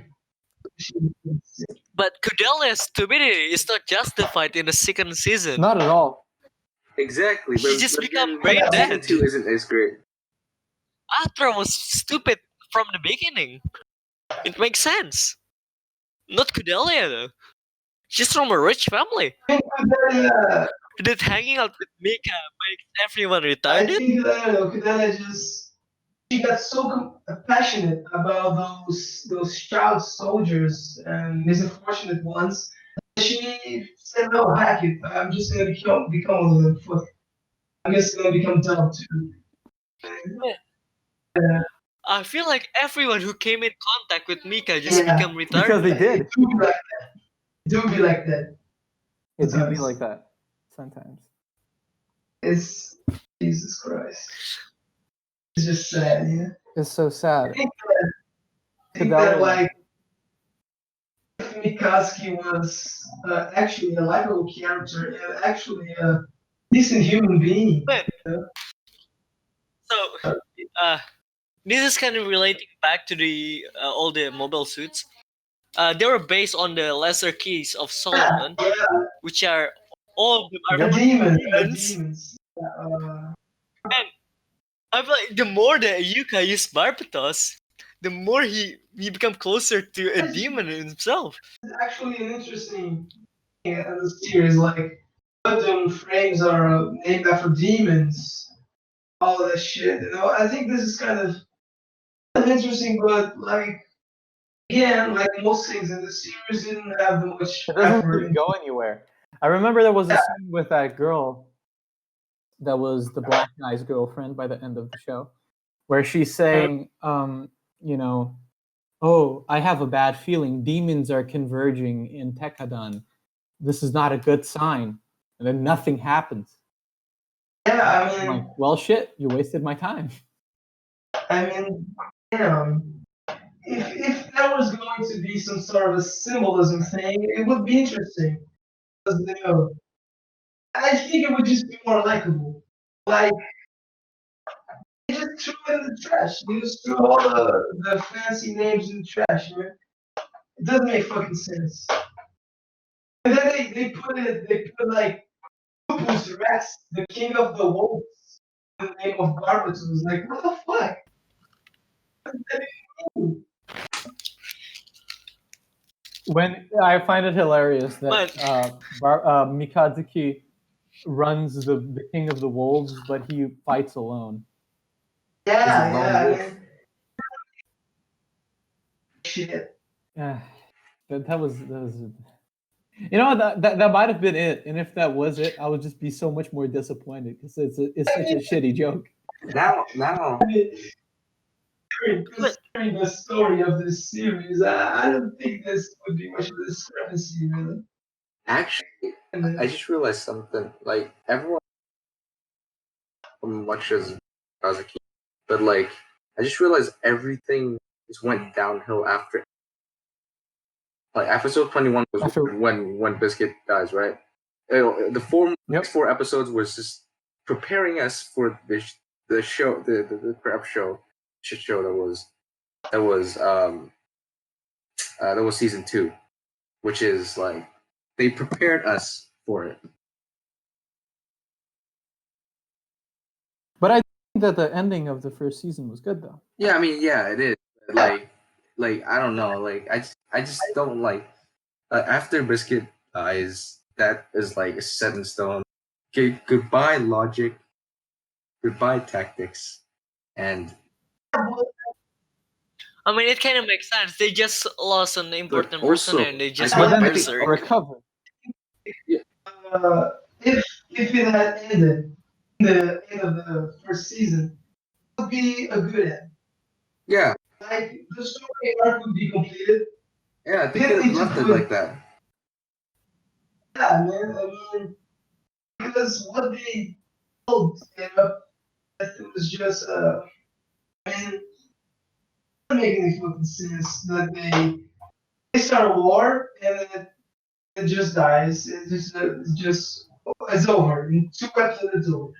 She's a simp. But Kudelia's stupidity is not justified in the second season. Not at all. exactly. She But, just but become then brain season dead. 2 isn't as great. Atra was stupid from the beginning. It makes sense. Not Kudelia though. She's from a rich family. Kudelia, Did hanging out with Mika make everyone I retarded? think Kudelia just she got so passionate about those child soldiers and misunfortunate ones. She said, "No, hack it. I'm just gonna become one of them. Fuck. I'm just gonna become dumb too." I feel like everyone who came in contact with Mika just Yeah. become retarded. Because they did. It do be like that. It do be like that. It do be Sometimes. like that sometimes. It's Jesus Christ. It's just sad, yeah. It's so sad. I think that Kudelia- like if Mikadzuki was actually a likable character and actually a decent human being. But- So, this is kind of relating back to the all the mobile suits. They were based on the lesser keys of Solomon, Yeah, which are all of them are the fucking demons. demons. I feel like the more that Yuka used Barbatos, the more he become closer to a demon himself. It's actually an interesting thing in the series. Like, Gundam frames are named after demons. All of that shit. I think this is kind of interesting, but like again, like most things in the series, didn't have much It doesn't effort. really go anywhere. I remember there was a scene with that girl that was the black guy's girlfriend by the end of the show, where she's saying, oh, I have a bad feeling. Demons are converging in Tekkadan. This is not a good sign. And then nothing happens. Yeah, I I'm mean, like, well, shit, you wasted my time. damn. If there was going to be some sort of a symbolism thing, it would be interesting. Because, I think it would just be more likable. Like, you just threw it in the trash. You just threw all the fancy names in the trash, man. It doesn't make fucking sense. And then they put like Lupus Rex, the king of the wolves, in the name of Barbatos. Like, what the fuck? What does that mean? When I find it hilarious that Mikadzuki runs the king of the wolves, but he fights alone. He's a lone Yeah, wolf. man. Shit. Yeah, that was. You know, that might have been it, and if that was it, I would just be so much more disappointed because it's such a shitty joke. Now, Considering the story of this series, I don't think this would be much of a discrepancy, really. actually, I just realized something. Like, everyone watches Kazuki, but like, I just realized everything just went downhill after. Like, episode 21 was when Biscuit dies, right? The next four episodes was just preparing us for the show, the prep show, shit show that was That was season 2, which is like they prepared us for it. But I think that the ending of the first season was good though. Yeah, I mean, yeah, it is. Like I don't know. Like I just don't like after Biscuit dies. That is like set in stone. Okay, goodbye logic, goodbye tactics, and I mean, it kind of makes sense. They just lost an important person, also, and they just I But went then think- they berserk. recovered. If it had ended the end of the first season, it would be a good end. yeah, Like the story arc would be completed. yeah, they could have left it like that. Yeah, man. I mean, because what they told, it was just, I mean, it doesn't make any fucking sense that they start a war and then it just dies. It's over. In 2 episodes, it's over.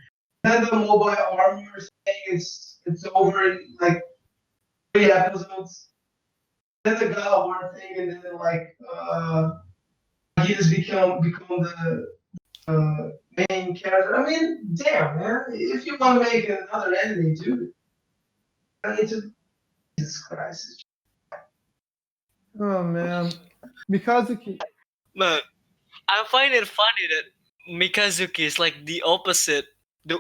Then the mobile armor thing, it's over in like 3 episodes. Then the God of War thing, and then like he has become the main character. I mean, damn man, if you want to make another anime, dude, I need to. Jesus Christ. Oh man, Mikadzuki. But I find it funny that Mikadzuki is like the opposite, the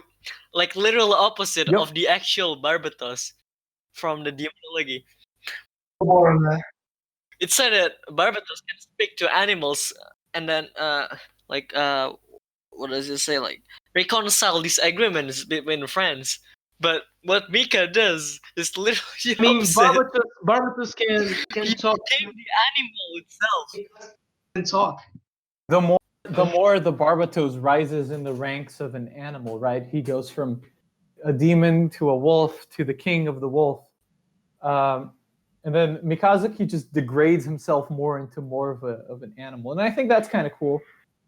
like literal opposite Yep. of the actual Barbatos from the demonology. More on that. It said that Barbatos can speak to animals and then what does it say, like reconcile disagreements between friends. But what Mika does is literally I mean, opposite. Barbatus can He talk became the animal itself. and talk. The more the Barbatos rises in the ranks of an animal, right? He goes from a demon to a wolf to the king of the wolf. And then Mikadzuki just degrades himself more into more of an animal. And I think that's kind of cool.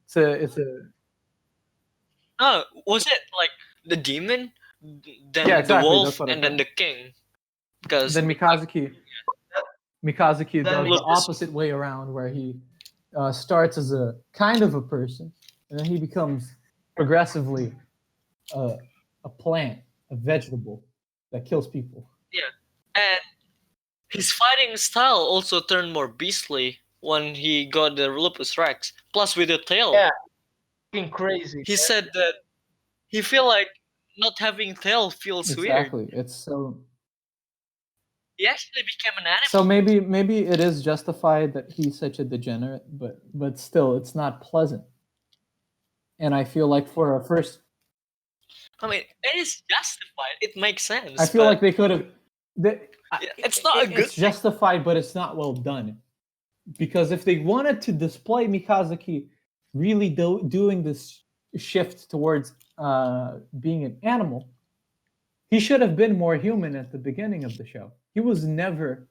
It's a Oh, was it like the demon, then Yeah, the exactly, wolf, that's what I and then said. the king? Because then Mikadzuki That does makes the opposite way around, where he starts as a kind of a person, and then he becomes progressively a plant, a vegetable that kills people. and his fighting style also turned more beastly when he got the Lupus Rex. Plus, with the tail, Yeah. Fucking crazy. he said that he feel like not having tail feels weird. Exactly. It's so. He actually became an animal. So maybe it is justified that he's such a degenerate, but still, it's not pleasant. And I feel like for a first, I mean, it is justified. It makes sense. I feel but like they could have. it's not a good It's justified, but it's not well done. Because if they wanted to display Mikadzuki really doing this shift towards being an animal, he should have been more human at the beginning of the show. He was never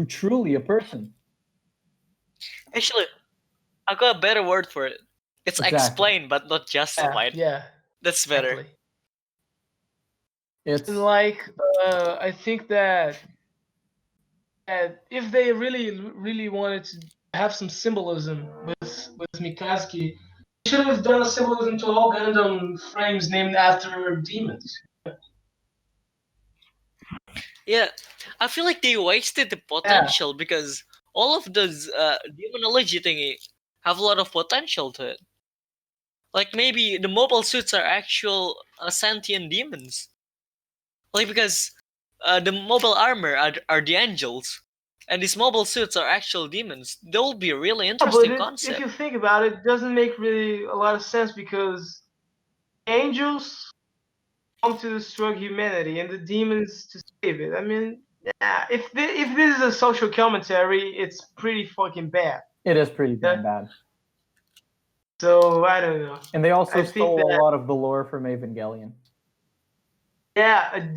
truly a person. Actually, I got a better word for it. It's Exactly. explained but not justified. Yeah. That's better. Exactly. It's And like, I think that if they really wanted to have some symbolism with Mikadzuki, they should have done a symbolism to all Gundam frames named after demons. Yeah, I feel like they wasted the potential because all of those demonology thingy have a lot of potential to it. Like maybe the mobile suits are actual sentient demons. Like because the mobile armor are the angels, and these mobile suits are actual demons. That would be a really interesting concept. If you think about it, it doesn't make really a lot of sense because angels come to destroy humanity and the demons to save it. I mean, yeah, if this is a social commentary, it's pretty fucking bad. It is pretty damn bad. So I don't know. And they also I think stole that- a lot of the lore from Evangelion. Yeah,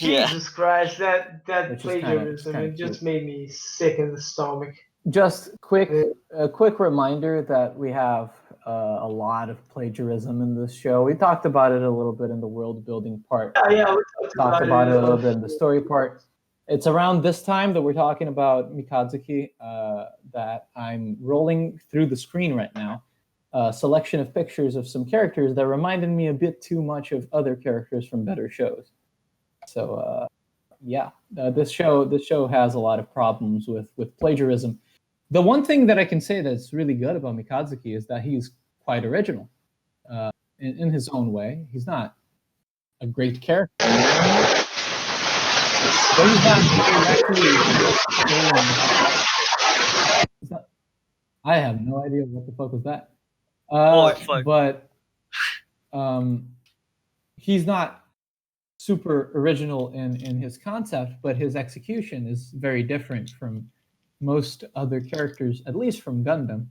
Yeah. Jesus Christ, that Which is plagiarism kinda it just cute. made me sick in the stomach. Just a quick reminder that we have a lot of plagiarism in this show. We talked about it a little bit in the world building part. Yeah, we Talked about it a little bit in the story part. It's around this time that we're talking about Mikadzuki that I'm rolling through the screen right now. A selection of pictures of some characters that reminded me a bit too much of other characters from better shows. So this show has a lot of problems with plagiarism. The one thing that I can say that's really good about Mikadzuki is that he's quite original in his own way. He's not a great character, but he's not directly. I have no idea what the fuck was that. Fuck. But he's not super original in his concept, but his execution is very different from most other characters, at least from Gundam.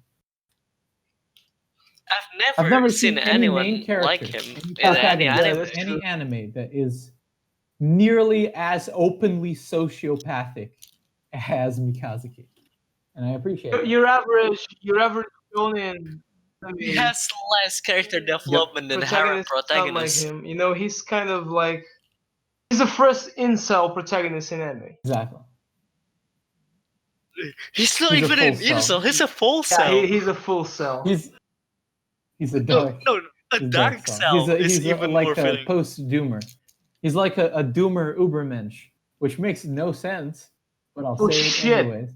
I've never seen any anyone main character, like him any in any anime. that's any true. anime that is nearly as openly sociopathic as Mikadzuki, and I appreciate it. Your average shonen. I He mean, has less character development than Harem protagonist protagonist. not like him. You know, he's kind of like he's the first incel protagonist in anime. Exactly. He's not He's a even full an cell. incel. He's a full Yeah, cell. he's a full cell. He's a No, dark. no, a he's dark cell is even like more a fitting. post-doomer. He's like a doomer Ubermensch, which makes no sense, but I'll Oh, say shit. it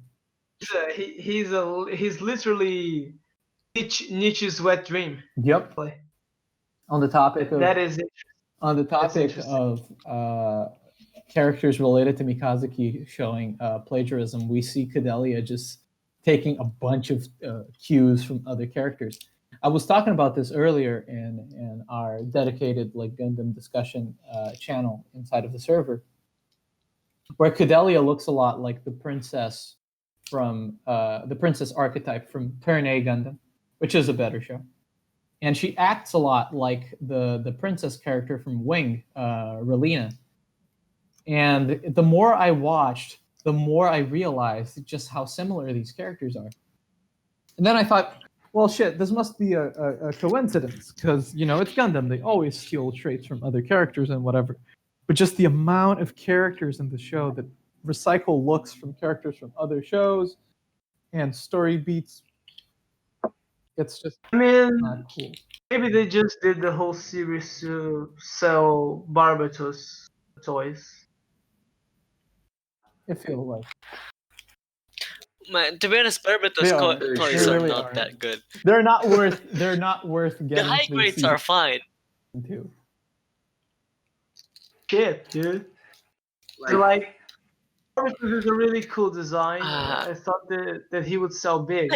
anyways. He's literally Nietzsche's wet dream. Yep. On the topic of That is it. on the topic interesting. of characters related to Mikadzuki showing plagiarism, we see Cadelia just taking a bunch of cues from other characters. I was talking about this earlier in our dedicated like Gundam discussion channel inside of the server, where Cadelia looks a lot like the princess from the princess archetype from Turn A Gundam, which is a better show. And she acts a lot like the princess character from Wing, Relina. And the more I watched, the more I realized just how similar these characters are. And then I thought, well, shit, this must be a coincidence because, you know, it's Gundam. They always steal traits from other characters and whatever. But just the amount of characters in the show that recycle looks from characters from other shows and story beats, it's just I mean, not cool. maybe they just did the whole series to sell Barbatos toys. It feels like Man, to be honest, Barbatos They are. toys They are really not are. that good. they're not worth getting. The high through grades are fine. season 2. Shit, dude. Like Barbatos is a really cool design. I thought that he would sell big.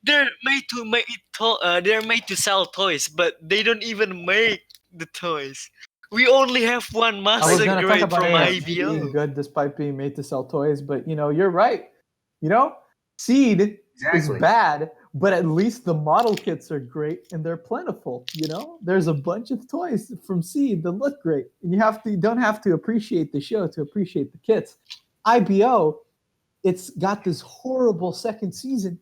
They're made to they're made to sell toys, but they don't even make the toys. We only have one I was master gonna talk grade about from it being IBO. good despite being made to sell toys, but you know, you're right. You know, Seed is bad, but at least the model kits are great and they're plentiful. You know, there's a bunch of toys from Seed that look great, and you don't have to appreciate the show to appreciate the kits. IBO, it's got this horrible second season,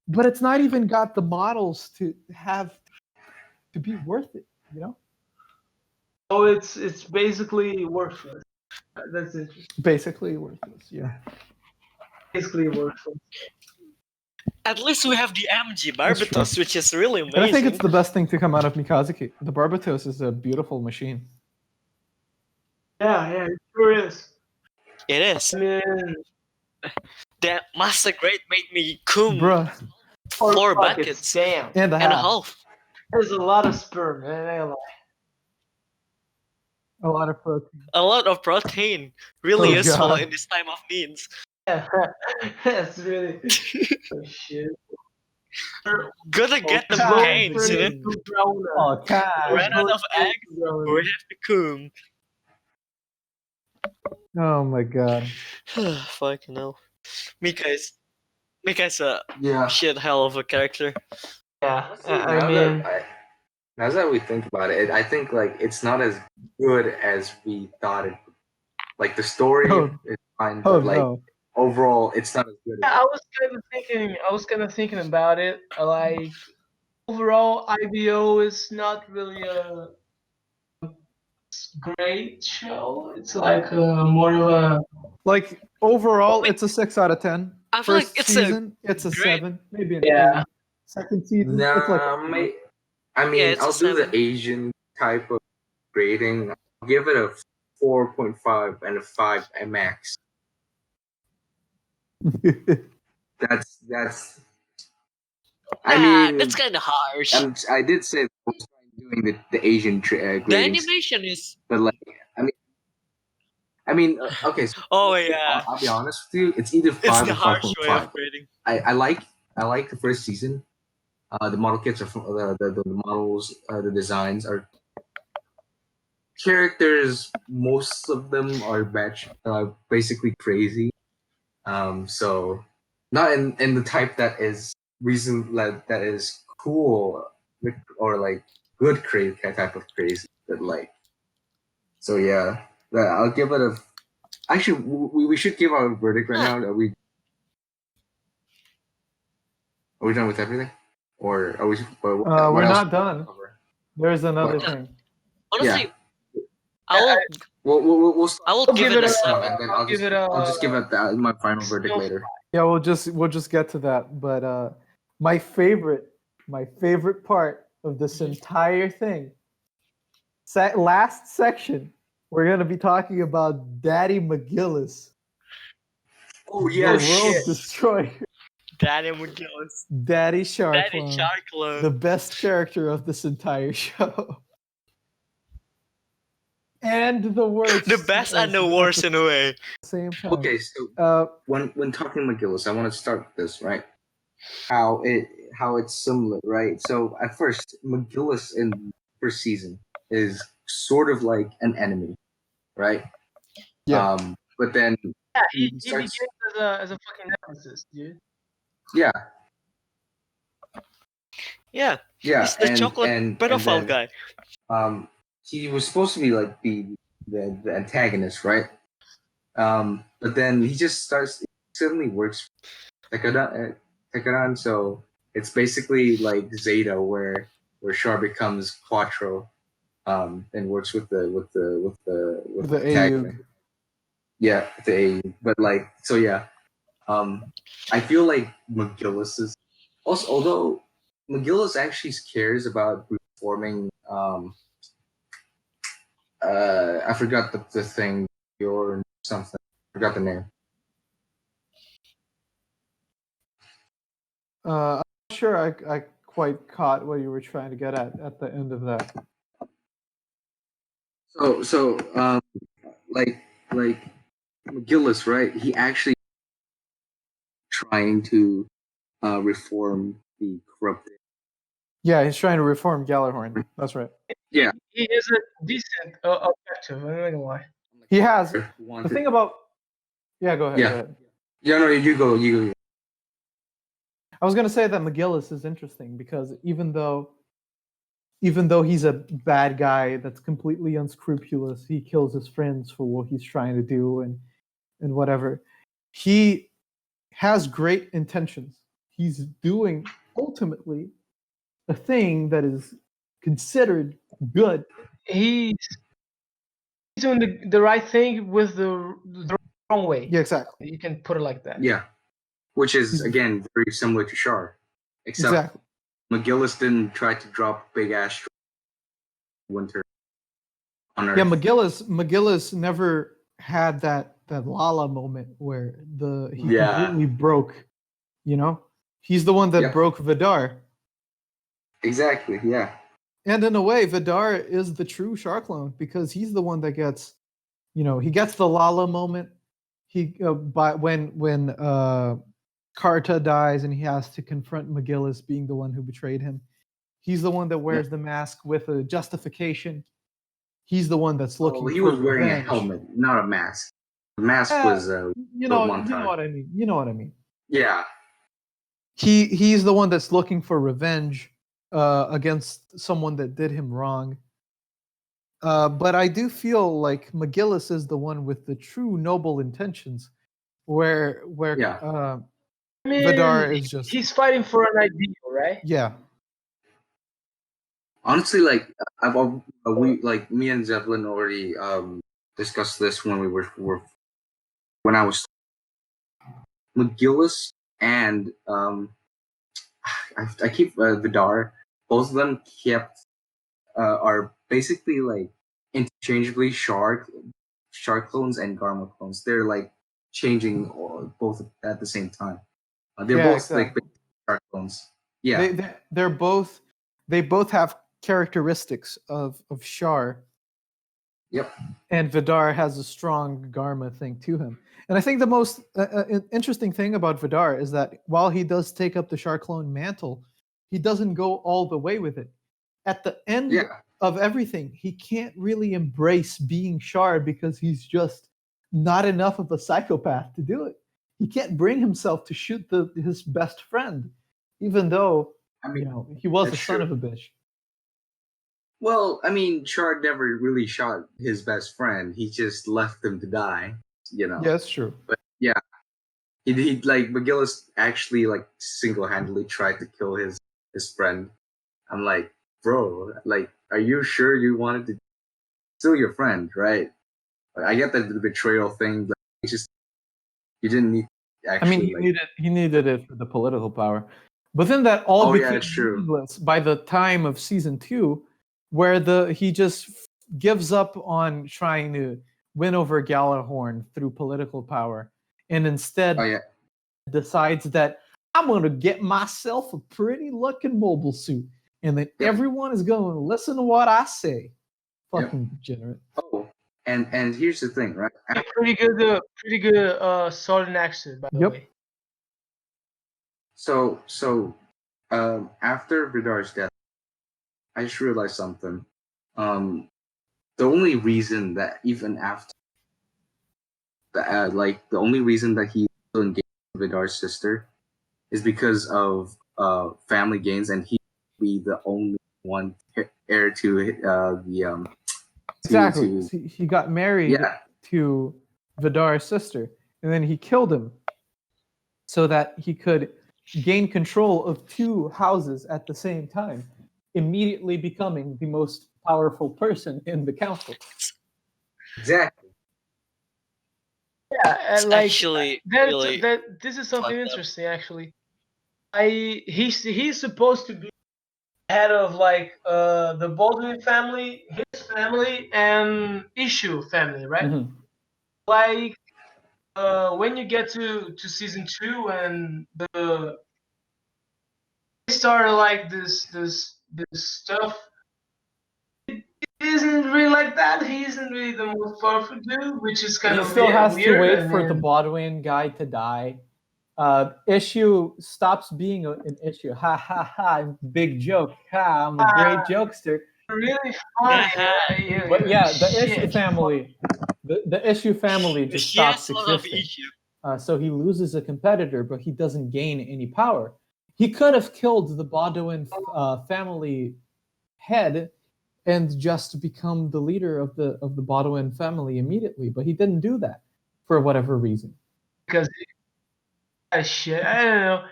but it's not even got the models to be worth it. You know. Oh, it's basically worthless. That's interesting. Basically worthless, yeah. Basically worthless. At least we have the MG That's Barbatos, true. which is really amazing. And I think it's the best thing to come out of Mikadzuki. The Barbatos is a beautiful machine. Yeah, it sure is. It is. I mean, The master grade made me cum Bruh. 4 buckets, buckets damn. And a and a half. half. There's a lot of sperm, man. I ain't gonna A lot of protein. A lot of protein. Really Oh, useful God. in this time of needs. lie. That's really oh, shit. Gotta get them God. canes, you know? Oh, God. Ran out of eggs, we have to cum. Oh, my God. Fucking hell. Mika's a Yeah. shit hell of a character. Yeah, I Now mean, now that we think about it, I think like it's not as good as we thought it. Like the story Oh. is fine, Oh, but like no. overall, it's not as good. I was kind of thinking about it. Like overall, IBO is not really a great show. It's like more of a Like overall, it's a 6 out of 10. I feel like First it's season, it's a great- 7, maybe an Yeah. 8. Second season, Nah, it's like a I mean, it's a I'll do the 7. Asian type of grading. I'll give it a 4.5 and a 5 max. That's. I mean, that's kind of harsh. I did say I was doing the Asian The gradings, animation is. but like, I mean, okay. So Oh yeah, I'll be honest with you. It's either it's 5 the or harsh way 5.5. of grading. I like the first season. The model kits are the models, the designs are characters. Most of them are basically crazy. So not in the type that is that is cool or like good crazy type of crazy, but like. So yeah, I'll give it a. Actually, we should give our verdict right now. Are we done with everything, or are we? Or what we're else not done. There's another What? thing. Honestly, Yeah. I will. We'll I will I'll give it a a 7. and then I'll give it a. I'll just give it my final verdict later. Yeah, we'll just get to that. But my favorite part of this entire thing, last section, we're gonna be talking about Daddy McGillis, Oh the yeah, world shit. destroyer, Daddy McGillis. Daddy Char Daddy clone, Char clone. the best character of this entire show, and the worst. The best and the worst in a way. At the same time. Okay, so when talking McGillis, I want to start with this, right? How it's similar, right? So at first, McGillis in first season is sort of like an enemy, right? Yeah. But then Yeah, he starts. begins as a fucking nemesis, dude. Yeah, Yeah, yeah. he's the chocolate pedophile then, guy. he was supposed to be like the antagonist, right? But then he just suddenly works Tekadan, so it's basically like Zeta, where Char becomes Quattro, and works with the The antagonist. Yeah, the AU. But like, so yeah, I feel like McGillis is also, although McGillis actually cares about reforming. I forgot the thing or something. I forgot the name. I'm not sure I quite caught what you were trying to get at the end of that. So like McGillis, right? He actually trying to reform the corrupted. Yeah, he's trying to reform Galahorn. That's right. Yeah, He is a decent objective. I'm not gonna lie. He has the thing about. Yeah, go ahead. Yeah. Go ahead. Yeah, no, you go. I was gonna say that McGillis is interesting because even though he's a bad guy that's completely unscrupulous, he kills his friends for what he's trying to do and whatever. He has great intentions. He's doing ultimately a thing that is considered good. He's doing the right thing with the wrong way. Yeah, exactly. You can put it like that. Yeah, which is again very similar to Char, except Exactly. McGillis didn't try to drop big ass winter on Earth. Yeah, McGillis never had that Lala moment where he completely broke. You know, he's the one that broke Vidar. Exactly. Yeah. And in a way, Vidar is the true Char clone because he's the one that gets, he gets the Lala moment. When Karta dies and he has to confront McGillis being the one who betrayed him. He's the one that wears the mask with a justification. He's the one that's looking. He for was wearing revenge. a helmet, not a mask. The mask was you know what I mean. You know what I mean. Yeah. He's the one that's looking for revenge against someone that did him wrong. But I do feel like McGillis is the one with the true noble intentions, where I mean, Vidar is just he's fighting for an ideal, right? yeah. Honestly, like we like me and Zevlen already discussed this when we were when I was McGillis and I keep Vidar. Both of them kept are basically like interchangeably Char clones and Garma clones. They're like changing both at the same time. They're Yeah, both like exactly. Char clones. Yeah. They both have characteristics of Char. Yep. And Vidar has a strong Garma thing to him. And I think the most interesting thing about Vidar is that while he does take up the Char clone mantle, he doesn't go all the way with it. At the end Yeah. of everything, he can't really embrace being Char because he's just not enough of a psychopath to do it. He can't bring himself to shoot his best friend, even though I mean, he was a that's son true. of a bitch. Well, I mean, Char never really shot his best friend. He just left him to die. Yeah, that's true. But yeah, he like McGillis actually like single-handedly tried to kill his friend. I'm like, bro, like, are you sure you wanted to still your friend, right? Like, I get the betrayal thing, but it's just you didn't need to actually. I mean, he needed it for the political power, but then that all became true. useless by the time of season 2, where he just gives up on trying to win over Galahorn through political power, and instead decides that I'm gonna get myself a pretty looking mobile suit, and then everyone is going to listen to what I say. Fucking degenerate. Oh, and here's the thing, right? Pretty good sword and axe, by the way. So after Vidar's death, I just realized something. The only reason that even after the only reason that he still engaged with Vidar's sister is because of family gains, and he be the only one heir to the Exactly. He got married to Vidar's sister, and then he killed him so that he could gain control of 2 houses at the same time, immediately becoming the most powerful person in the council. Exactly. Yeah, and like Actually, this is something interesting. Actually, he's supposed to be head of like the Baldwin family, his family, and Issue family, right? Mm-hmm. Like when you get to season 2 and they start like this stuff, it isn't really like that. He isn't really the most powerful dude, which is kind of still has weird. to wait for the Baldwin guy to die. Issue stops being an issue. Ha ha ha! Big joke. Ha! I'm a great jokester. Really funny. But yeah, the Issue family, the Issue family just stops existing. So he loses a competitor, but he doesn't gain any power. He could have killed the Baldwin family head and just become the leader of the Baldwin family immediately, but he didn't do that for whatever reason. Because shit, I don't know.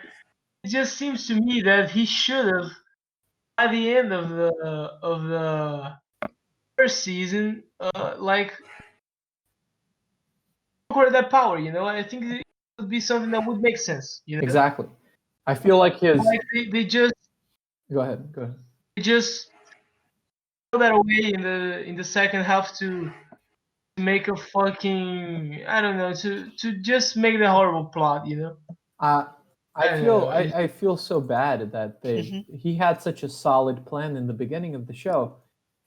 It just seems to me that he should have, by the end of the first season, like conquer that power. I think it would be something that would make sense. Exactly. I feel like they just go ahead. They just throw that away in the second half to make a fucking, I don't know, to just make the horrible plot. I feel so bad that he had such a solid plan in the beginning of the show,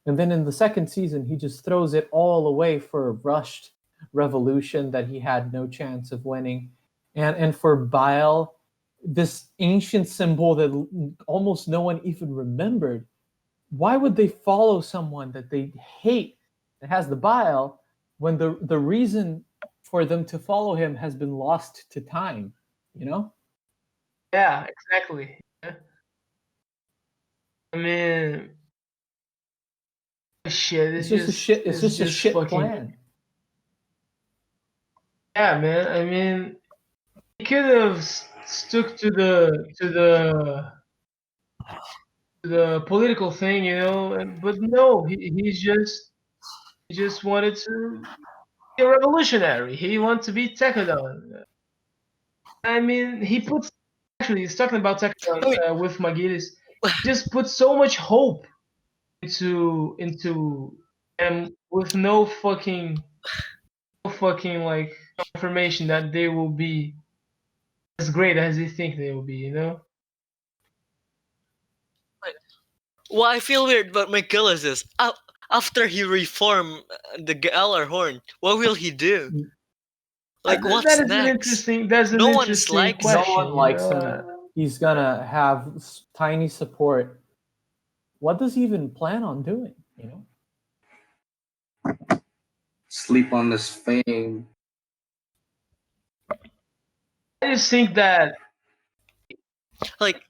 and then in the second season he just throws it all away for a rushed revolution that he had no chance of winning, and for Bile, this ancient symbol that almost no one even remembered. Why would they follow someone that they hate that has the Bile when the reason for them to follow him has been lost to time? Yeah, exactly. I mean, shit. It's just a shit plan. Yeah, man. I mean, he could have stuck to the the political thing, but no, he just wanted to be a revolutionary. He wanted to be Tekadon. I mean, he's talking about Tekadon with McGillis. Just put so much hope into them with no fucking like confirmation that they will be as great as they think they will be. What I feel weird about McGillis is after he reform the Gallarhorn, what will he do? Like, what's that is next? That's an No one interesting likes him. No question. one likes him. He's gonna have tiny support. What does he even plan on doing? Sleep on this fame. I just think that Like,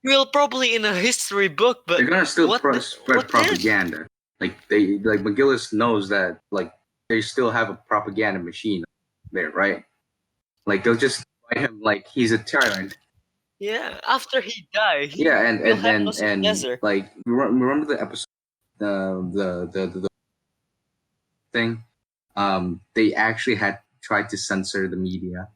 we'll probably in a history book, but they're gonna still spread what propaganda. Like McGillis knows that like they still have a propaganda machine there, right? Like they'll just write him like he's a tyrant. Yeah, after he died, and like remember the episode, the thing. They actually had tried to censor the media,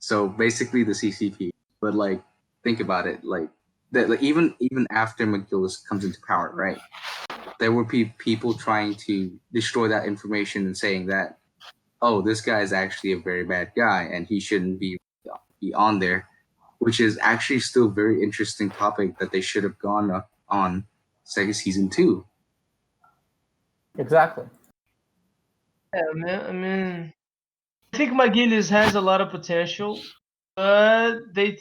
so basically the CCP. But like, think about it, like that. Like, even after McGillis comes into power, right? There were people trying to destroy that information and saying that, oh, this guy is actually a very bad guy and he shouldn't be on there, which is actually still a very interesting topic that they should have gone on season 2. Exactly. Yeah, man. I mean, I think McGillis has a lot of potential, but they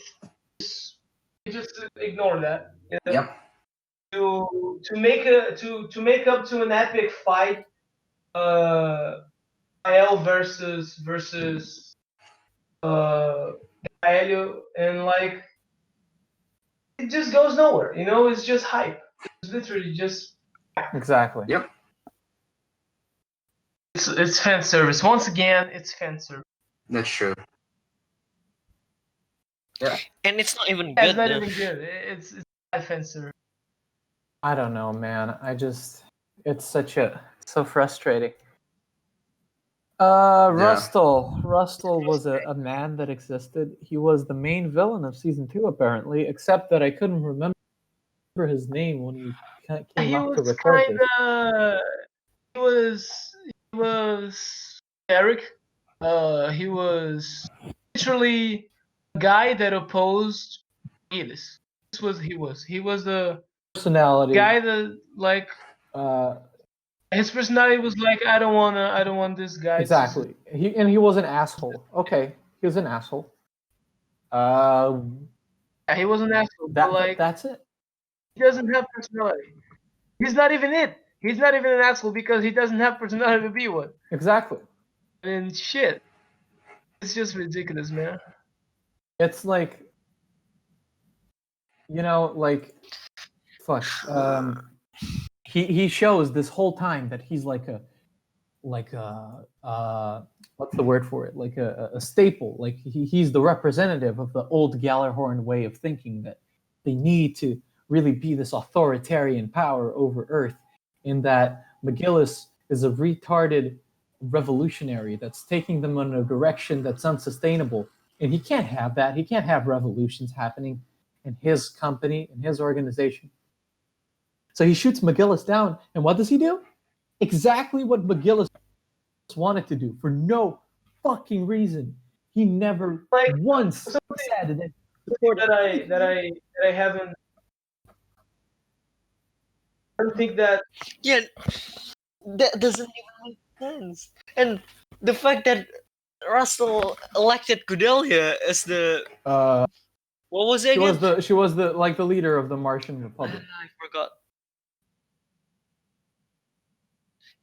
just ignore that. Yep. To make up to an epic fight, IL versus Aelio, and like it just goes nowhere. It's just hype. It's literally just Exactly. Yep. it's fan service. Once again, it's fan service. That's true. Yeah. and it's not even Yeah, good. it's not though. even good. It's fan service. I don't know, man. It's so frustrating. Rustle was a man that existed. He was the main villain of season 2, apparently, except that I couldn't remember his name when we came up to record this. He was Eric. He was literally a guy that opposed Gillis. He was the Personality. guy that like his personality was like I don't want this guy. Exactly. He was an asshole. Okay, he was an asshole. Yeah, he was an asshole. That's it. He doesn't have personality. He's not even it. He's not even an asshole because he doesn't have personality to be one. Exactly. And shit, it's just ridiculous, man. It's like, fuck. He shows this whole time that he's like a what's the word for it? Like a staple. Like he's the representative of the old Gallarhorn way of thinking, that they need to really be this authoritarian power over Earth, in that McGillis is a retarded revolutionary that's taking them in a direction that's unsustainable. And he can't have that. He can't have revolutions happening in his company, in his organization. So he shoots McGillis down, and what does he do? Exactly what McGillis wanted to do, for no fucking reason. He never once said it. That I haven't. I don't think that. Yeah, that doesn't even make sense. And the fact that Russell elected Cordelia as the what was it again? She was the leader of the Martian Republic. I forgot.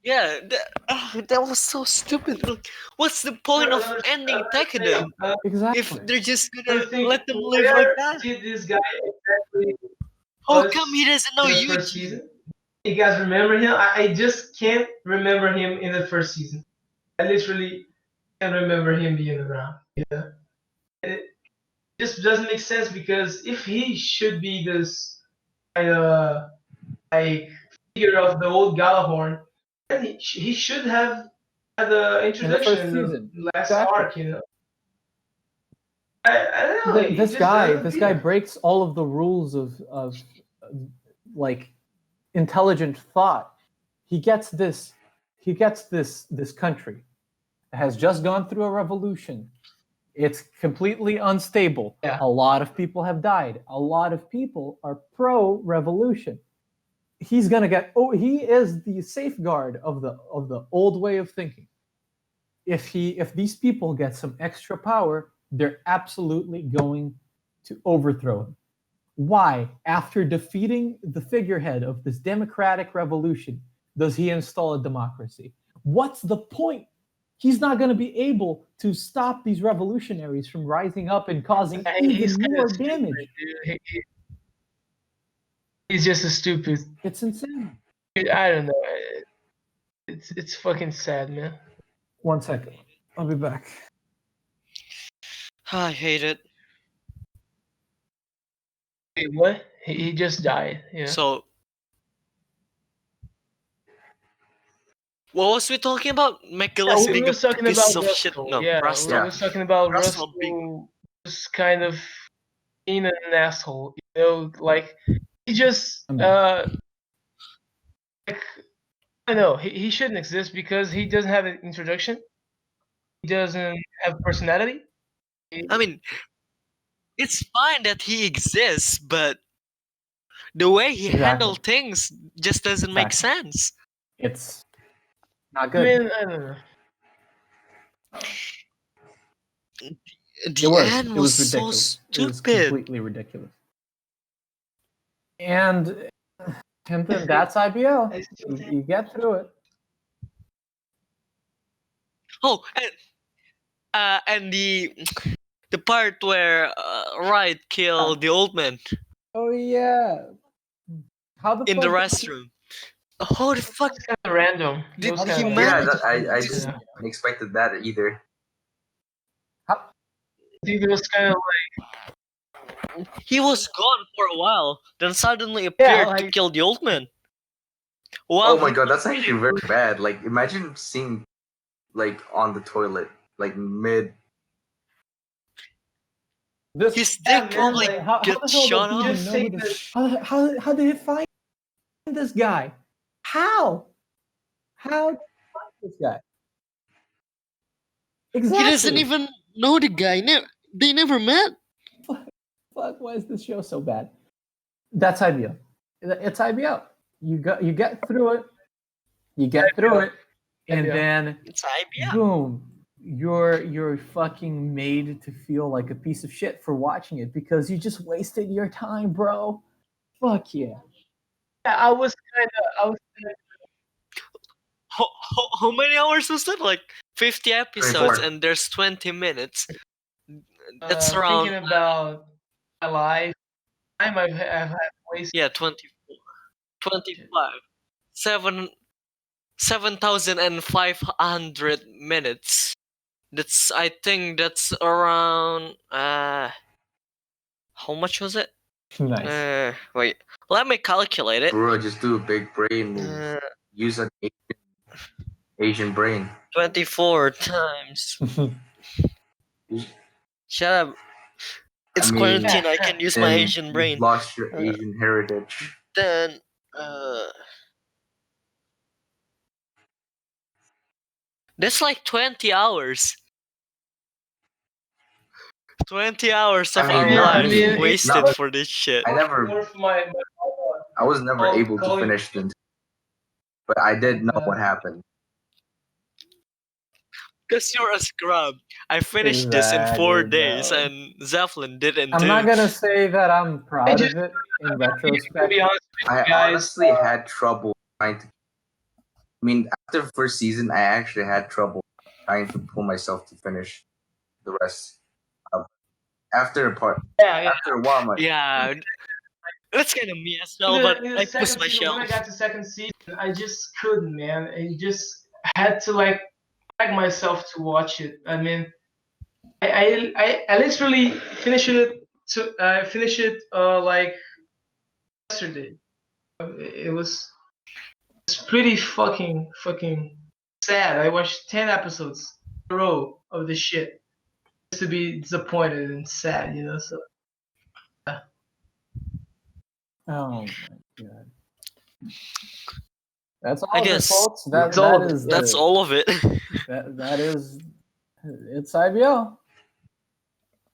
Yeah, that was so stupid. Like, what's the point of ending Tekadon Exactly. if they're just gonna let them live like that? Did this guy exactly? How come he doesn't know in the first Yuji? season? You guys remember him? I just can't remember him in the first season. I literally can't remember him being around. Yeah, it just doesn't make sense, because if he should be this like figure of the old Galahorn. And he should have had the In the first introduction in the season. last Exactly. arc, you know. I don't know. he This just guy doesn't appear. breaks all of the rules of like intelligent thought. He gets this country that has just gone through a revolution. It's completely unstable. Yeah. A lot of people have died. A lot of people are pro-revolution. He's gonna get. Oh, he is the safeguard of the old way of thinking. If these people get some extra power, they're absolutely going to overthrow him. Why, after defeating the figurehead of this democratic revolution, does he install a democracy? What's the point? He's not going to be able to stop these revolutionaries from rising up and causing He's even kinda more stupid, damage. dude. He's just a stupid. It's insane. I don't know. It's fucking sad, man. 1 second. I'll be back. I hate it. Wait, what? He just died. Yeah. So, what was we talking about? McGillis we being were a talking piece about of Russell. shit. No, yeah, Russell. we were talking about Russell Russell just kind of being an asshole. You know, like he just like I know he shouldn't exist because he doesn't have an introduction. He doesn't have personality. I mean, it's fine that he exists, but the way he Exactly. handled things just doesn't make sense. It's not I good. mean, I don't know. The end was so ridiculous. It was stupid. completely ridiculous. And then that's IBO. You get through it. Oh, and the part where Wright killed the old man Oh yeah. How the in the fuck- restroom. How the fuck It's kind of random. did It was he kinda manage? random. I just expected that either. I think it was kind of He was gone for a while, then suddenly appeared to like- kill the old man. Well, Oh my god, that's actually very bad. Like, imagine seeing, like, on the toilet, like mid. This, his Yeah, dick man, probably like, how get the hell shot does he off. even Just know say who this? How did he find this guy? How? How did he find this guy? Exactly. He doesn't even know the guy. They never met. Fuck, why is this show so bad? That's IBO. It's IBO. You get through it. You get through it, and IBO. then It's IBM. boom, you're fucking made to feel like a piece of shit for watching it because you just wasted your time, bro. Fuck yeah. Yeah, I was kind of. How many hours was that? Like 50 episodes, 24. and there's 20 minutes. That's around Thinking about my life. I've had wasted. 24, 25, 7,500 minutes. I think that's around how much was it? Nice. Wait, let me calculate it. Bro, just do a big brain move. Use an Asian brain. 24 times. Shut up. It's I mean- quarantine. I can use my And Asian you've brain. lost your Asian heritage. Then that's like 20 hours. 20 hours of I mean, our not life me. wasted Not- for this shit. I never, I was never Oh, able to calling- finish them, but I did know what happened. Because you're a scrub. I finished this in 4 Exactly, days, bro. and Zevlen didn't. I'm not gonna say that I'm proud just- of it in To retrospect. be honest with I you guys, honestly had trouble trying to. I mean, after the first season, I actually had trouble trying to pull myself to finish the rest. After a while, I'm like, Yeah, that's kind of me as well, but in I the push second season, when I myself. got to second season, I just couldn't, man. I just had to like drag myself to watch it. I mean, I literally finished it like yesterday. It's pretty fucking sad. I watched 10 episodes in a row of this shit just to be disappointed and sad, you know. So Oh my god. That's all I of it, guess folks. That's all of it. that's all of it. That is it's IBO.